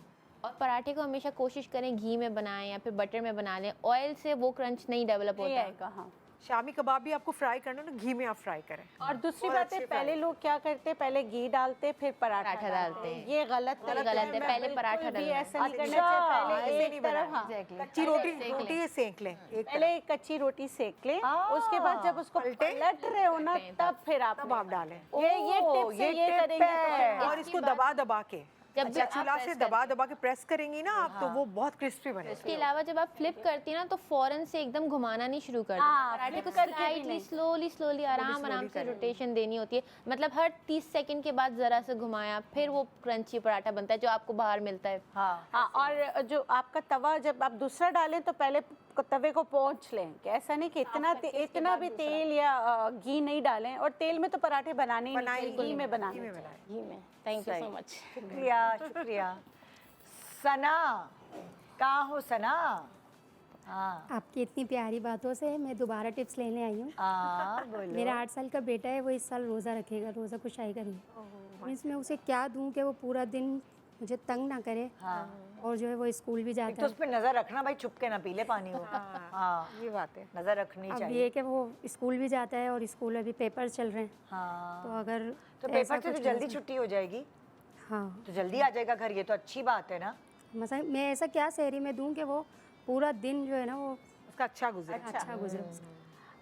और पराठे को हमेशा कोशिश करें घी में बनाएं या फिर बटर में बना लें, ऑयल से वो क्रंच नहीं डेवलप होता है। शामी कबाब भी आपको फ्राई करना है ना, घी में आप फ्राई करें। और दूसरी बात है, पहले लोग क्या करते हैं, पहले घी डालते फिर पराठा डालते हैं। ये गलत है, पहले पराठा डालना। ऐसा नहीं करना चाहिए। पहले एक तरफ कच्ची रोटी सेंक लें, पहले एक कच्ची रोटी सेंक लें, उसके बाद जब उसको पलट रहे हो ना तब फिर आप डालें। ये टिप्स है, ये करेंगे और इसको दबा दबा के, जब अच्छा, चूल्हा से दबा के प्रेस करेंगी ना आप, तो वो बहुत क्रिस्पी बनेगा। इसके अलावा जब आप फ्लिप करती है ना तो फौरन से एकदम घुमाना नहीं शुरू कर देना। पराठे को स्लाइटली स्लोली आराम से रोटेशन देनी होती है। मतलब हर 30 सेकंड के बाद जरा से घुमाया, फिर वो क्रंची पराठा बनता है जो आपको बाहर मिलता है। हाँ, और जो आपका तवा जब आप दूसरा डालें तो पहले तवे को पोंछ लें, कि ऐसा नहीं कि इतना भी तेल या घी नहीं डालें। और तेल में तो पराठे बनाने ही नहीं, घी में बनाने घी में। Thank you so much. शुक्रिया। सना, कहाँ हो सना? हाँ आपकी इतनी प्यारी बातों से मैं दोबारा टिप्स लेने आई हूँ। मेरा 8 साल का बेटा है, वो इस साल रोज़ा रखेगा, रोज़ा कुशाई करेगा। मीन्स मैं उसे क्या दूँ कि वो पूरा दिन मुझे तंग ना करे। और जो है वो स्कूल भी जाता तो उस पर नजर रखना भाई, छुप के ना पी ले पानी वो। हाँ ये बात है, नजर रखनी अब चाहिए। ये कि वो स्कूल भी जाता है और स्कूल अभी पेपर चल रहे हैं। हाँ तो अगर तो पेपर से तो जल्दी छुट्टी हो जाएगी। हाँ तो जल्दी आ जाएगा घर, ये तो अच्छी बात है ना। मसा मैं ऐसा क्या सहरी में दूँ कि वो पूरा दिन जो है ना वो उसका अच्छा गुजरे। अच्छा गुजरे उसका।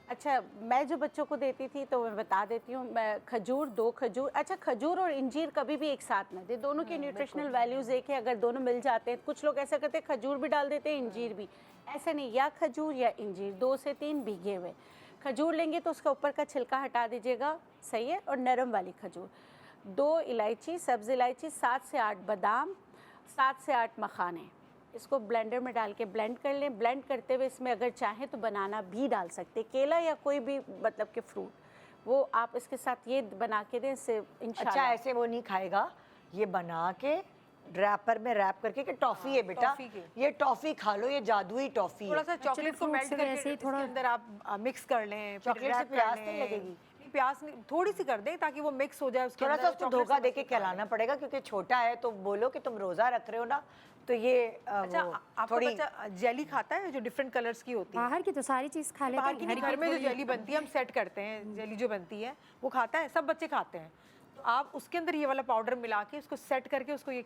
अच्छा, मैं जो बच्चों को देती थी तो मैं बता देती हूँ, मैं खजूर 2 खजूर, अच्छा खजूर और इंजीर कभी भी एक साथ ना दे, दोनों के न्यूट्रिशनल वैल्यूज़ एक है। अगर दोनों मिल जाते हैं, कुछ लोग ऐसा करते हैं खजूर भी डाल देते हैं इंजीर भी, ऐसा नहीं, या खजूर या इंजीर 2 से 3 भीगे हुए खजूर लेंगे तो उसका ऊपर का छिलका हटा दीजिएगा, सही है। और नरम वाली खजूर, 2 इलायची, सब्ज़ इलायची, 7 से 8 बादाम, 7 से 8 मखाने, इसको ब्लेंडर में डाल के ब्लेंड कर लें। ब्लेंड करते हुए इसमें अगर चाहें तो बनाना भी डाल सकते, केला या कोई भी मतलब के फ्रूट, वो आप इसके साथ ये बना के दें, इससे इंशाल्लाह। अच्छा, ऐसे वो नहीं खाएगा, ये बना के रैपर में रैप करके कि टॉफी है बेटा, ये टॉफी खा लो, ये जादुई टॉफी है। थोड़ा सा चॉकलेट को मेल्ट करके इसके अंदर आप मिक्स कर लें, चॉकलेट से प्यास नहीं लगेगी? प्यास थोड़ी सी कर दें ताकि वो मिक्स हो जाए उसके थोड़ा अंदर। सा उसको धोखा देके खिलाना पड़ेगा क्योंकि छोटा है, तो बोलो कि तुम रोजा रख रहे हो ना, तो ये अच्छा, आपका थोड़ी बच्चा जेली खाता है जो डिफरेंट कलर्स की होती है? बाहर की तो सारी चीज़ खा लेता बाहर है, की नहीं, घर में जो जेली बनती है हम सेट करते हैं, जेली जो बनती है वो खाता है, सब बच्चे खाते हैं। तो आप उसके अंदर ये वाला पाउडर मिला के उसको सेट करके उसको ये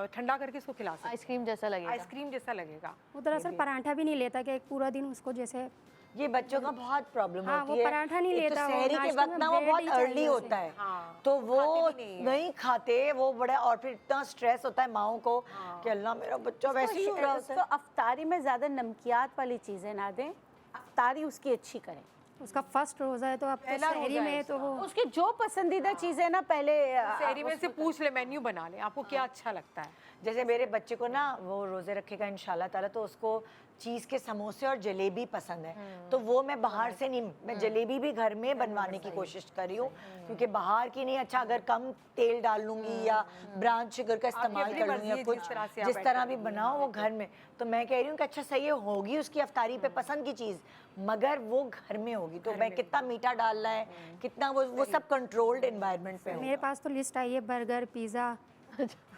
ठंडा करके उसको खिला सकते हैं। आइसक्रीम जैसा लगेगा। आइसक्रीम जैसा लगेगा। वो दरअसल पराठा भी नहीं लेता कि एक पूरा दिन उसको जैसे, ये बच्चों का बहुत प्रॉब्लम हाँ, होती वो है। पराठा नहीं एक तो लेता, वो शहरी के नाश्ते वक्त में ना वो ब्रेड बहुत ही चाहिए अर्ली उसे। होता है, हाँ, तो वो खाते भी नहीं खाते, वो बड़ा, और फिर इतना स्ट्रेस होता है माओ को कि अल्लाह मेरा बच्चा वैसे ही हो रहा होता उसको है। अफ्तारी में ज़्यादा नमकियात वाली चीज़ें ना दें, अफ्तारी उसकी अच्छी करें। उसका फर्स्ट रोज़ा है तो अब तो पहला शहरी रोज़ा है में तो वो उसकी जो पसंदीदा चीज़ें ना पहले शहरी में से पूछ ले, मेन्यू बना ले, आपको क्या अच्छा लगता है। जैसे मेरे बच्चे को ना वो रोजे रखेगा इंशाल्लाह ताला, तो उसको चीज़ के समोसे और जलेबी पसंद है, तो वो मैं बाहर से नहीं, मैं जलेबी भी घर में बनवाने की कोशिश कर रही हूँ, क्योंकि बाहर की नहीं, अच्छा अगर कम तेल डाल लूँगी या ब्राउन शुगर का इस्तेमाल अपनी कर मर्जी लूँगी या है कुछ जिस तरह से आप जिस ऐड तरह कर भी लीजिए। बनाओ वो घर में, तो मैं कह रही हूँ कि अच्छा सही है, होगी उसकी अफ्तारी पे पसंद की चीज़, मगर वो घर में होगी, तो मैं कितना मीठा डालना है, कितना वो सब कंट्रोल्ड एनवायरनमेंट पे मेरे होगा। पास तो लिस्ट आई है, बर्गर, पिज़्ज़ा,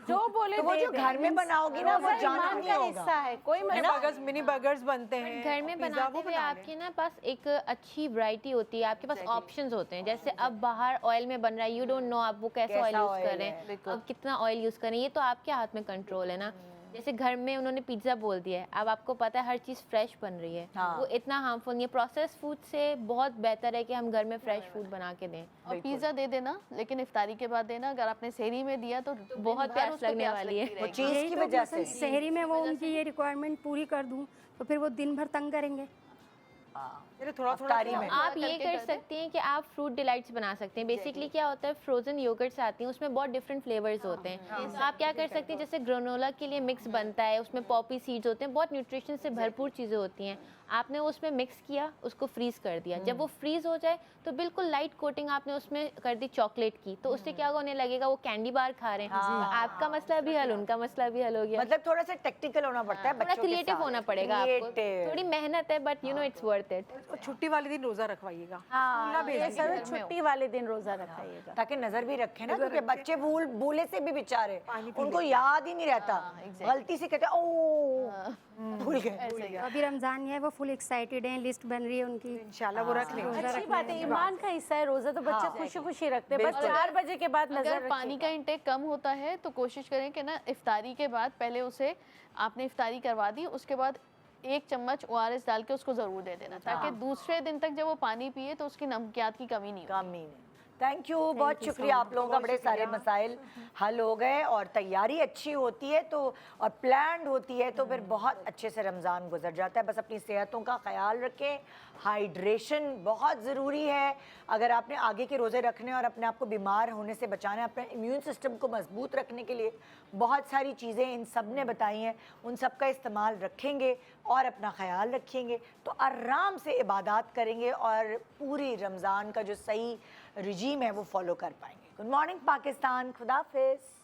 जो बोले तो वो दे जो दें। घर में बनाओगी ना, वो रोज़ा जाना ईमान नहीं का होगा। हिस्सा है, कोई मिनी बर्गर्स बनते हैं, घर में पिज़्ज़ा बनाते वो हुए बना लें। आपके ना पास एक अच्छी वैरायटी होती है, आपके पास ऑप्शंस होते हैं। जैसे अब बाहर ऑयल में बन रहा है, यू डोंट नो आप वो कैसा ऑयल कैसा यूज़ कर oil रहे है, हैं, अब कितना ऑयल यूज़ कर रहे हैं, ये तो आपके हाथ में कंट्रोल है ना। जैसे घर में उन्होंने पिज्ज़ा बोल दिया है, अब आपको पता है हर चीज़ फ्रेश बन रही है, हाँ। वो इतना हार्मफुल नहीं है। प्रोसेस फूड से बहुत बेहतर है कि हम घर में फ्रेश फूड बना के दें। और पिज़्ज़ा दे देना, लेकिन इफ्तारी के बाद देना। अगर आपने सेहरी में दिया तो बहुत प्यास लगने वाली है। वो चीज़ यही की तो वजह मतलब से शहरी में वो उनकी ये रिक्वायरमेंट पूरी कर दूं तो फिर वो दिन भर तंग करेंगे। चलिए थोड़ा अफ्तारी में आप ये कर सकते हैं कि आप फ्रूट डिलाइट्स बना सकते हैं। बेसिकली क्या होता है, फ्रोजन योगर्ट्स आती हैं, उसमें बहुत डिफरेंट फ्लेवर्स होते हैं। तो आप क्या कर सकते हैं, जैसे ग्रेनोला के लिए मिक्स बनता है, उसमें पॉपी सीड्स होते हैं, बहुत न्यूट्रिशन से भरपूर चीज़ें होती हैं। आपने उसमें मिक्स किया, उसको फ्रीज कर दिया, जब वो फ्रीज हो जाए तो बिल्कुल लाइट कोटिंग आपने उसमें कर दी चॉकलेट की, तो उससे क्या होने लगेगा, वो कैंडी बार खा रहे हैं। आपका मसला भी हल, उनका मसला भी हल हो गया। मतलब थोड़ा सा टेक्निकल होना पड़ता है, थोड़ा बच्चों के क्रिएटिव साथ। होना पड़ेगा आपको, Creative। थोड़ी मेहनत है, but you know it's worth it. और छुट्टी वाले दिन रोजा रखवाइएगा। हाँ, भेज ये दीजिए सब छुट्टी वाले दिन रोज़ा रखाइएगा। ताकि नजर भी रखे ना, क्योंकि बच्चे भूले से भी बेचारे, उनको याद ही नहीं रहता, गलती से कहते ओ भूल गए। अभी रमज़ान है, वो फुल एक्साइटेड हैं, लिस्ट बन रही है उनकी। इंशाल्लाह वो रख लेंगे। अच्छी बात है, ईमान का हिस्सा है रोज़ा, तो बच्चे खुशी खुशी रखते हैं, बस 4 बजे के बाद नजर अगर पानी का इंटेक कम होता है तो कोशिश करें कि ना इफ्तारी के बाद पहले उसे आपने इफ्तारी करवा दी, उसके बाद 1 चम्मच ORS डाल के उसको ज़रूर दे देना, ताकि दूसरे दिन तक जब वो पानी पिए तो उसकी नमकियात की कमी नहीं हो। कमी नहीं। थैंक यू, बहुत शुक्रिया आप लोगों का, बड़े सारे मसाइल हल हो गए और तैयारी अच्छी होती है तो, और प्लान्ड होती है तो फिर बहुत अच्छे से रमज़ान गुजर जाता है। बस अपनी सेहतों का ख्याल रखें, हाइड्रेशन बहुत ज़रूरी है अगर आपने आगे के रोज़े रखने और अपने आप को बीमार होने से बचाना है, अपने इम्यून सिस्टम को मजबूत रखने के लिए बहुत सारी चीज़ें इन सब ने बताई हैं, उन सब का इस्तेमाल रखेंगे और अपना ख्याल रखेंगे तो आराम से इबादत करेंगे और पूरी रमज़ान का जो सही रिजीम है वो फॉलो कर पाएंगे। गुड मॉर्निंग पाकिस्तान, खुदा हाफिज़।